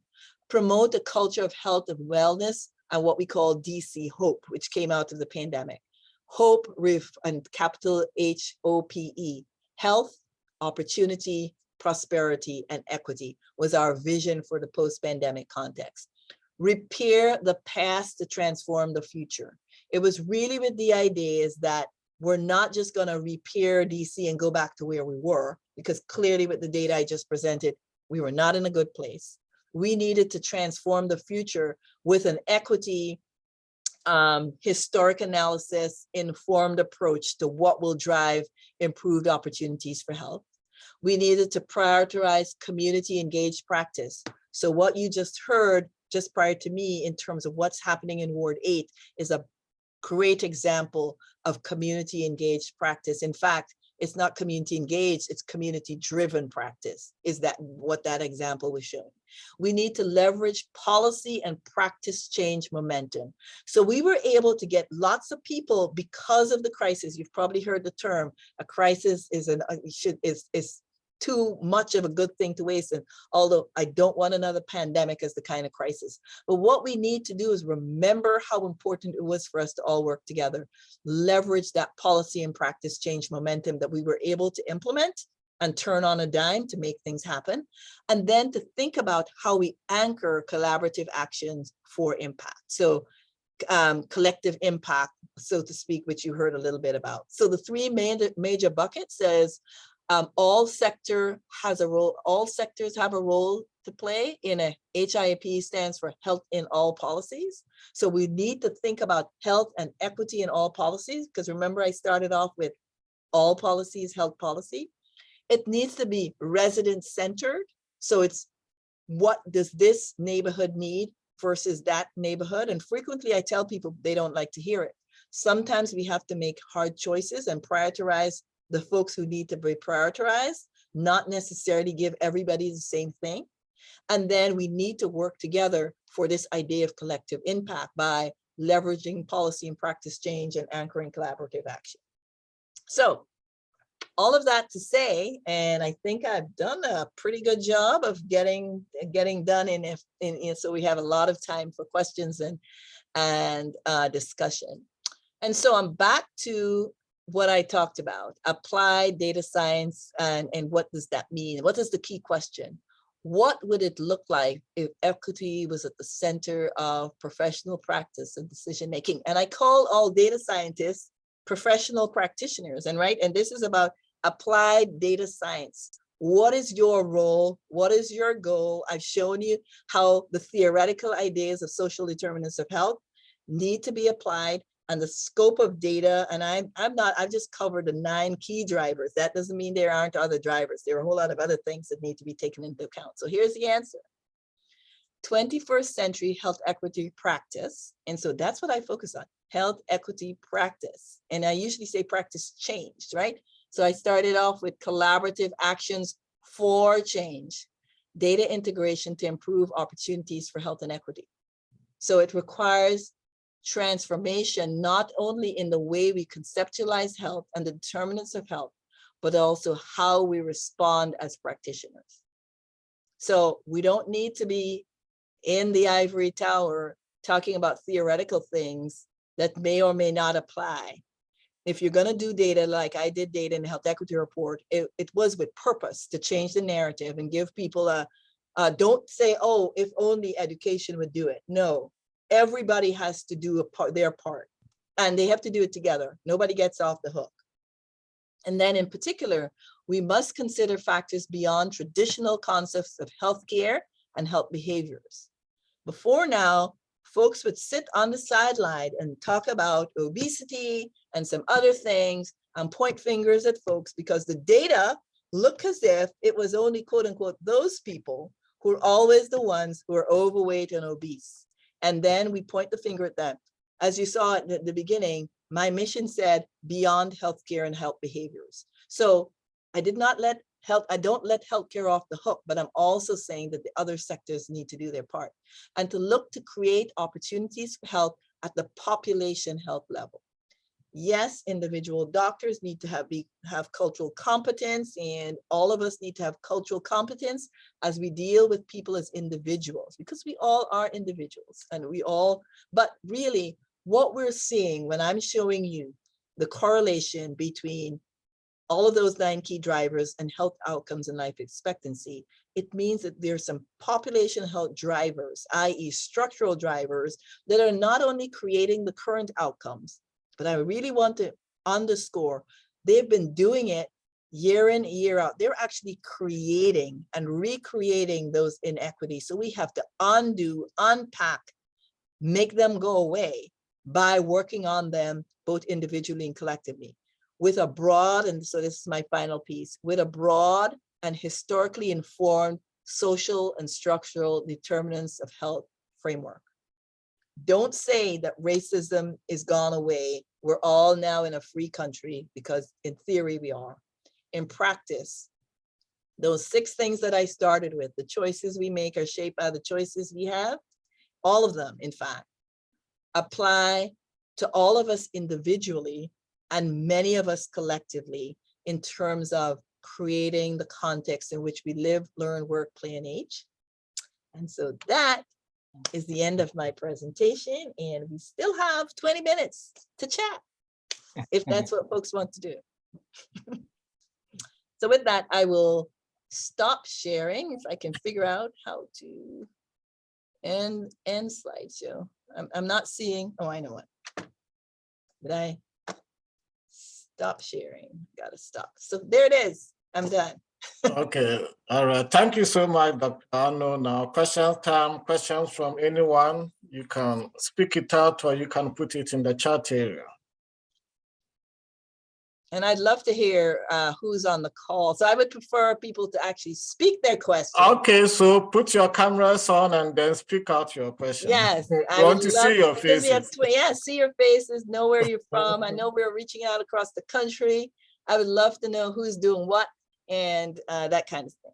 Promote a culture of health and wellness and what we call DC Hope, which came out of the pandemic. Hope with and capital HOPE, health, opportunity, prosperity, and equity was our vision for the post-pandemic context. Repair the past to transform the future. It was really with the idea is that we're not just going to repair DC and go back to where we were, because clearly with the data I just presented, we were not in a good place. We needed to transform the future with an equity, historic analysis, informed approach to what will drive improved opportunities for health. We needed to prioritize community engaged practice. So what you just heard just prior to me in terms of what's happening in Ward 8 is a great example of community engaged practice. In fact, it's not community engaged, it's community driven practice, is that what that example was showing. We need to leverage policy and practice change momentum. So we were able to get lots of people because of the crisis. You've probably heard the term, a crisis is too much of a good thing to waste. And although I don't want another pandemic as the kind of crisis, but what we need to do is remember how important it was for us to all work together, leverage that policy and practice change momentum that we were able to implement and turn on a dime to make things happen. And then to think about how we anchor collaborative actions for impact. So collective impact, so to speak, which you heard a little bit about. So the three major buckets says all sectors have a role to play in a HIP stands for health in all policies. So we need to think about health and equity in all policies, because remember I started off with all policies, health policy. It needs to be resident centered. So it's what does this neighborhood need versus that neighborhood? And frequently I tell people they don't like to hear it. Sometimes we have to make hard choices and prioritize the folks who need to be prioritized, not necessarily give everybody the same thing. And then we need to work together for this idea of collective impact by leveraging policy and practice change and anchoring collaborative action. So all of that to say, and I think I've done a pretty good job of getting done in so we have a lot of time for questions and discussion. And so I'm back to what I talked about, applied data science, and what does that mean? What is the key question? What would it look like if equity was at the center of professional practice and decision making? And I call all data scientists professional practitioners, and this is about applied data science. What is your role? What is your goal? I've shown you how the theoretical ideas of social determinants of health need to be applied, and the scope of data. And I've just covered the 9 key drivers. That doesn't mean there aren't other drivers. There are a whole lot of other things that need to be taken into account. So here's the answer. 21st century health equity practice. And so that's what I focus on, health equity practice. And I usually say practice changed, right? So I started off with collaborative actions for change, data integration to improve opportunities for health and equity. So it requires transformation, not only in the way we conceptualize health and the determinants of health, but also how we respond as practitioners. So we don't need to be in the ivory tower talking about theoretical things that may or may not apply. If you're going to do data like I did data in the health equity report, it was with purpose to change the narrative and give people don't say, oh, if only education would do it. No, everybody has to do their part, and they have to do it together. Nobody gets off the hook. And then in particular, we must consider factors beyond traditional concepts of healthcare and health behaviors. Before now, folks would sit on the sideline and talk about obesity and some other things and point fingers at folks because the data look as if it was only quote unquote those people who are always the ones who are overweight and obese. And then we point the finger at them. As you saw at the beginning, my mission said beyond healthcare and health behaviors. So I don't let healthcare off the hook, but I'm also saying that the other sectors need to do their part and to look to create opportunities for health at the population health level. Yes, individual doctors need to have cultural competence, and all of us need to have cultural competence as we deal with people as individuals, because we all are individuals and but really what we're seeing when I'm showing you the correlation between all of those 9 key drivers and health outcomes and life expectancy, it means that there's some population health drivers, i.e. structural drivers that are not only creating the current outcomes, but I really want to underscore, they've been doing it year in, year out. They're actually creating and recreating those inequities. So we have to undo, unpack, make them go away by working on them both individually and collectively with a broad, and so this is my final piece, with a broad and historically informed social and structural determinants of health framework. Don't say that racism is gone away. We're all now in a free country, because in theory we are. In practice, those 6 things that I started with, the choices we make are shaped by the choices we have, all of them, in fact, apply to all of us individually and many of us collectively in terms of creating the context in which we live, learn, work, play, and age. And so that is the end of my presentation, and we still have 20 minutes to chat if that's what folks want to do. So with that, I will stop sharing if I can figure out how to end slideshow. I'm not seeing, oh, I know what. Did I stop sharing? Gotta stop. So there it is. I'm done. Okay, all right. Thank you so much, Dr. Arno. Now, questions time, questions from anyone. You can speak it out or you can put it in the chat area. And I'd love to hear who's on the call. So I would prefer people to actually speak their question. Okay, so put your cameras on and then speak out your question. Yes, We I want would to love see your because we have faces. see your faces, know where you're from. I know we're reaching out across the country. I would love to know who's doing what and that kind of thing.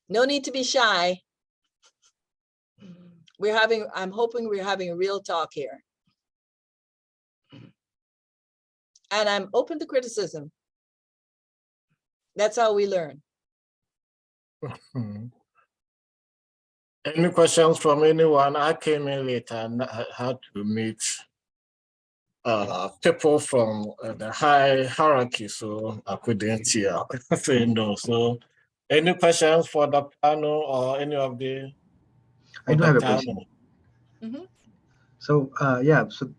No need to be shy. I'm hoping we're having a real talk here. And I'm open to criticism. That's how we learn. Any questions from anyone? I came in late and I had to meet people from the high hierarchy, so I couldn't hear say no. So any questions for Dr. Arno or any of the? I do have a question. Mm-hmm. So yeah, so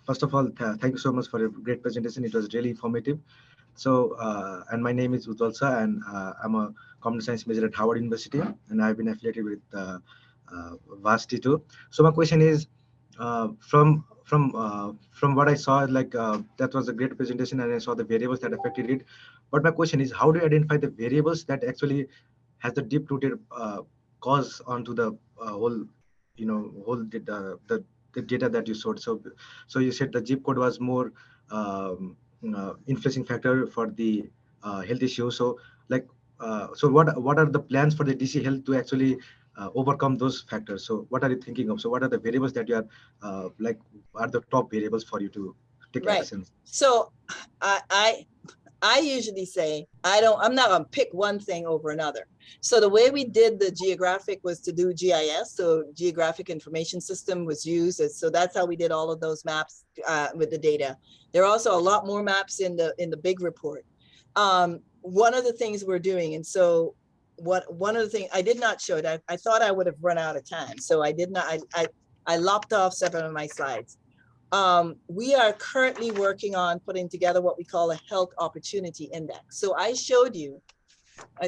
first of all, thank you so much for a great presentation. It was really informative. So and my name is Utolsa, and I'm a computer science major at Howard University, and I've been affiliated with VADSTI too. So my question is, from what I saw, like that was a great presentation, and I saw the variables that affected it. But my question is, how do you identify the variables that actually has the deep-rooted cause onto the whole, whole the data that you showed? So you said the zip code was more influencing factor for the health issue. So like, so what are the plans for the DC Health to actually overcome those factors? So what are you thinking of? So what are the variables that you are like are the top variables for you to take actions? So I usually say I'm not gonna pick one thing over another. So the way we did the geographic was to do GIS, so geographic information system was used. So that's how we did all of those maps with the data. There are also a lot more maps in the big report. One of the things we're doing, and so one of the things I did not show it, I thought I would have run out of time, so I did not. I lopped off several of my slides. We are currently working on putting together what we call a health opportunity index. So I showed you,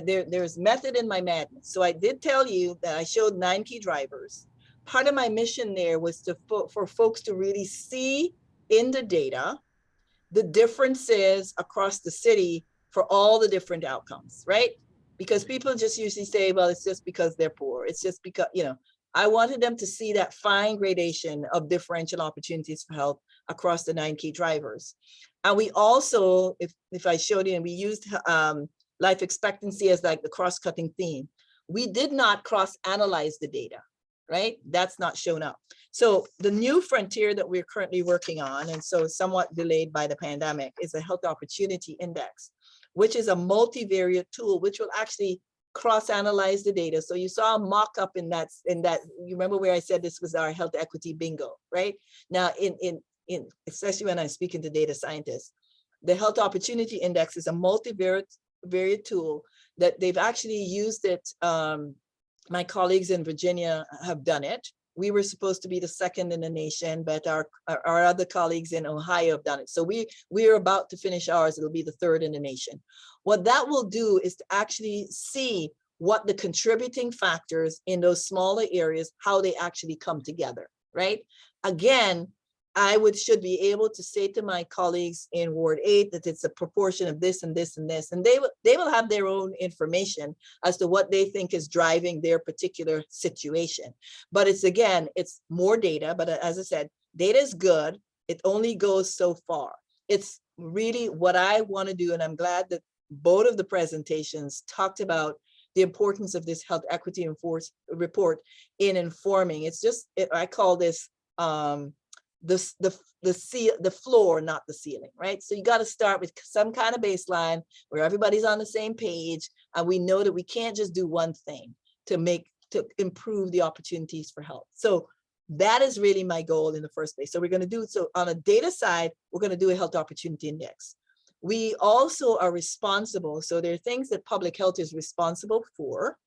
there's method in my madness. So I did tell you that I showed 9 key drivers. Part of my mission there was for folks to really see in the data the differences across the city for all the different outcomes, right? Because people just usually say, well, it's just because they're poor. It's just because, I wanted them to see that fine gradation of differential opportunities for health across the 9 key drivers. And we also, if I showed you, and we used life expectancy as like the cross-cutting theme. We did not cross-analyze the data, right? That's not shown up. So the new frontier that we're currently working on, and so somewhat delayed by the pandemic, is a health opportunity index, which is a multivariate tool, which will actually cross-analyze the data. So you saw a mock-up in that, you remember where I said this was our health equity bingo, right? Now, especially when I'm speaking to data scientists, the health opportunity index is a multivariate tool that they've actually used it. My colleagues in Virginia have done it. We were supposed to be the second in the nation, but our other colleagues in Ohio have done it. So we are about to finish ours. It'll be the third in the nation. What that will do is to actually see what the contributing factors in those smaller areas, how they actually come together, right? Again, I should be able to say to my colleagues in Ward 8 that it's a proportion of this and this and this, and they will have their own information as to what they think is driving their particular situation. But it's more data, but as I said, data is good. It only goes so far. It's really what I want to do, and I'm glad that both of the presentations talked about the importance of this health equity report in informing. It's just, I call this the floor, not the ceiling, right? So you got to start with some kind of baseline where everybody's on the same page, and we know that we can't just do one thing to improve the opportunities for health. So that is really my goal in the first place. So we're going to do, so on a data side, we're going to do a health opportunity index. We also are responsible. So there are things that public health is responsible for.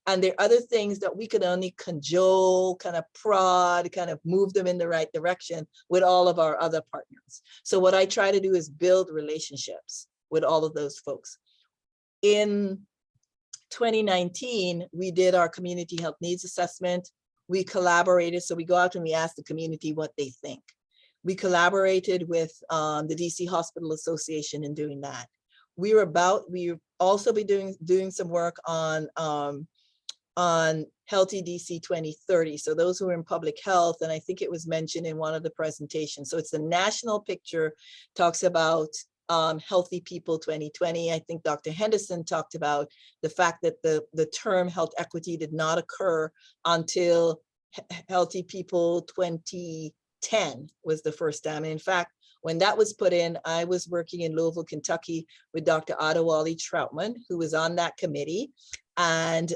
And there are other things that we could only cajole, kind of prod, kind of move them in the right direction with all of our other partners. So what I try to do is build relationships with all of those folks. In 2019, we did our community health needs assessment. We collaborated. So we go out and we ask the community what they think. We collaborated with the DC Hospital Association in doing that. We also be doing some work on Healthy DC 2030. So those who are in public health, and I think it was mentioned in one of the presentations. So it's the national picture, talks about Healthy People 2020. I think Dr. Henderson talked about the fact that the term health equity did not occur until Healthy People 2010 was the first time. And in fact, when that was put in, I was working in Louisville, Kentucky with Dr. Adewale Troutman, who was on that committee. And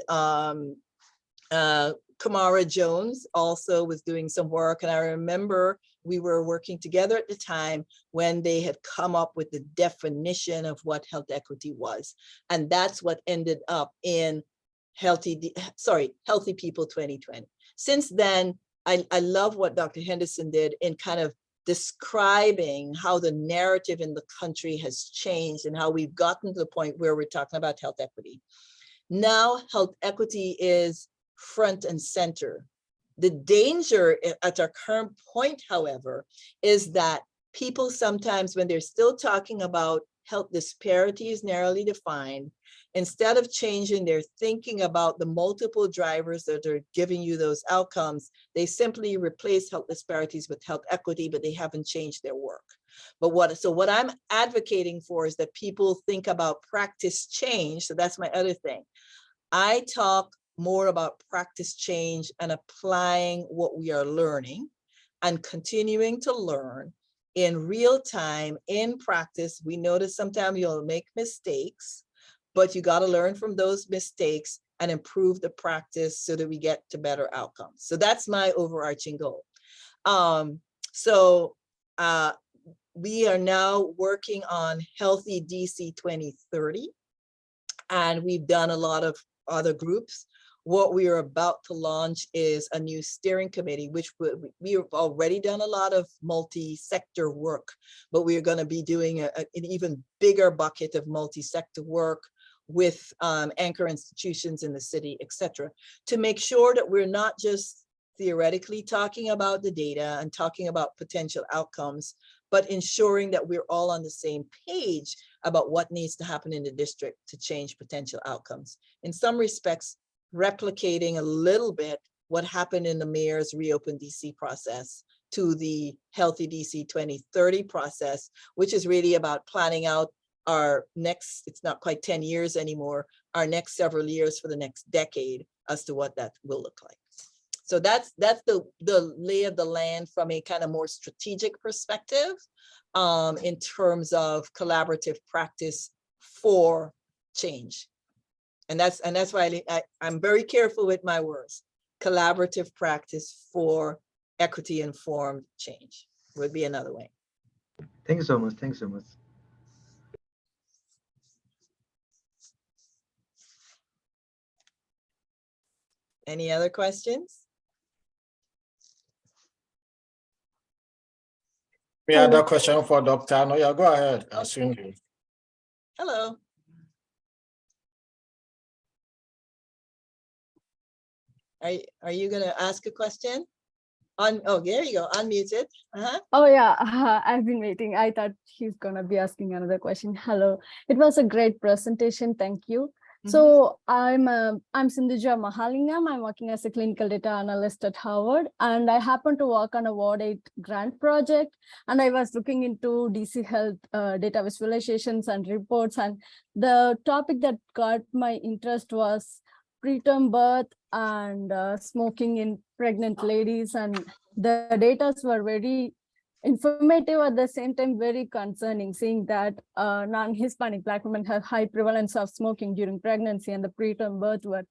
Kamara Jones also was doing some work. And I remember we were working together at the time when they had come up with the definition of what health equity was. And that's what ended up in Healthy People 2020. Since then, I love what Dr. Henderson did in kind of describing how the narrative in the country has changed and how we've gotten to the point where we're talking about health equity. Now, health equity is front and center. The danger at our current point, however, is that people sometimes, when they're still talking about health disparities narrowly defined, instead of changing their thinking about the multiple drivers that are giving you those outcomes, they simply replace health disparities with health equity, but they haven't changed their work. But what I'm advocating for is that people think about practice change. So that's my other thing. I talk more about practice change and applying what we are learning and continuing to learn in real time, in practice. We notice sometimes you'll make mistakes, but you got to learn from those mistakes and improve the practice so that we get to better outcomes. So that's my overarching goal. We are now working on Healthy DC 2030, and we've done a lot of other groups. What we are about to launch is a new steering committee, which we have already done a lot of multi-sector work, but we are going to be doing an even bigger bucket of multi-sector work with anchor institutions in the city, et cetera, to make sure that we're not just theoretically talking about the data and talking about potential outcomes, but ensuring that we're all on the same page about what needs to happen in the district to change potential outcomes. In some respects, replicating a little bit what happened in the mayor's Reopen DC process to the Healthy DC 2030 process, which is really about planning out our next, it's not quite 10 years anymore, our next several years for the next decade as to what that will look like. So that's the lay of the land from a kind of more strategic perspective in terms of collaborative practice for change. And that's why I'm very careful with my words. Collaborative practice for equity-informed change would be another way. Thank you so much. Thanks so much. Any other questions? We had a question for Dr. Arno. Yeah, go ahead. Hello. Are you going to ask a question? Oh, there you go, unmuted. Oh yeah, I've been waiting. I thought he's going to be asking another question. Hello. It was a great presentation. Thank you. So I'm Sindhuja Mahalingam. I'm working as a clinical data analyst at Harvard, and I happen to work on a VADSTI grant project. And I was looking into DC Health data visualizations and reports, and the topic that got my interest was preterm birth and smoking in pregnant ladies, and the data were very informative, at the same time very concerning, seeing that non-Hispanic Black women have high prevalence of smoking during pregnancy, and the preterm birth were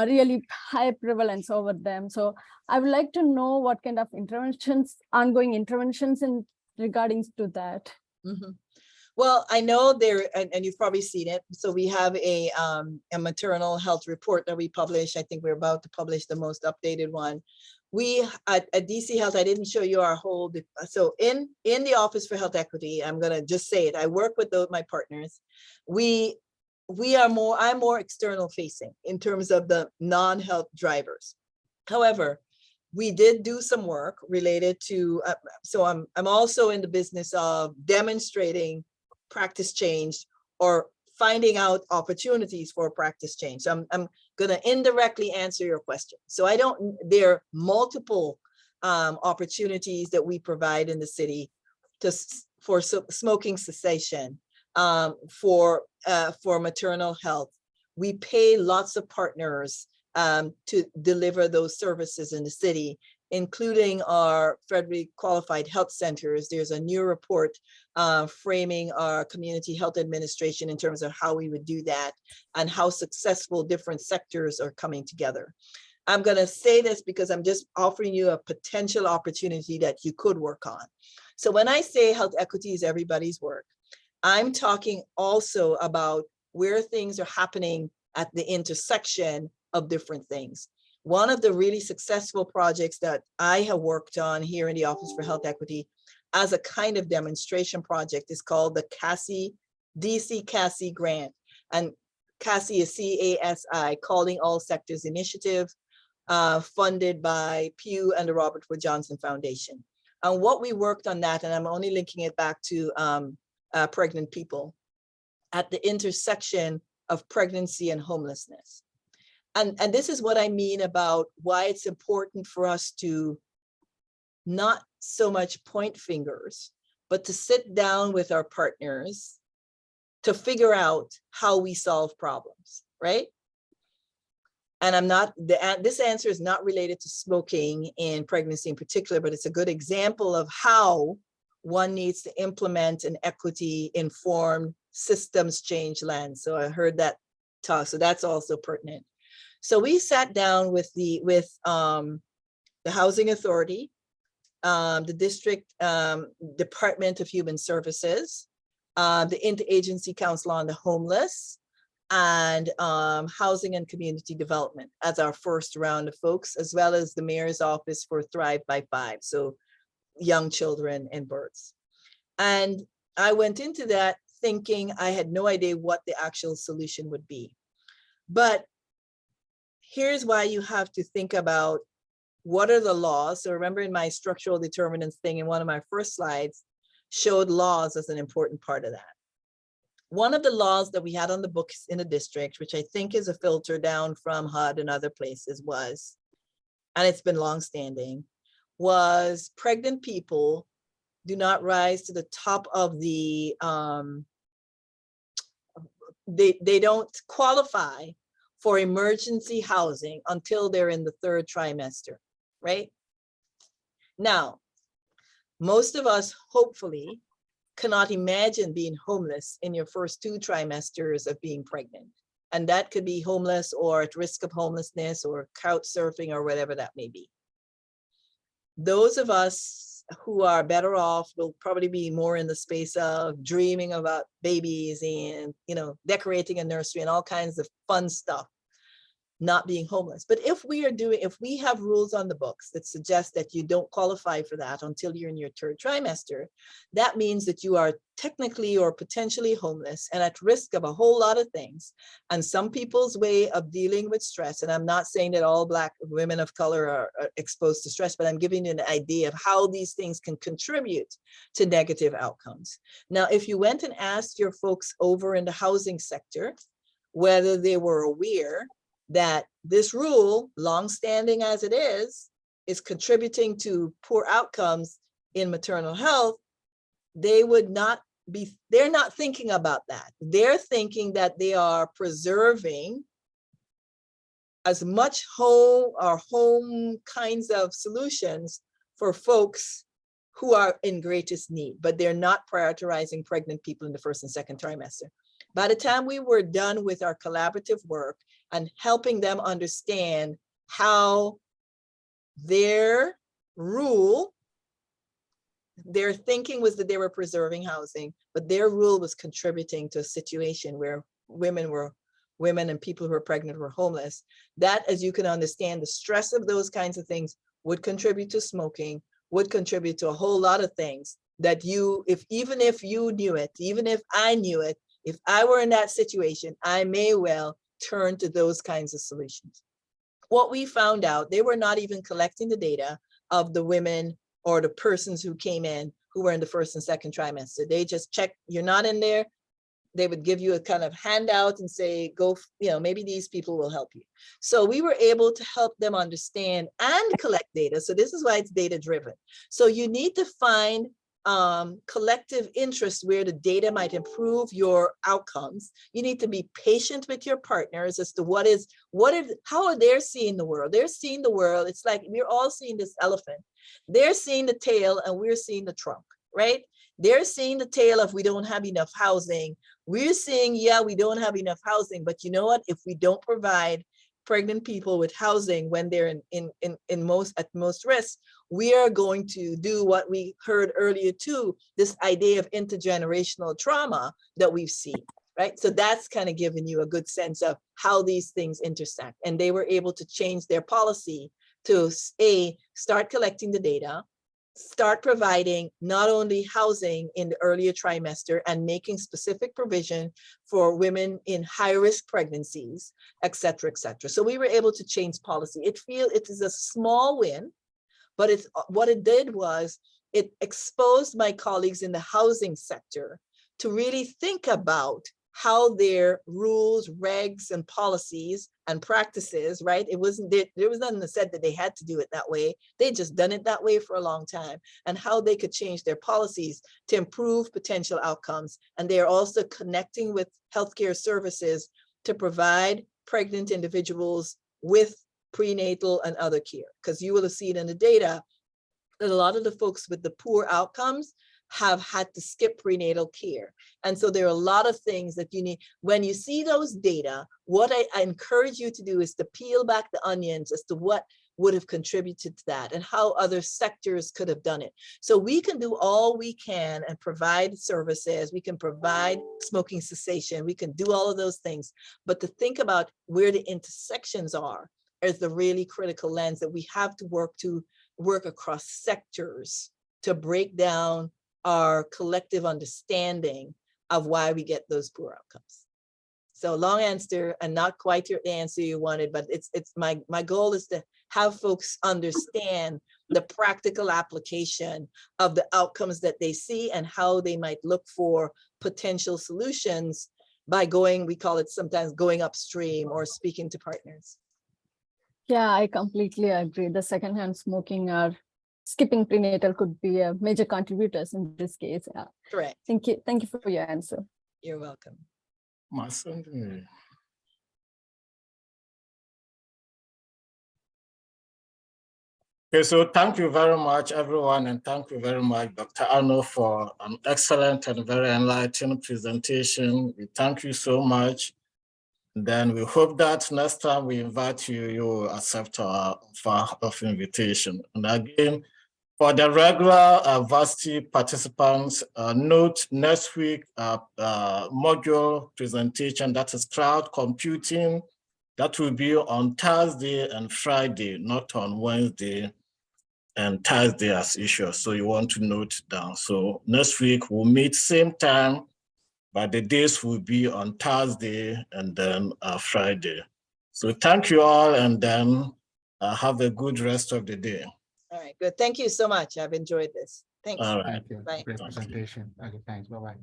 really high prevalence over them. So I would like to know what kind of interventions, ongoing interventions in regarding to that. Well, I know there, and you've probably seen it. So we have a maternal health report that we publish. I think we're about to publish the most updated one. We at DC Health, I didn't show you our whole, so in the Office for Health Equity, I'm gonna just say it. I work with my partners. I'm more external facing in terms of the non-health drivers. However, we did do some work related to, so I'm also in the business of demonstrating practice change or finding out opportunities for practice change. So I'm going to indirectly answer your question. So there are multiple opportunities that we provide in the city for smoking cessation, for maternal health. We pay lots of partners to deliver those services in the city, including our federally qualified health centers. There's a new report framing our community health administration in terms of how we would do that and how successful different sectors are coming together. I'm going to say this because I'm just offering you a potential opportunity that you could work on. So when I say health equity is everybody's work, I'm talking also about where things are happening at the intersection of different things. One of the really successful projects that I have worked on here in the Office for Health Equity as a kind of demonstration project is called the DC CASI grant. And CASI is CASI, Calling All Sectors Initiative, funded by Pew and the Robert Wood Johnson Foundation. And what we worked on that, and I'm only linking it back to pregnant people, at the intersection of pregnancy and homelessness. And this is what I mean about why it's important for us to not so much point fingers, but to sit down with our partners to figure out how we solve problems, right? And this answer is not related to smoking and pregnancy in particular, but it's a good example of how one needs to implement an equity-informed systems change lens. So I heard that talk, so that's also pertinent. So we sat down with the Housing Authority, the District Department of Human Services, the Interagency Council on the Homeless, and Housing and Community Development as our first round of folks, as well as the Mayor's Office for Thrive by 5, so young children and births. And I went into that thinking I had no idea what the actual solution would be. But here's why you have to think about what are the laws. So remember in my structural determinants thing in one of my first slides, showed laws as an important part of that. One of the laws that we had on the books in the district, which I think is a filter down from HUD and other places was, and it's been longstanding, was pregnant people do not rise to the top of the, they don't qualify for emergency housing until they're in the 3rd trimester, right? Now, most of us hopefully cannot imagine being homeless in your first 2 trimesters of being pregnant. And that could be homeless or at risk of homelessness or couch surfing or whatever that may be. Those of us who are better off will probably be more in the space of dreaming about babies and, you know, decorating a nursery and all kinds of fun stuff, not being homeless. But if we have rules on the books that suggest that you don't qualify for that until you're in your 3rd trimester, that means that you are technically or potentially homeless and at risk of a whole lot of things. And some people's way of dealing with stress, and I'm not saying that all Black women of color are exposed to stress, but I'm giving you an idea of how these things can contribute to negative outcomes. Now, if you went and asked your folks over in the housing sector whether they were aware that this rule, longstanding as it is contributing to poor outcomes in maternal health, they would not be, they're not thinking about that. They're thinking that they are preserving as much home kinds of solutions for folks who are in greatest need, but they're not prioritizing pregnant people in the 1st and 2nd trimester. By the time we were done with our collaborative work and helping them understand how their rule their thinking was that they were preserving housing, but their rule was contributing to a situation where women and people who were pregnant were homeless. That, as you can understand, the stress of those kinds of things would contribute to smoking, would contribute to a whole lot of things that even if you knew it, even if I knew it, if I were in that situation, I may well turn to those kinds of solutions. What we found out, they were not even collecting the data of the women or the persons who came in who were in the first and second trimester. They just checked, you're not in there. They would give you a kind of handout and say, go, maybe these people will help you. So we were able to help them understand and collect data. So this is why it's data driven. So you need to find collective interest where the data might improve your outcomes. You need to be patient with your partners as to how are they seeing the world? They're seeing the world. It's like we're all seeing this elephant. They're seeing the tail and we're seeing the trunk, right? They're seeing the tail of we don't have enough housing. We're seeing, yeah, we don't have enough housing, but you know what? If we don't provide pregnant people with housing when they're at most risk, we are going to do what we heard earlier too, this idea of intergenerational trauma that we've seen, right? So that's kind of giving you a good sense of how these things intersect. And they were able to change their policy to start collecting the data, start providing not only housing in the earlier trimester and making specific provision for women in high-risk pregnancies, et cetera, et cetera. So we were able to change policy. It is a small win, but what it did was it exposed my colleagues in the housing sector to really think about how their rules, regs, and policies and practices, right? There was nothing that said that they had to do it that way. They just done it that way for a long time, and how they could change their policies to improve potential outcomes. And they are also connecting with healthcare services to provide pregnant individuals with prenatal and other care. Because you will have seen in the data that a lot of the folks with the poor outcomes have had to skip prenatal care. And so there are a lot of things that you need. When you see those data, what I encourage you to do is to peel back the onions as to what would have contributed to that and how other sectors could have done it. So we can do all we can and provide services. We can provide smoking cessation. We can do all of those things. But to think about where the intersections are is the really critical lens that we have to work across sectors to break down our collective understanding of why we get those poor outcomes. So long answer and not quite the answer you wanted, but it's my goal is to have folks understand the practical application of the outcomes that they see and how they might look for potential solutions by we call it sometimes going upstream or speaking to partners. Yeah, I completely agree. The secondhand smoking or skipping prenatal could be a major contributors in this case. Yeah. Correct. Thank you. Thank you for your answer. You're welcome. Okay, so thank you very much, everyone, and thank you very much, Dr. Arno, for an excellent and very enlightening presentation. We thank you so much. And then we hope that next time we invite you, you will accept our offer of invitation. And again, for the regular VADSTI participants, note next week module presentation, that is cloud computing. That will be on Thursday and Friday, not on Wednesday and Thursday as usual. So you want to note down. So next week we'll meet same time, but the days will be on Thursday and then Friday. So thank you all, and then have a good rest of the day. All right, good. Thank you so much. I've enjoyed this. Thanks. All right. Thank you. Bye. Great presentation. Okay, thanks. Bye-bye.